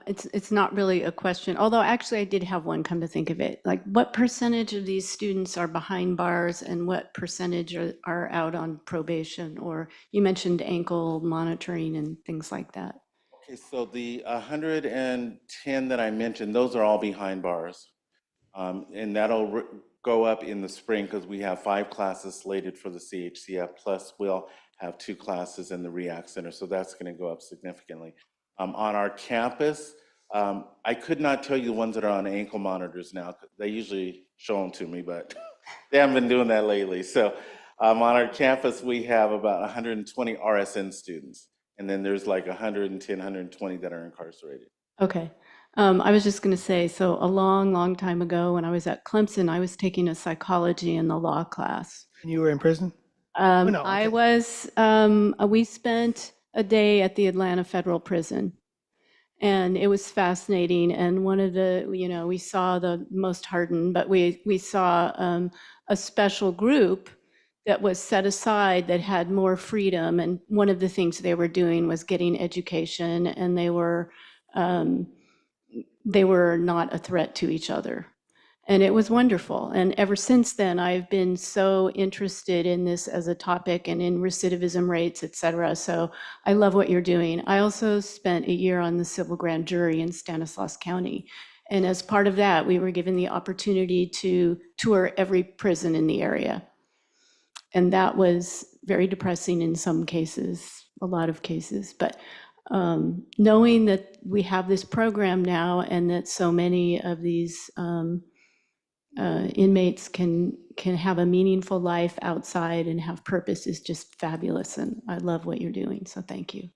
It's not really a question, although actually I did have one, come to think of it. Like, what percentage of these students are behind bars and what percentage are out on probation? Or you mentioned ankle monitoring and things like that. Okay, so the 110 that I mentioned, those are all behind bars. And that'll go up in the spring because we have 5 classes slated for the CHCF, plus we'll have 2 classes in the REACT Center. So that's going to go up significantly. On our campus, I could not tell you the ones that are on ankle monitors now. They usually show them to me, but they haven't been doing that lately. So on our campus, we have about 120 RSN students. And then there's like 110, 120 that are incarcerated. Okay. I was just going to say, so a long, long time ago when I was at Clemson, I was taking a psychology in the law class. And you were in prison? No, I was, we spent a day at the Atlanta Federal Prison. And it was fascinating. And one of the, we saw the most hardened, but we saw a special group that was set aside that had more freedom. And one of the things they were doing was getting education, and they were not a threat to each other. And it was wonderful. And ever since then, I've been so interested in this as a topic and in recidivism rates, et cetera. So I love what you're doing. I also spent a year on the civil grand jury in Stanislaus County. And as part of that, we were given the opportunity to tour every prison in the area. And that was very depressing in some cases, a lot of cases. But knowing that we have this program now and that so many of these inmates can have a meaningful life outside and have purpose is just fabulous. And I love what you're doing. So thank you.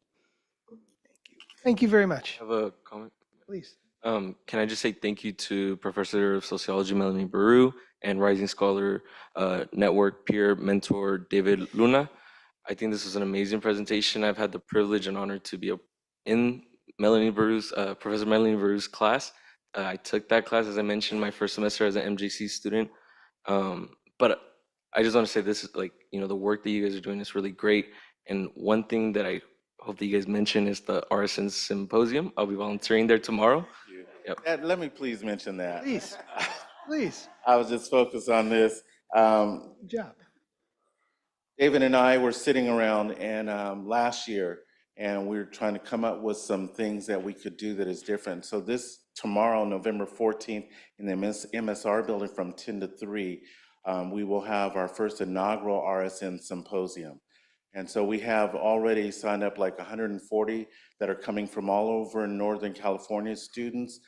Thank you very much. I have a comment. Please. Can I just say thank you to Professor of Sociology Melanie Baru and Rising Scholar Network peer mentor David Luna. I think this was an amazing presentation. I've had the privilege and honor to be in Melanie Baru's, Professor Melanie Baru's class. I took that class, as I mentioned, my first semester as an MJC student. But I just want to say this is the work that you guys are doing is really great. And one thing that I hope that you guys mention is the RSN Symposium. I'll be volunteering there tomorrow. Yep. Let me please mention that. Please, please. I was just focused on this. Good job. David and I were sitting around and last year, and we were trying to come up with some things that we could do that is different. So this tomorrow, November 14th, in the MSR building from 10 to 3, we will have our first inaugural RSN Symposium. And so we have already signed up like 140 that are coming from all over Northern California, students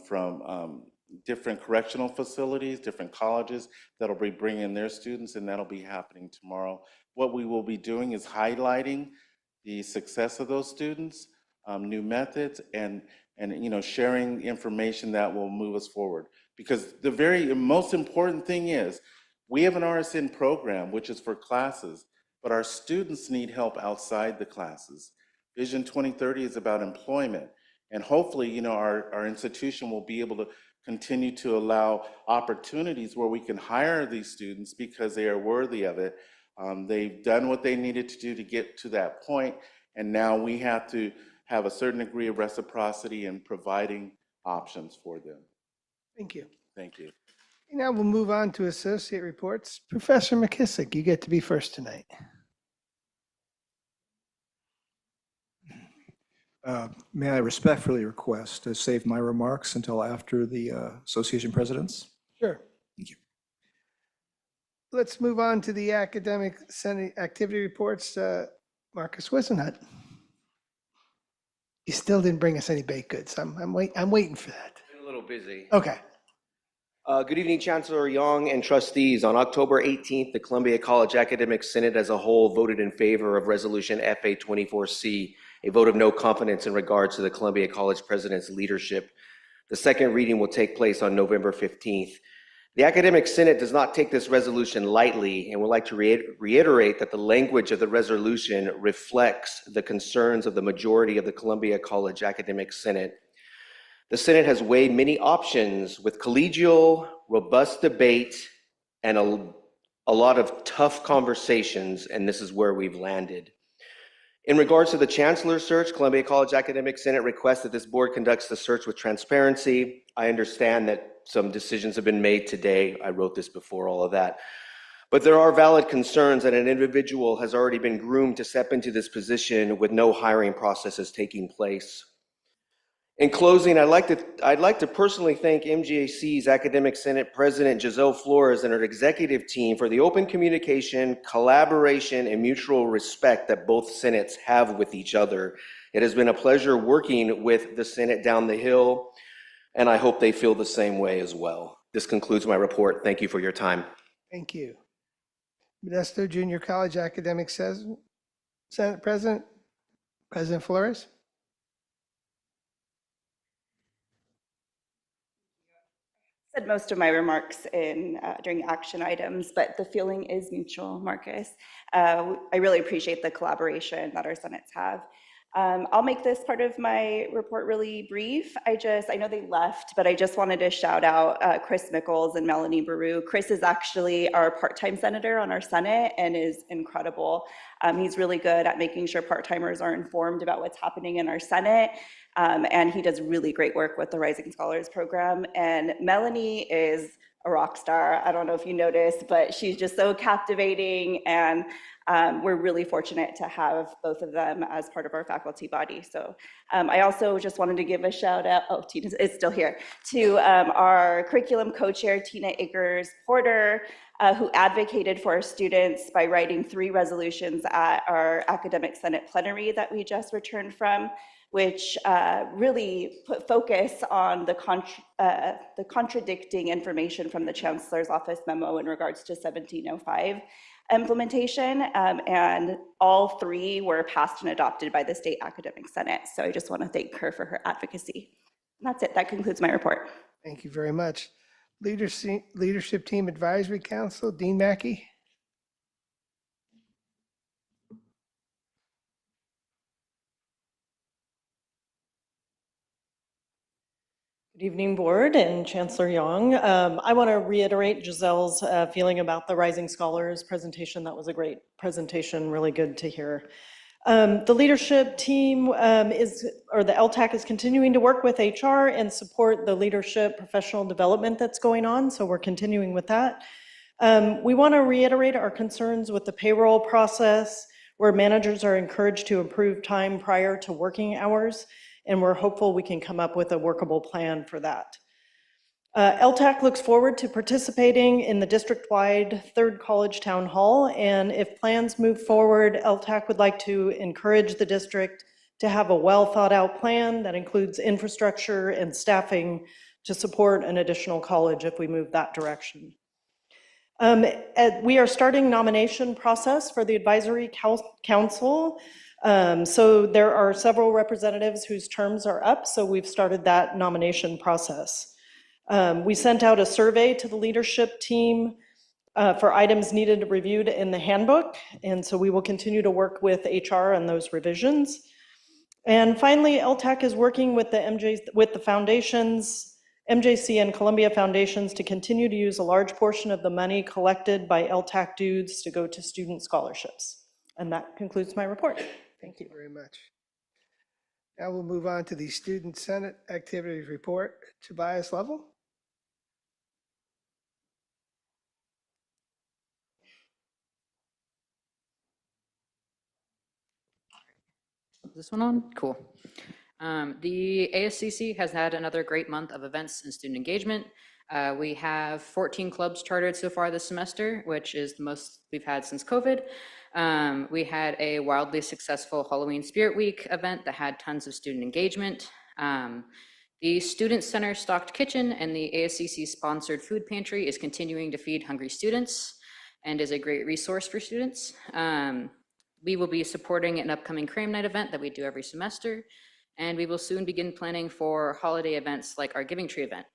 from different correctional facilities, different colleges that'll be bringing their students, and that'll be happening tomorrow. What we will be doing is highlighting the success of those students, new methods, and sharing information that will move us forward. Because the very most important thing is we have an RSN program, which is for classes, but our students need help outside the classes. Vision 2030 is about employment. And hopefully, our institution will be able to continue to allow opportunities where we can hire these students because they are worthy of it. They've done what they needed to do to get to that point, and now we have to have a certain degree of reciprocity in providing options for them. Thank you. Thank you. Now we'll move on to associate reports. Professor McKissick, you get to be first tonight. May I respectfully request to save my remarks until after the association presidents? Sure. Thank you. Let's move on to the academic senate activity reports. Marcus Wisenhut. You still didn't bring us any baked goods. I'm waiting for that. Been a little busy. Okay. Good evening, Chancellor Young and trustees. On October 18th, the Columbia College Academic Senate as a whole voted in favor of Resolution FA24C, a vote of no confidence in regards to the Columbia College President's leadership. The second reading will take place on November 15th. The Academic Senate does not take this resolution lightly and would like to reiterate that the language of the resolution reflects the concerns of the majority of the Columbia College Academic Senate. The Senate has weighed many options with collegial, robust debate, and a lot of tough conversations, and this is where we've landed. In regards to the Chancellor's search, Columbia College Academic Senate requests that this board conducts the search with transparency. I understand that some decisions have been made today. I wrote this before all of that. But there are valid concerns that an individual has already been groomed to step into this position with no hiring processes taking place. In closing, I'd like to personally thank MGAC's Academic Senate President Giselle Flores and her executive team for the open communication, collaboration, and mutual respect that both Senates have with each other. It has been a pleasure working with the Senate down the hill, and I hope they feel the same way as well. This concludes my report. Thank you for your time. Thank you. Modesto Junior College Academic Senate President, President Flores. Said most of my remarks during action items, but the feeling is mutual, Marcus. I really appreciate the collaboration that our Senates have. I'll make this part of my report really brief. I know they left, but I just wanted to shout out Chris Mickles and Melanie Baru. Chris is actually our part-time senator on our Senate and is incredible. He's really good at making sure part-timers are informed about what's happening in our Senate. And he does really great work with the Rising Scholars Program. And Melanie is a rock star. I don't know if you noticed, but she's just so captivating. And we're really fortunate to have both of them as part of our faculty body. So I also just wanted to give a shout out, oh, Tina is still here, to our curriculum co-chair, Tina Akers-Porter, who advocated for our students by writing 3 resolutions at our Academic Senate plenary that we just returned from, which really put focus on the contradicting information from the Chancellor's Office memo in regards to 1705 implementation, and all 3 were passed and adopted by the State Academic Senate. So I just want to thank her for her advocacy. And that's it. That concludes my report. Thank you very much. Leadership Team Advisory Council, Dean Mackey. Good evening, Board and Chancellor Young. I want to reiterate Giselle's feeling about the Rising Scholars presentation. That was a great presentation, really good to hear. The leadership team the LTAC is continuing to work with HR and support the leadership professional development that's going on, so we're continuing with that. We want to reiterate our concerns with the payroll process, where managers are encouraged to approve time prior to working hours, and we're hopeful we can come up with a workable plan for that. LTAC looks forward to participating in the district-wide 3rd College Town Hall, and if plans move forward, LTAC would like to encourage the district to have a well-thought-out plan that includes infrastructure and staffing to support an additional college if we move that direction. We are starting nomination process for the Advisory Council. So there are several representatives whose terms are up, so we've started that nomination process. We sent out a survey to the leadership team for items needed reviewed in the handbook, and so we will continue to work with HR on those revisions. And finally, LTAC is working with the foundations, MJC and Columbia Foundations, to continue to use a large portion of the money collected by LTAC dues to go to student scholarships. And that concludes my report. Thank you very much. Now we'll move on to the Student Senate Activities Report. Tobias Lovell. Is this one on? Cool. The ASCC has had another great month of events and student engagement. We have 14 clubs chartered so far this semester, which is the most we've had since COVID. We had a wildly successful Halloween Spirit Week event that had tons of student engagement. The Student Center stocked kitchen and the ASCC sponsored food pantry is continuing to feed hungry students and is a great resource for students. We will be supporting an upcoming Cram Night event that we do every semester, and we will soon begin planning for holiday events like our Giving Tree event.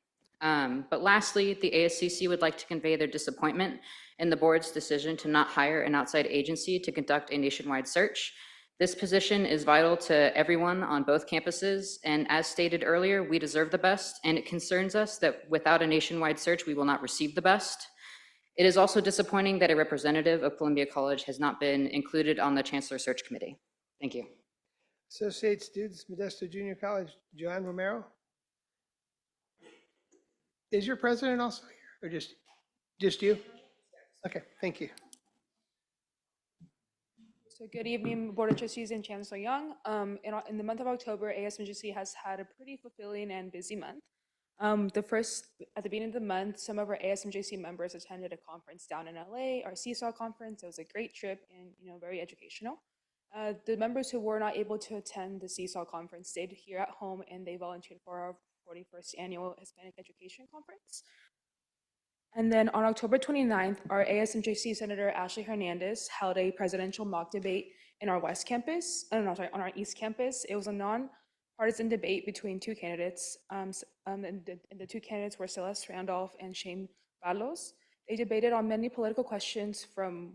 But lastly, the ASCC would like to convey their disappointment in the board's decision to not hire an outside agency to conduct a nationwide search. This position is vital to everyone on both campuses, and as stated earlier, we deserve the best, and it concerns us that without a nationwide search, we will not receive the best. It is also disappointing that a representative of Columbia College has not been included on the Chancellor Search Committee. Thank you. Associate Students, Modesto Junior College, Joan Romero. Is your president also here, or just you? Okay, thank you. So good evening, Board of Trustees and Chancellor Young. In the month of October, ASMGC has had a pretty fulfilling and busy month. At the beginning of the month, some of our ASMJC members attended a conference down in LA, our Seesaw conference. It was a great trip and very educational. The members who were not able to attend the Seesaw conference stayed here at home and they volunteered for our 41st annual Hispanic Education Conference. And then on October 29th, our ASMJC Senator Ashley Hernandez held a presidential mock debate in our West Campus, on our East Campus. It was a non-partisan debate between two candidates, and the two candidates were Celeste Randolph and Shane Barlos. They debated on many political questions from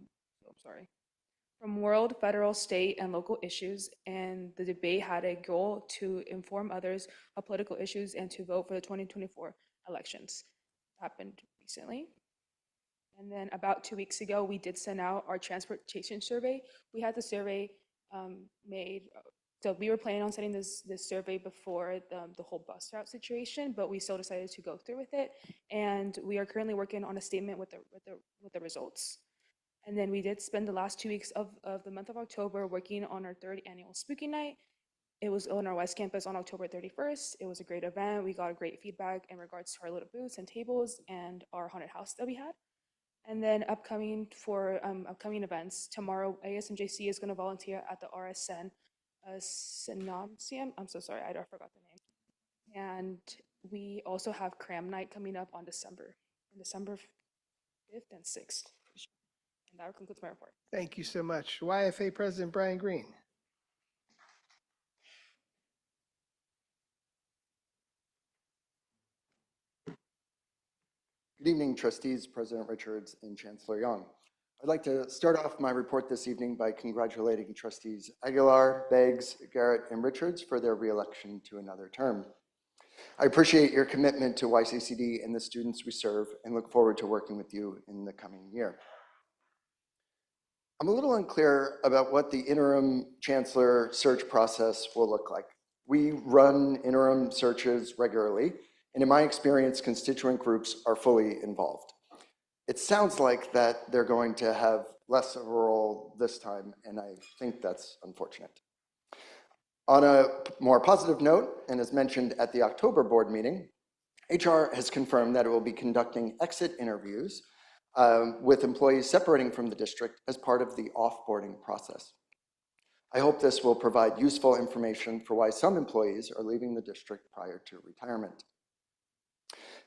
world, federal, state, and local issues, and the debate had a goal to inform others of political issues and to vote for the 2024 elections. Happened recently. And then about 2 weeks ago, we did send out our transportation survey. We had the survey made. So we were planning on sending this survey before the whole bus route situation, but we still decided to go through with it. And we are currently working on a statement with the results. And then we did spend the last 2 weeks of the month of October working on our 3rd annual Spooky Night. It was on our West Campus on October 31st. It was a great event. We got great feedback in regards to our little booths and tables and our haunted house that we had. And then upcoming events, tomorrow ASMJC is going to volunteer at the RSN Synopsium. I'm so sorry, I forgot the name. And we also have Cram Night coming up on December 5th and 6th. And that concludes my report. Thank you so much. YFA President Brian Green. Good evening, trustees, President Richards, and Chancellor Young. I'd like to start off my report this evening by congratulating trustees Aguilar, Beggs, Garrett, and Richards for their reelection to another term. I appreciate your commitment to YCCD and the students we serve and look forward to working with you in the coming year. I'm a little unclear about what the interim chancellor search process will look like. We run interim searches regularly, and in my experience, constituent groups are fully involved. It sounds like that they're going to have less of a role this time, and I think that's unfortunate. On a more positive note, and as mentioned at the October board meeting, HR has confirmed that it will be conducting exit interviews with employees separating from the district as part of the offboarding process. I hope this will provide useful information for why some employees are leaving the district prior to retirement.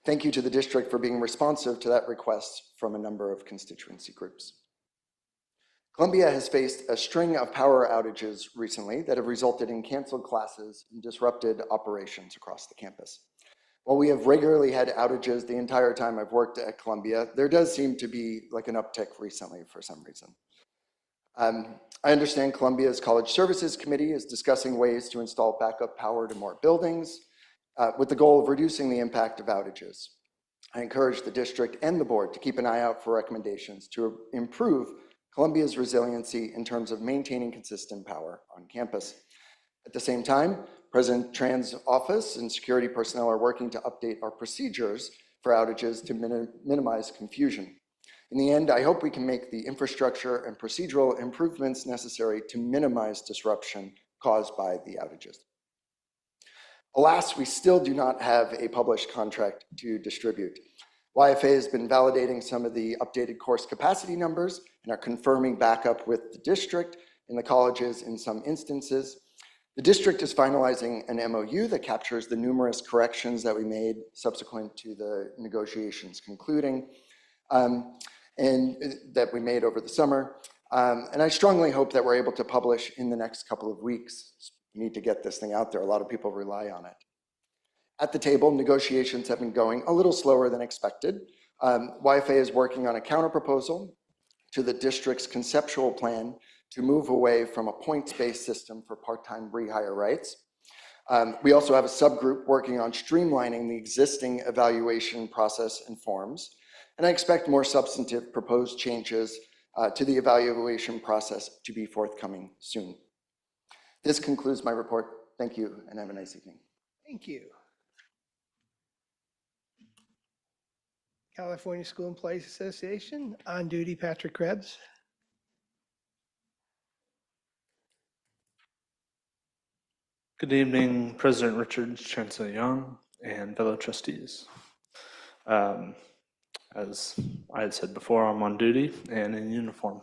Thank you to the district for being responsive to that request from a number of constituency groups. Columbia has faced a string of power outages recently that have resulted in canceled classes and disrupted operations across the campus. While we have regularly had outages the entire time I've worked at Columbia, there does seem to be like an uptick recently for some reason. I understand Columbia's College Services Committee is discussing ways to install backup power to more buildings with the goal of reducing the impact of outages. I encourage the district and the board to keep an eye out for recommendations to improve Columbia's resiliency in terms of maintaining consistent power on campus. At the same time, President Tran's office and security personnel are working to update our procedures for outages to minimize confusion. In the end, I hope we can make the infrastructure and procedural improvements necessary to minimize disruption caused by the outages. Alas, we still do not have a published contract to distribute. YFA has been validating some of the updated course capacity numbers and are confirming backup with the district and the colleges in some instances. The district is finalizing an MOU that captures the numerous corrections that we made subsequent to the negotiations concluding and that we made over the summer. And I strongly hope that we're able to publish in the next couple of weeks. We need to get this thing out there. A lot of people rely on it. At the table, negotiations have been going a little slower than expected. YFA is working on a counterproposal to the district's conceptual plan to move away from a points-based system for part-time rehire rights. We also have a subgroup working on streamlining the existing evaluation process and forms. And I expect more substantive proposed changes to the evaluation process to be forthcoming soon. This concludes my report. Thank you and have a nice evening. Thank you. California School Employees Association, on duty, Patrick Krebs. Good evening, President Richards, Chancellor Young, and fellow trustees. As I had said before, I'm on duty and in uniform.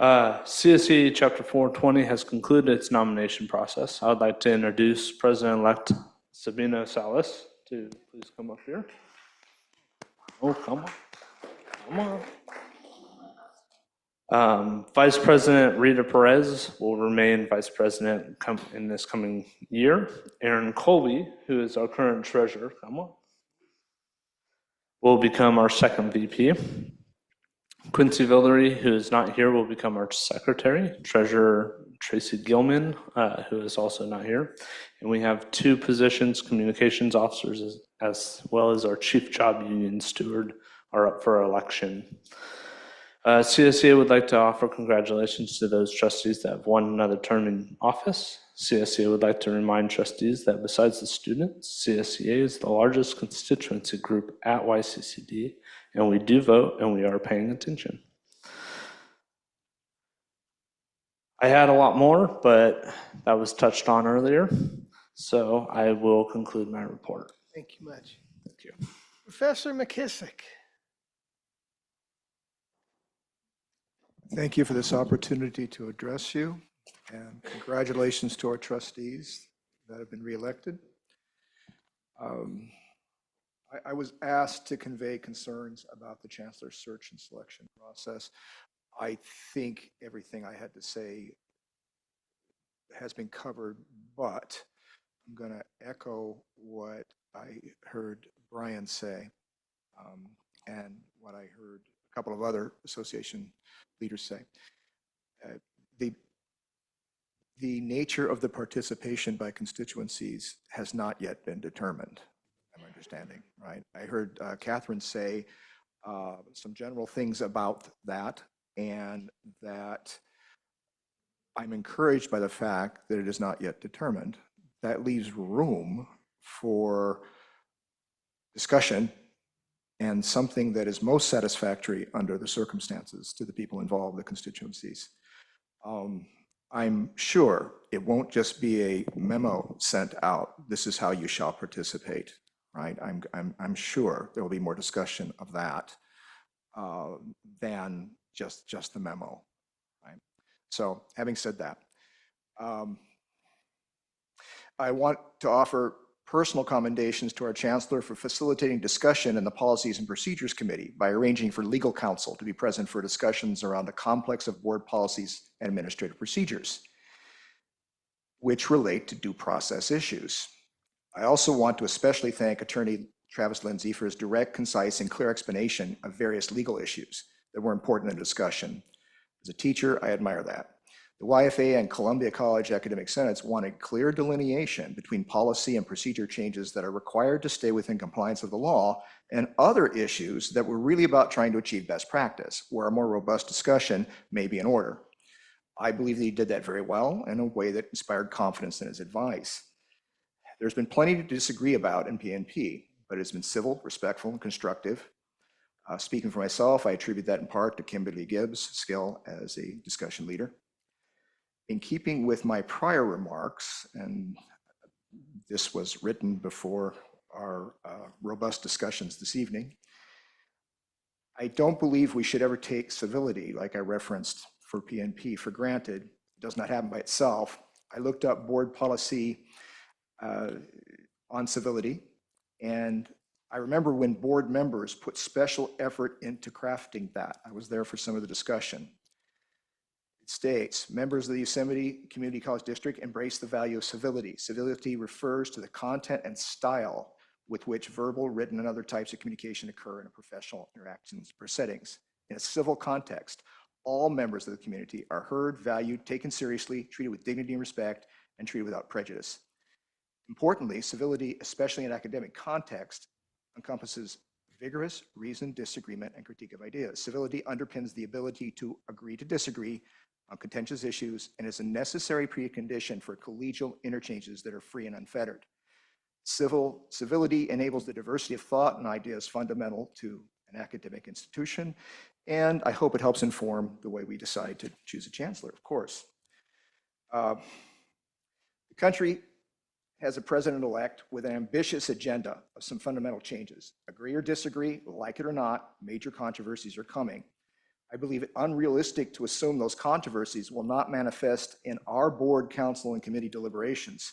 CSE Chapter 420 has concluded its nomination process. I would like to introduce President-elect Sabina Salas to please come up here. Oh, come on, come on. Vice President Rita Perez will remain Vice President in this coming year. Aaron Colby, who is our current treasurer, come on, will become our second VP. Quincy Villery, who is not here, will become our secretary. Treasurer Tracy Gilman, who is also not here. And we have two positions, communications officers, as well as our chief job union steward, are up for election. CSEA would like to offer congratulations to those trustees that have won another term in office. CSEA would like to remind trustees that besides the students, CSEA is the largest constituency group at YCCD, and we do vote and we are paying attention. I had a lot more, but that was touched on earlier, so I will conclude my report. Thank you much. Thank you. Professor McKissick. Thank you for this opportunity to address you, and congratulations to our trustees that have been reelected. I was asked to convey concerns about the chancellor's search and selection process. I think everything I had to say has been covered, but I'm going to echo what I heard Brian say and what I heard a couple of other association leaders say. The nature of the participation by constituencies has not yet been determined, I'm understanding, right? I heard Catherine say some general things about that, and that I'm encouraged by the fact that it is not yet determined. That leaves room for discussion and something that is most satisfactory under the circumstances to the people involved, the constituencies. I'm sure it won't just be a memo sent out, this is how you shall participate, right? I'm sure there will be more discussion of that than just the memo, right? So having said that, I want to offer personal commendations to our chancellor for facilitating discussion in the Policies and Procedures Committee by arranging for legal counsel to be present for discussions around the complex of board policies and administrative procedures, which relate to due process issues. I also want to especially thank Attorney Travis Lindsay for his direct, concise, and clear explanation of various legal issues that were important in the discussion. As a teacher, I admire that. The YFA and Columbia College Academic Senates wanted clear delineation between policy and procedure changes that are required to stay within compliance with the law and other issues that were really about trying to achieve best practice, where a more robust discussion may be in order. I believe that he did that very well in a way that inspired confidence in his advice. There's been plenty to disagree about in PNP, but it's been civil, respectful, and constructive. Speaking for myself, I attribute that in part to Kimberly Gibbs' skill as a discussion leader. In keeping with my prior remarks, and this was written before our robust discussions this evening, I don't believe we should ever take civility, like I referenced for PNP, for granted. It does not happen by itself. I looked up board policy on civility, and I remember when board members put special effort into crafting that. I was there for some of the discussion. It states, members of the Yosemite Community College District embrace the value of civility. Civility refers to the content and style with which verbal, written, and other types of communication occur in a professional interactions or settings. In a civil context, all members of the community are heard, valued, taken seriously, treated with dignity and respect, and treated without prejudice. Importantly, civility, especially in academic context, encompasses vigorous, reasoned disagreement and critique of ideas. Civility underpins the ability to agree to disagree on contentious issues and is a necessary precondition for collegial interchanges that are free and unfettered. Civility enables the diversity of thought and ideas fundamental to an academic institution, and I hope it helps inform the way we decide to choose a chancellor, of course. The country has a president-elect with an ambitious agenda of some fundamental changes. Agree or disagree, like it or not, major controversies are coming. I believe it unrealistic to assume those controversies will not manifest in our board, council, and committee deliberations.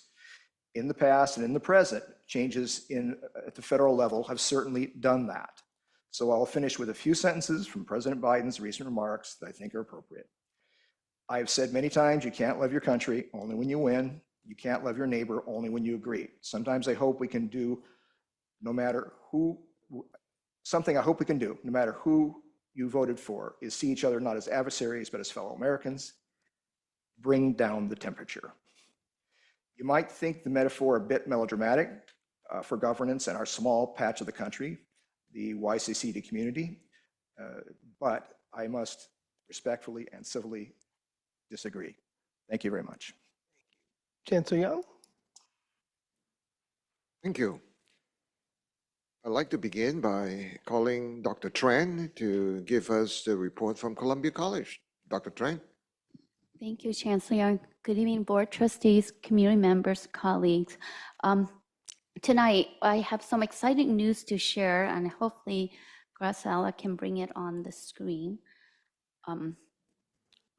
In the past and in the present, changes at the federal level have certainly done that. So I'll finish with a few sentences from President Biden's recent remarks that I think are appropriate. I've said many times, you can't love your country only when you win. You can't love your neighbor only when you agree. Sometimes I hope we can do, no matter who, something I hope we can do, no matter who you voted for, is see each other not as adversaries, but as fellow Americans. Bring down the temperature. You might think the metaphor a bit melodramatic for governance in our small patch of the country, the YCCD community, but I must respectfully and civilly disagree. Thank you very much. Chancellor Young? Thank you. I'd like to begin by calling Dr. Tran to give us the report from Columbia College. Dr. Tran? Thank you, Chancellor Young. Good evening, board trustees, community members, colleagues. Tonight, I have some exciting news to share, and hopefully Graciela can bring it on the screen.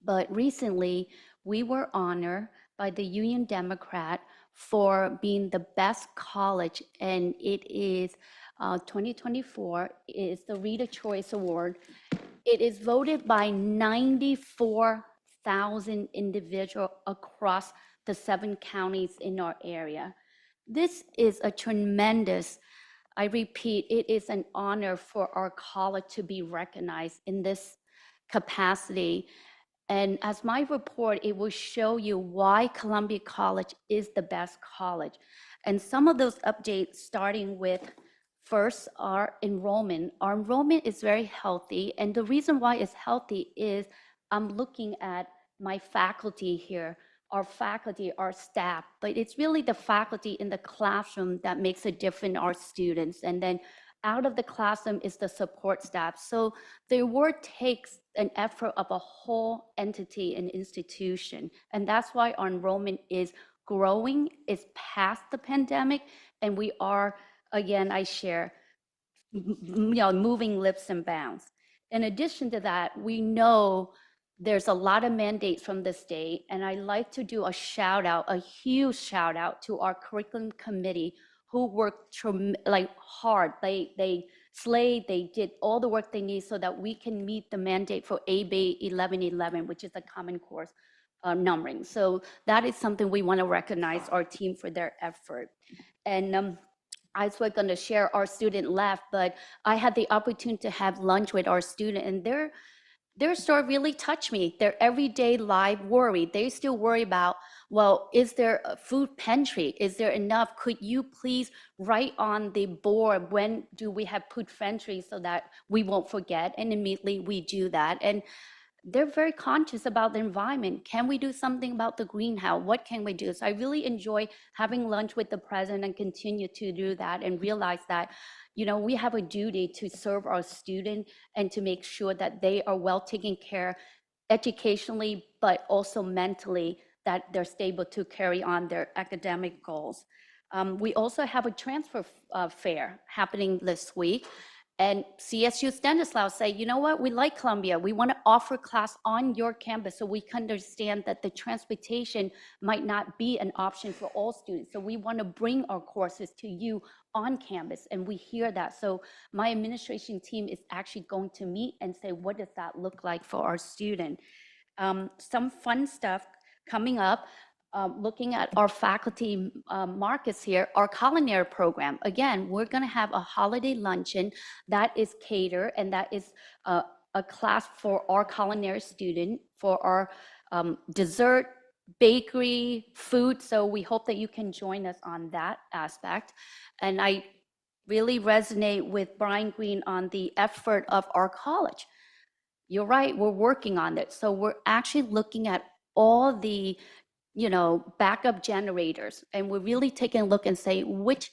But recently, we were honored by the Union Democrat for being the best college, and it is 2024 is the Reader Choice Award. It is voted by 94,000 individuals across the 7 counties in our area. This is a tremendous, I repeat, it is an honor for our college to be recognized in this capacity. And as my report, it will show you why Columbia College is the best college. And some of those updates, starting with first, our enrollment. Our enrollment is very healthy. And the reason why it's healthy is I'm looking at my faculty here, our faculty, our staff, but it's really the faculty in the classroom that makes a difference in our students. And then out of the classroom is the support staff. So the award takes an effort of a whole entity and institution. And that's why our enrollment is growing, is past the pandemic, and we are, again, I share, moving leaps and bounds. In addition to that, we know there's a lot of mandates from the state, and I like to do a shout out, a huge shout out to our curriculum committee who worked hard. They slayed, they did all the work they need so that we can meet the mandate for AB 1111, which is the Common Core numbering. So that is something we want to recognize our team for their effort. And I was going to share our student left, but I had the opportunity to have lunch with our student, and their story really touched me. Their everyday life worry. They still worry about, well, is there a food pantry? Is there enough? Could you please write on the board when do we have food pantry so that we won't forget? And immediately we do that. And they're very conscious about the environment. Can we do something about the greenhouse? What can we do? So I really enjoy having lunch with the president and continue to do that and realize that, we have a duty to serve our students and to make sure that they are well taken care educationally, but also mentally, that they're stable to carry on their academic goals. We also have a transfer fair happening this week. And CSU Stanislaus say, you know what, we like Columbia. We want to offer class on your campus so we can understand that the transportation might not be an option for all students. So we want to bring our courses to you on campus, and we hear that. So my administration team is actually going to meet and say, what does that look like for our student? Some fun stuff coming up. Looking at our faculty markets here, our culinary program. Again, we're going to have a holiday luncheon that is catered, and that is a class for our culinary student, for our dessert, bakery, food. So we hope that you can join us on that aspect. And I really resonate with Brian Green on the effort of our college. You're right, we're working on it. So we're actually looking at all the backup generators. And we're really taking a look and say which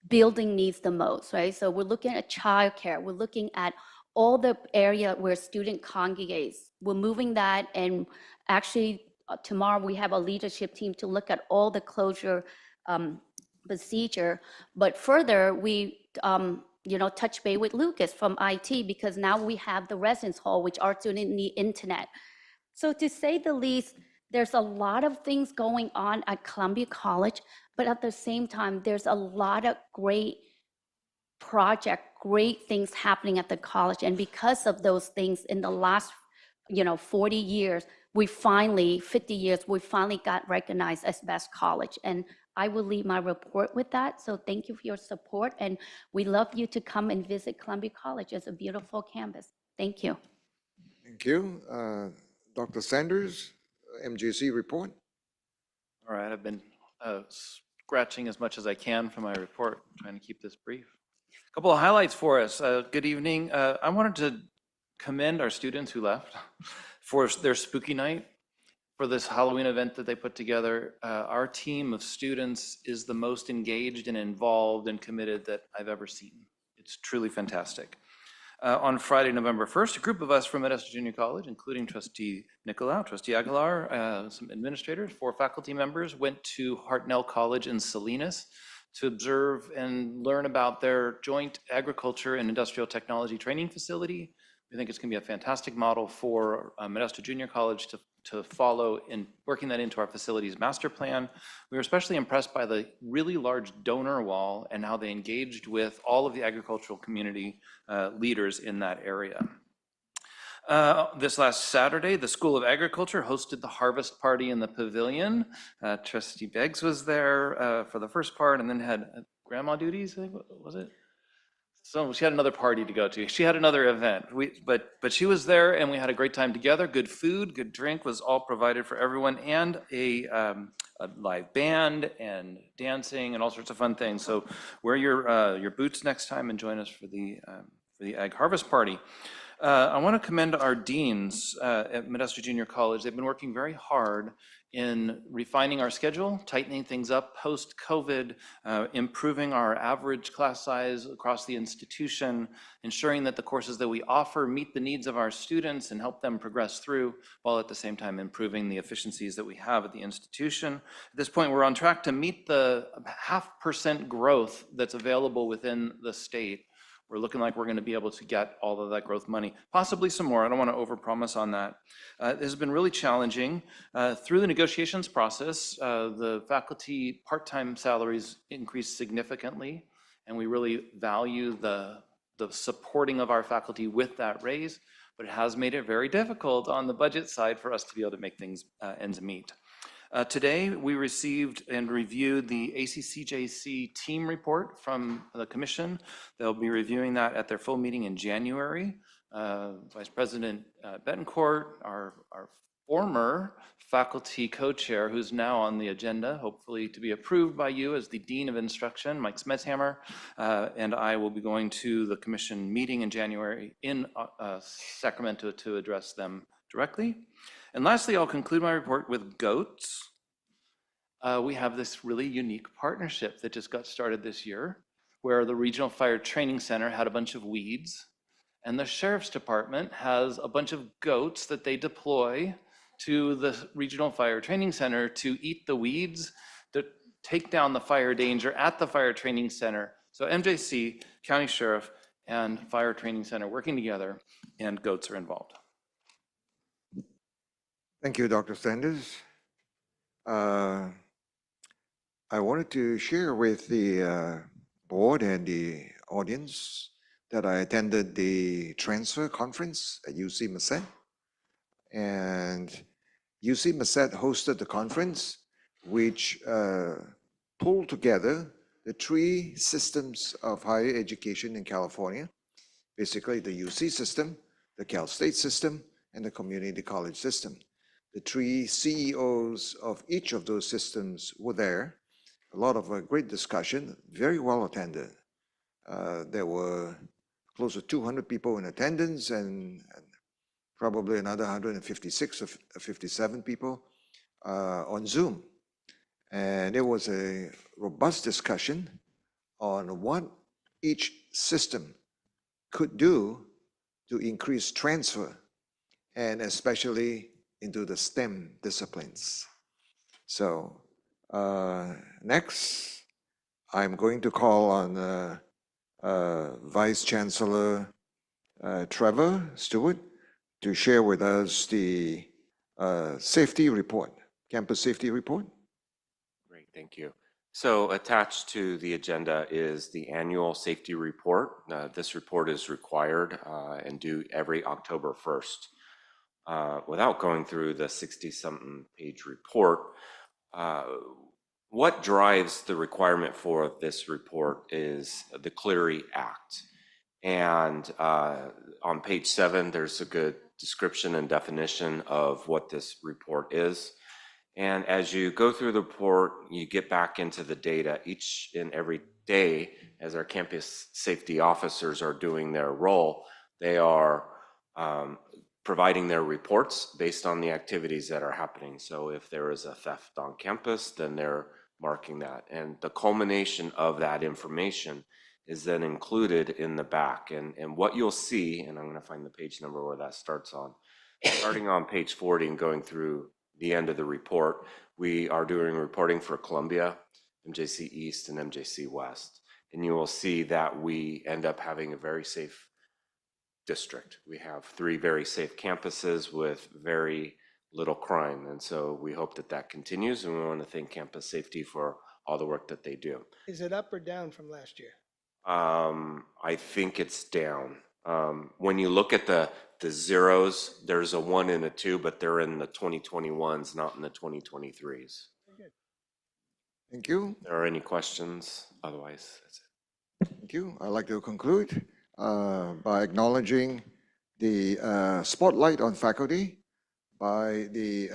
building needs the most, right? So we're looking at childcare. We're looking at all the area where student congregates. We're moving that, and actually tomorrow we have a leadership team to look at all the closure procedure. But further, we touch base with Lucas from IT, because now we have the residence hall, which our students need internet. So to say the least, there's a lot of things going on at Columbia College, but at the same time, there's a lot of great things happening at the college. And because of those things, in the last, 40 years, 50 years, we finally got recognized as best college. And I will leave my report with that. So thank you for your support. And we love you to come and visit Columbia College. It's a beautiful campus. Thank you. Thank you. Dr. Sanders, MJC report. All right, I've been scratching as much as I can for my report, trying to keep this brief. A couple of highlights for us. Good evening. I wanted to commend our students who left for their spooky night, for this Halloween event that they put together. Our team of students is the most engaged and involved and committed that I've ever seen. It's truly fantastic. On Friday, November 1st, a group of us from Modesto Junior College, including Trustee Nicolau, Trustee Aguilar, some administrators, 4 faculty members, went to Hartnell College in Salinas to observe and learn about their joint agriculture and industrial technology training facility. We think it's going to be a fantastic model for Modesto Junior College to follow in working that into our facilities master plan. We were especially impressed by the really large donor wall and how they engaged with all of the agricultural community leaders in that area. This last Saturday, the School of Agriculture hosted the harvest party in the pavilion. Trustee Beggs was there for the first part, and then had grandma duties, I think, was it? So she had another party to go to. She had another event. But she was there, and we had a great time together. Good food, good drink was all provided for everyone, and a live band and dancing and all sorts of fun things. So wear your boots next time and join us for the Ag Harvest Party. I want to commend our deans at Modesto Junior College. They've been working very hard in refining our schedule, tightening things up post-COVID, improving our average class size across the institution, ensuring that the courses that we offer meet the needs of our students and help them progress through, while at the same time improving the efficiencies that we have at the institution. At this point, we're on track to meet the 0.5% growth that's available within the state. We're looking like we're going to be able to get all of that growth money, possibly some more. I don't want to overpromise on that. This has been really challenging. Through the negotiations process, the faculty part-time salaries increased significantly, and we really value the supporting of our faculty with that raise, but it has made it very difficult on the budget side for us to be able to make things ends meet. Today, we received and reviewed the ACCJC team report from the commission. They'll be reviewing that at their full meeting in January. Vice President Betancourt, our former faculty co-chair, who's now on the agenda, hopefully to be approved by you as the Dean of Instruction, Mike Smetshammer, and I will be going to the commission meeting in January in Sacramento to address them directly. And lastly, I'll conclude my report with goats. We have this really unique partnership that just got started this year, where the Regional Fire Training Center had a bunch of weeds, and the Sheriff's Department has a bunch of goats that they deploy to the Regional Fire Training Center to eat the weeds, to take down the fire danger at the Fire Training Center. So MJC, County Sheriff, and Fire Training Center working together, and goats are involved. Thank you, Dr. Sanders. I wanted to share with the board and the audience that I attended the transfer conference at UC Merced. And UC Merced hosted the conference, which pulled together the three systems of higher education in California, basically the UC system, the Cal State system, and the community college system. The three CEOs of each of those systems were there. A lot of great discussion, very well attended. There were close to 200 people in attendance and probably another 156 or 57 people on Zoom. And it was a robust discussion on what each system could do to increase transfer, and especially into the STEM disciplines. So next, I'm going to call on Vice Chancellor Trevor Stewart to share with us the safety report, campus safety report. Great, thank you. So attached to the agenda is the annual safety report. This report is required and due every October 1st. Without going through the 60-something page report, what drives the requirement for this report is the Clery Act. And on page 7, there's a good description and definition of what this report is. And as you go through the report, you get back into the data each and every day as our campus safety officers are doing their role. They are providing their reports based on the activities that are happening. So if there is a theft on campus, then they're marking that. And the culmination of that information is then included in the back. And what you'll see, and I'm going to find the page number where that starts on, starting on page 40 and going through the end of the report, we are doing reporting for Columbia, MJC East, and MJC West. And you will see that we end up having a very safe district. We have 3 very safe campuses with very little crime. And so we hope that that continues. And we want to thank Campus Safety for all the work that they do. Is it up or down from last year? I think it's down. When you look at the zeros, there's a 1 and a 2, but they're in the 2021s, not in the 2023s. Thank you. If there are any questions? Otherwise, that's it. Thank you. I'd like to conclude by acknowledging the spotlight on faculty by the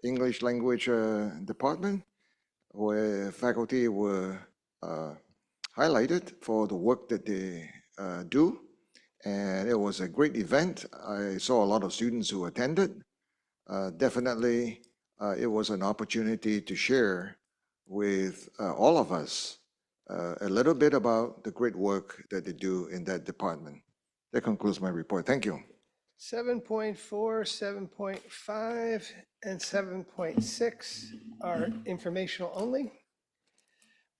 English language department, where faculty were highlighted for the work that they do. And it was a great event. I saw a lot of students who attended. Definitely, it was an opportunity to share with all of us a little bit about the great work that they do in that department. That concludes my report. Thank you. 7.4, 7.5, and 7.6 are informational only.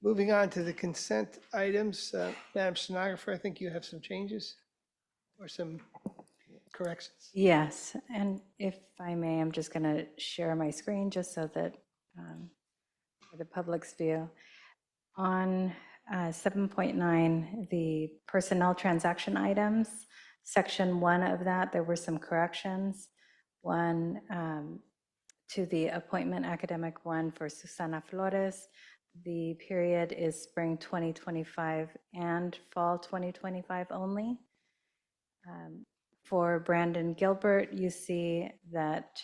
Moving on to the consent items, Madam Stenographer, I think you have some changes or some corrections. Yes, and if I may, I'm just going to share my screen just so that for the public's view. On 7.9, the personnel transaction items, section 1 of that, there were some corrections. One to the appointment academic one for Susana Flores. The period is spring 2025 and fall 2025 only. For Brandon Gilbert, you see that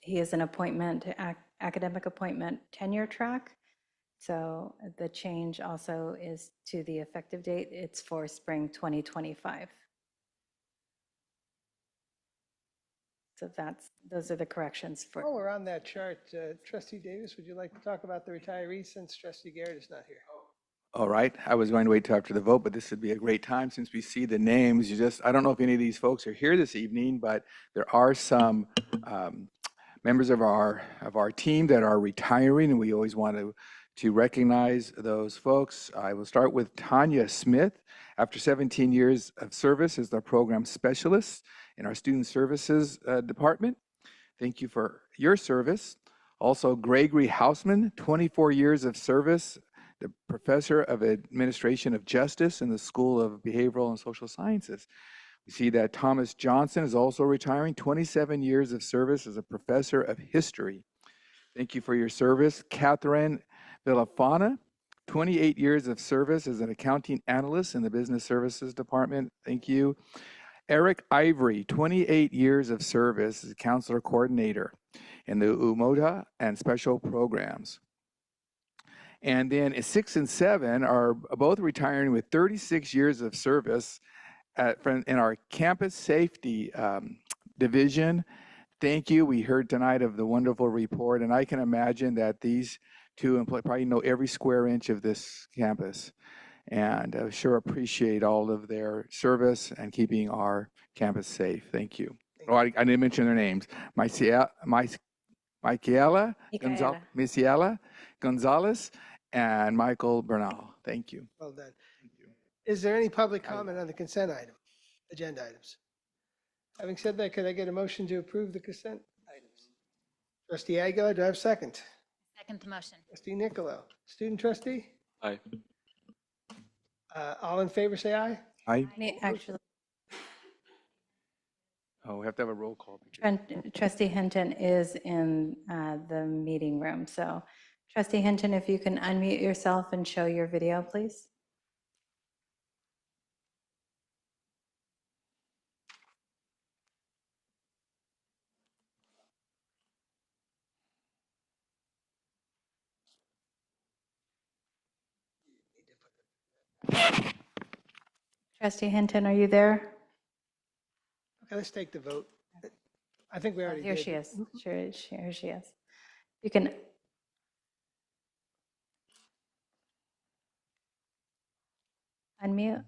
he is an appointment, academic appointment tenure track. So the change also is to the effective date. It's for spring 2025. So those are the corrections for. While we're on that chart, Trustee Davis, would you like to talk about the retirees since Trustee Garrett is not here? All right, I was going to wait till after the vote, but this would be a great time since we see the names. I don't know if any of these folks are here this evening, but there are some members of our team that are retiring, and we always want to recognize those folks. I will start with Tanya Smith. After 17 years of service as the program specialist in our Student Services Department. Thank you for your service. Also, Gregory Hausman, 24 years of service, the Professor of Administration of Justice in the School of Behavioral and Social Sciences. We see that Thomas Johnson is also retiring, 27 years of service as a Professor of History. Thank you for your service. Catherine Villafana, 28 years of service as an accounting analyst in the Business Services Department. Thank you. Eric Ivory, 28 years of service as a counselor coordinator in the UMOTA and special programs. And then 6 and 7 are both retiring with 36 years of service in our campus safety division. Thank you. We heard tonight of the wonderful report, and I can imagine that these two employees probably know every square inch of this campus. And I sure appreciate all of their service and keeping our campus safe. Thank you. Oh, I didn't mention their names. Micaela Gonzalez and Michael Bernal. Thank you. Well done. Is there any public comment on the consent agenda items? Having said that, could I get a motion to approve the consent items? Trustee Aguilar, do I have a second? Second the motion. Trustee Niccolo, student trustee? Aye. All in favor, say aye. Aye. Actually, Oh, we have to have a roll call. Trustee Hinton is in the meeting room. So Trustee Hinton, if you can unmute yourself and show your video, please. Trustee Hinton, are you there? Okay, let's take the vote. I think we already Here did. she is. Here she is. You can. Unmute.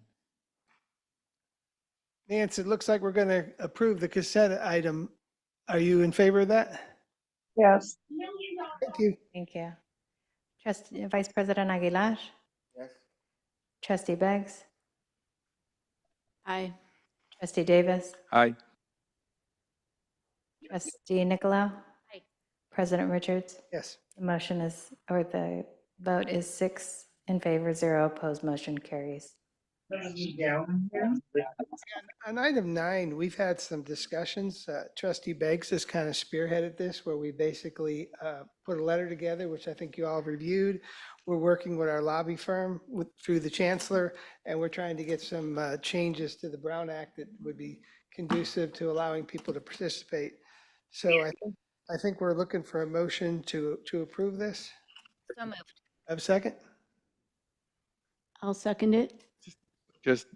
Nance, it looks like we're going to approve the consent item. Are you in favor of that? Yes. Thank you. Thank you. Vice President Aguilar? Yes. Trustee Beggs? Aye. Trustee Davis? Aye. Trustee Niccolo? Aye. President Richards? Yes. The motion is, or the vote is 6 in favor, 0 opposed, motion carries. On item 9, we've had some discussions. Trustee Beggs has kind of spearheaded this, where we basically put a letter together, which I think you all reviewed. We're working with our lobby firm through the chancellor, and we're trying to get some changes to the Brown Act that would be conducive to allowing people to participate. So I think we're looking for a motion to approve this. So moved. Have a second? I'll second it. Just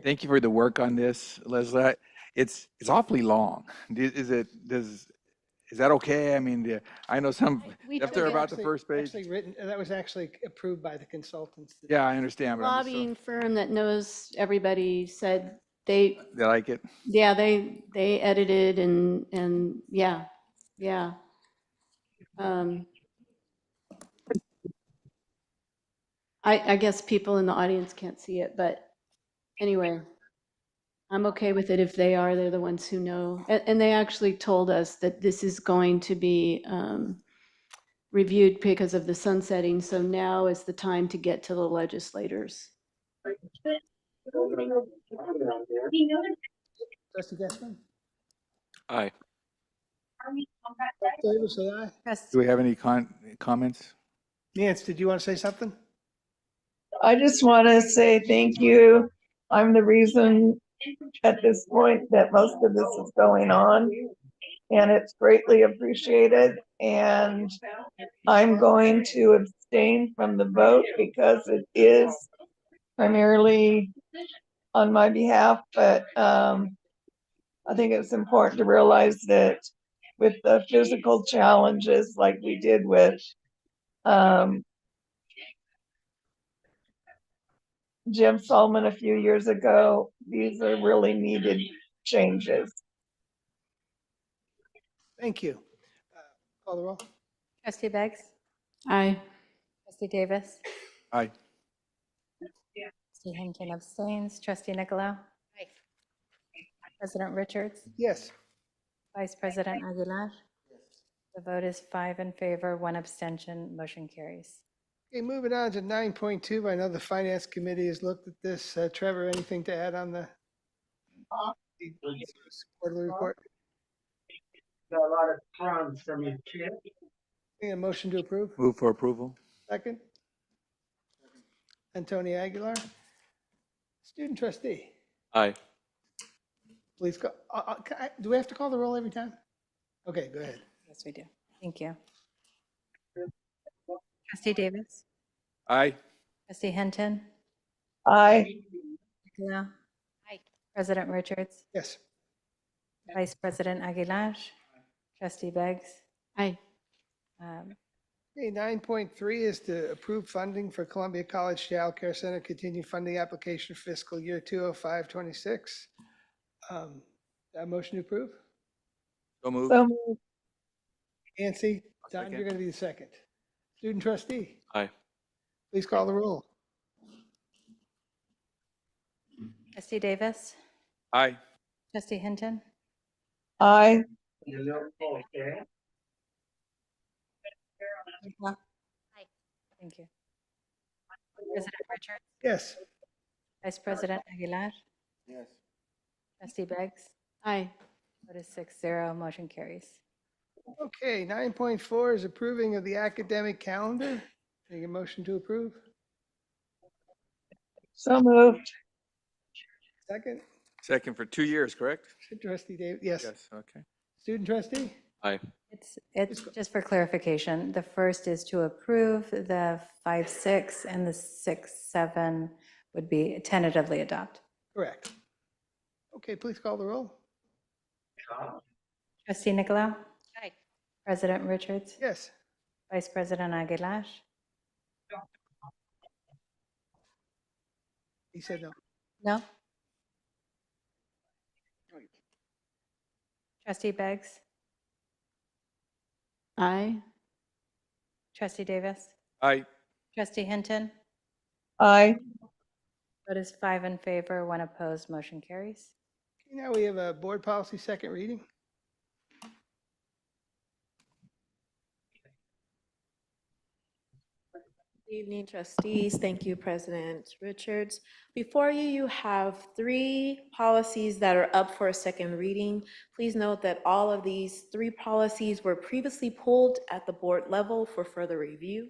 thank you for the work on this, Leslie. It's awfully long. Is that okay? I mean, I know some, after about the first page. Actually written, that was actually approved by the consultants. Yeah, I understand. But Lobbying firm that knows everybody said they like it. Yeah, they edited and yeah. I guess people in the audience can't see it, but anyway, I'm okay with it if they are. They're the ones who know. And they actually told us that this is going to be reviewed because of the sunsetting. So now is the time to get to the legislators. Trustee Gaspar? Aye. Favor, say aye. Do we have any comments? Nance, did you want to say something? I just want to say thank you. I'm the reason at this point that most of this is going on, and it's greatly appreciated. And I'm going to abstain from the vote because it is primarily on my behalf, but I think it's important to realize that with the physical challenges like we did with Jim Solomon a few years ago, these are really needed changes. Thank you. Call the roll. Trustee Beggs? Aye. Trustee Davis? Aye. Trustee Hinton abstains. Trustee Nicolau? Aye. President Richards? Yes. Vice President Aguilar? The vote is 5 in favor, 1 abstention, motion carries. Okay, moving on to 9.2. I know the Finance Committee has looked at this. Trevor, anything to add on the quarterly report? A lot of crumbs from your kid. A motion to approve? Move for approval. Second? Antonio Aguilar? Student trustee, Aye. please go. Do we have to call the roll every time? Okay, go ahead. Yes, we do. Thank you. Trustee Davis? Aye. Trustee Hinton? Aye. Nicolau? Aye. President Richards? Yes. Vice President Aguilar? Trustee Beggs? Aye. Okay, 9.3 is to approve funding for Columbia College Child Care Center continued funding application for fiscal year 205-26. A motion to approve? So moved. So moved. Nancy, Don, Second. you're going to be the second. Student trustee, Aye. please call the roll. Trustee Davis? Aye. Trustee Hinton? Aye. Nicolau? Aye. Thank you. President Richards? Yes. Vice President Aguilar? Yes. Trustee Beggs? Aye. Vote is 6-0, motion carries. Okay, 9.4 is approving of the academic calendar. Take a motion to approve. So moved. Second, Second for 2 years, correct? trustee Davis, yes. Yes, okay. Student trustee? Aye. It's just for clarification. The first is to approve, the 5-6 and the 6-7 would be tentatively adopt. Correct. Okay, please call the roll. Trustee Nicolau? Aye. President Richards? Yes. Vice President Aguilar? He said no. No? Trustee Beggs? Aye. Trustee Davis? Aye. Trustee Hinton? Aye. Vote is 5 in favor, 1 opposed, motion carries. Okay, now we have a board policy second reading. Good evening, trustees. Thank you, President Richards. Before you, you have 3 policies that are up for a second reading. Please note that all of these 3 policies were previously pulled at the board level for further review.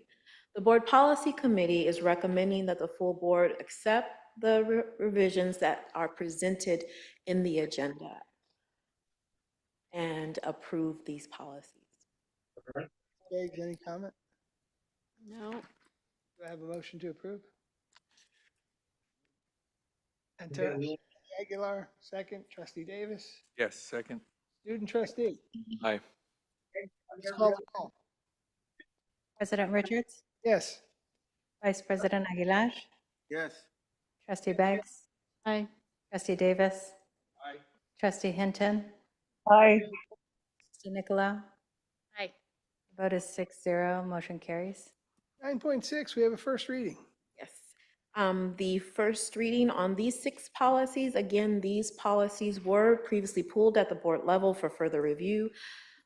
The Board Policy Committee is recommending that the full board accept the revisions that are presented in the agenda and approve these policies. Beggs, any comment? No. Do I have a motion to approve? Antonio Aguilar, second. Trustee Davis, Yes, second. student trustee. Aye. Please call the roll. President Richards? Yes. Vice President Aguilar? Yes. Trustee Beggs? Aye. Trustee Davis? Aye. Trustee Hinton? Aye. Trustee Nicolau? Aye. Vote is 6-0, motion carries. 9.6, we have a first reading. Yes. The first reading on these 6 policies, again, these policies were previously pulled at the board level for further review.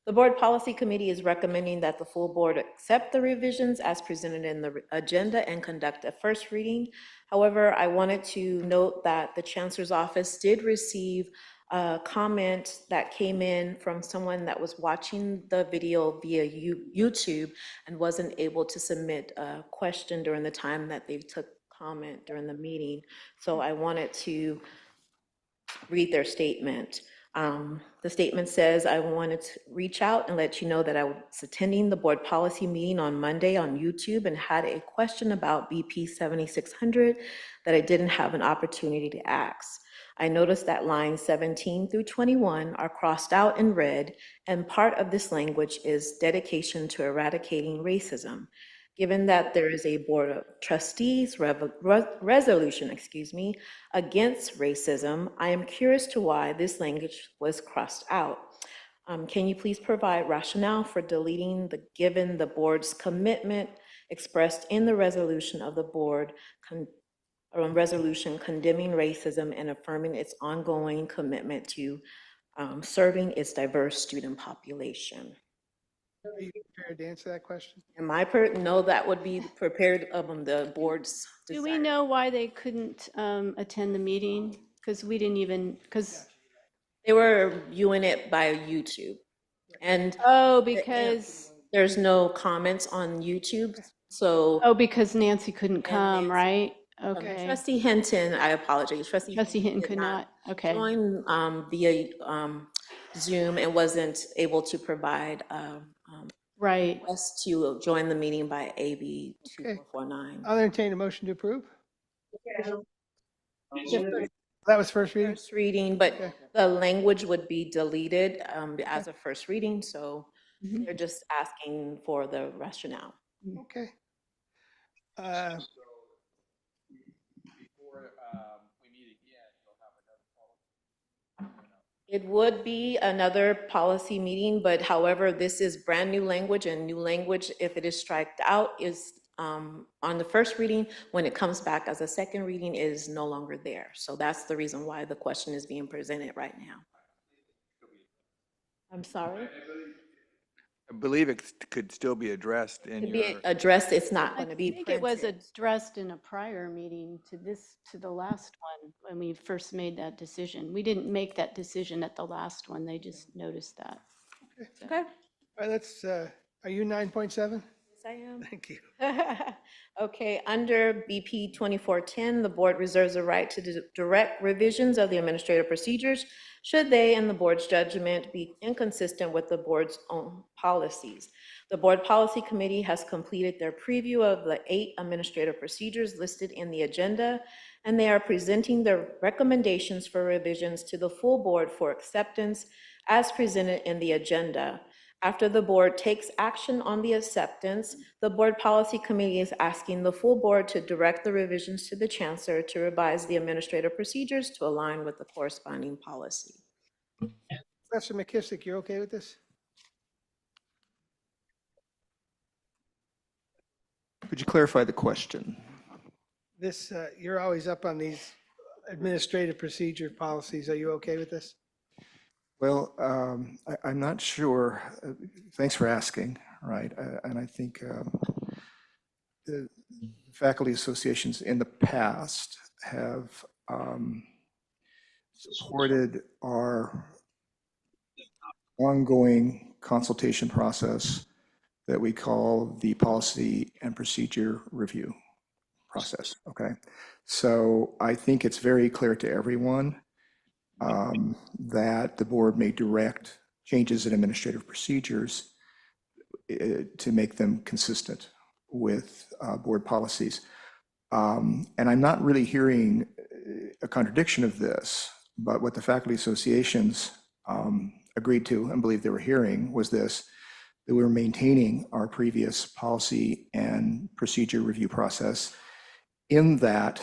The Board Policy Committee is recommending that the full board accept the revisions as presented in the agenda and conduct a first reading. However, I wanted to note that the Chancellor's Office did receive a comment that came in from someone that was watching the video via YouTube and wasn't able to submit a question during the time that they took comment during the meeting. So I wanted to read their statement. The statement says, I wanted to reach out and let you know that I was attending the board policy meeting on Monday on YouTube and had a question about BP 7600 that I didn't have an opportunity to ask. I noticed that lines 17 through 21 are crossed out in red, and part of this language is dedication to eradicating racism. Given that there is a Board of Trustees resolution, against racism, I am curious to why this language was crossed out. Can you please provide rationale for deleting given the board's commitment expressed in the resolution of the board, resolution condemning racism and affirming its ongoing commitment to serving its diverse student population? Are you prepared to answer that question? Am I no, that would be prepared of the board's Do we desire. know why they couldn't attend the meeting? Because we didn't even, because, They were viewing it by YouTube. And oh, because, there's no comments on YouTube, so. oh, because Nancy couldn't come, right? Okay. Trustee Hinton, I apologize. Trustee Hinton could not, okay. Join via Zoom and wasn't able to provide right. request to join the meeting by AB 2449. I'll entertain a motion to approve. That was first reading? First reading, but the language would be deleted as a first reading, so they're just asking for the rationale. Okay. It would be another policy meeting, but however, this is brand new language, and new language, if it is striked out, is on the first reading. When it comes back as a second reading, is no longer there. So that's the reason why the question is being presented right now. I'm sorry? I believe it could still be addressed in To your. be addressed, it's not going to be I think it was printed. addressed in a prior meeting to the last one, when we first made that decision. We didn't make that decision at the last one, they just noticed that. Okay. All right, let's, are you 9.7? Yes, I am. Thank you. Okay, under BP 2410, the board reserves the right to direct revisions of the administrative procedures should they, in the board's judgment, be inconsistent with the board's own policies. The Board Policy Committee has completed their preview of the 8 administrative procedures listed in the agenda, and they are presenting their recommendations for revisions to the full board for acceptance as presented in the agenda. After the board takes action on the acceptance, the Board Policy Committee is asking the full board to direct the revisions to the chancellor to revise the administrative procedures to align with the corresponding policy. Professor McKissick, you're okay with this? Could you clarify the question? This, you're always up on these administrative procedure policies. Are you okay with this? Well, I'm not sure. Thanks for asking, right? And I think the faculty associations in the past have supported our ongoing consultation process that we call the policy and procedure review process, okay? So I think it's very clear to everyone that the board may direct changes in administrative procedures to make them consistent with board policies. And I'm not really hearing a contradiction of this, but what the faculty associations agreed to and believed they were hearing was this, that we were maintaining our previous policy and procedure review process in that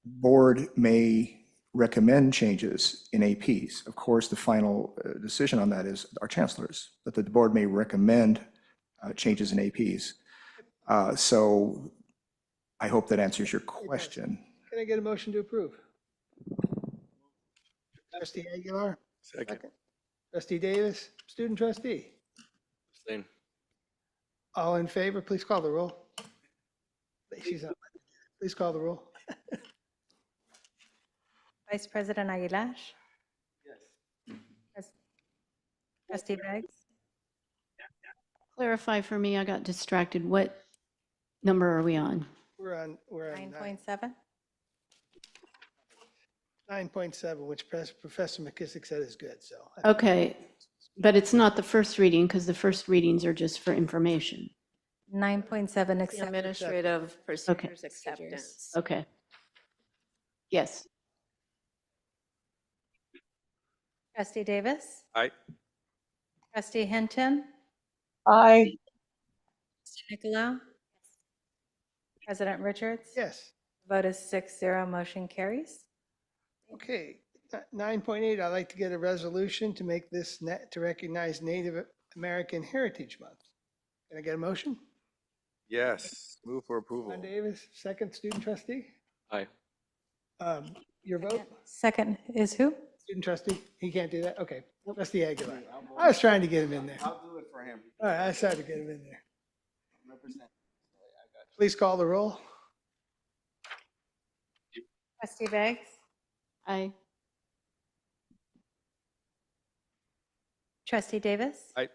board may recommend changes in APs. Of course, the final decision on that is our chancellor's, but the board may recommend changes in APs. So I hope that answers your question. Can I get a motion to approve? Trustee Aguilar? Second. Trustee Davis, student trustee. Abstain. All in favor, please call the roll. She's up. Please call the roll. Vice President Aguilar? Yes. Trustee Beggs? Clarify for me, I got distracted. What number are we on? We're on 9.7? 9.7, which Professor McKissick said is good, so. Okay, but it's not the first reading because the first readings are just for information. 9.7, Administrative procedures acceptance. Okay. Yes. Trustee Davis? Aye. Trustee Hinton? Aye. Trustee Nicolau? President Richards? Yes. Vote is 6-0, motion carries. Okay, 9.8, I'd like to get a resolution to make this net, to recognize Native American Heritage Month. Can I get a motion? Yes. Move for approval. John Davis, second student trustee. Aye. Your vote? Second is who? Student trustee? He can't do that? Okay. Trustee Aguilar. I was trying to get him in there. I'll do it for him. All right, I tried to get him in there. Please call the roll. Trustee Beggs? Aye. Trustee Davis? Aye.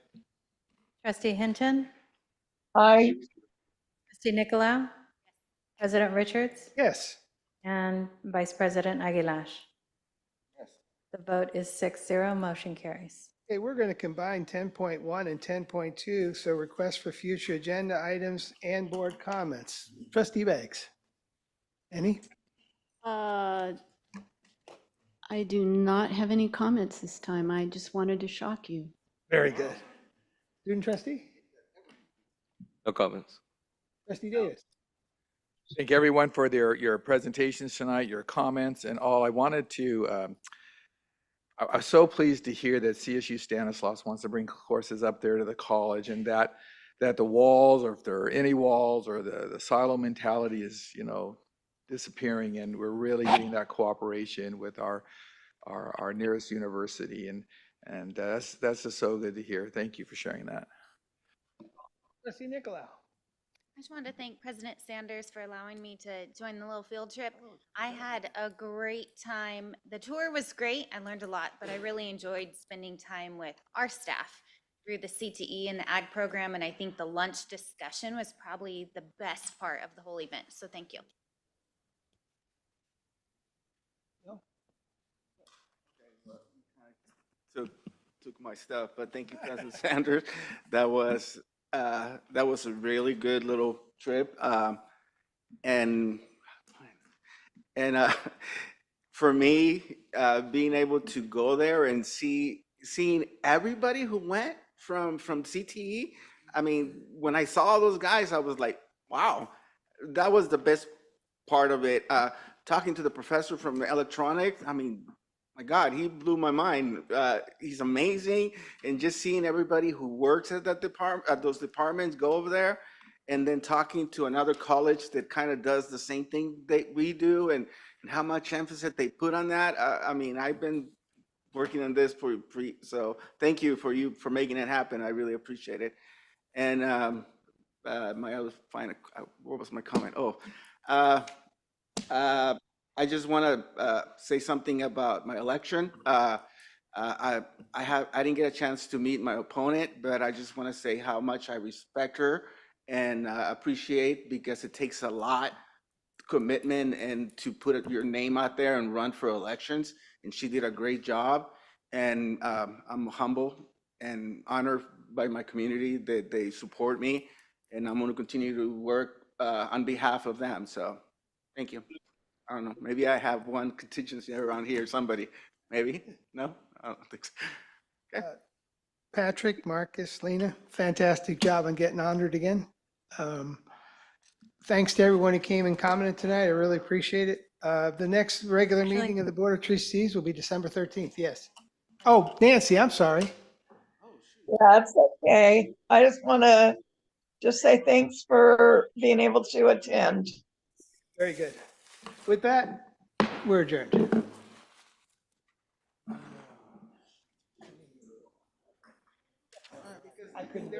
Trustee Hinton? Aye. Trustee Nicolau? President Richards? Yes. And Vice President Aguilar? Yes. The vote is 6-0, motion carries. Okay, we're going to combine 10.1 and 10.2, so requests for future agenda items and board comments. Trustee Beggs? Any? I do not have any comments this time. I just wanted to shock you. Very good. Student trustee? No comments. Trustee Davis? Thank everyone for your presentations tonight, your comments and all. I wanted to, I'm so pleased to hear that CSU Stanislaus wants to bring courses up there to the college, and that the walls, or if there are any walls, or the silo mentality is, disappearing, and we're really getting that cooperation with our nearest university, and that's just so good to hear. Thank you for sharing that. Trustee Nicolau? I just wanted to thank President Sanders for allowing me to join the little field trip. I had a great time. The tour was great. I learned a lot, but I really enjoyed spending time with our staff through the CTE and the ag program. And I think the lunch discussion was probably the best part of the whole event. So thank you. Took my stuff, but thank you, President Sanders. That was a really good little trip. And for me, being able to go there and seeing everybody who went from CTE, I mean, when I saw those guys, I was like, wow, that was the best part of it. Talking to the professor from the electronics, I mean, my God, he blew my mind. He's amazing, and just seeing everybody who works at that department, at those departments, go over there, and then talking to another college that kind of does the same thing that we do, and how much emphasis they put on that. I mean, I've been working on this so thank you for making it happen. I really appreciate it. And my other final, what was my comment? I just want to say something about my election. I didn't get a chance to meet my opponent, but I just want to say how much I respect her and appreciate, because it takes a lot commitment and to put your name out there and run for elections. And she did a great job. And I'm humble and honored by my community that they support me. And I'm going to continue to work on behalf of them. So thank you. I don't know, maybe I have one contingency around here, somebody, maybe? No, I don't think so. Okay. Patrick, Marcus, Lena, fantastic job on getting honored again. Thanks to everyone who came and commented tonight. I really appreciate it. The next regular meeting of the Board of Trustees will be December 13th. Yes. Oh, Nancy, I'm sorry. That's okay. I just want to say thanks for being able to attend. Very good. With that, we're adjourned. I couldn't.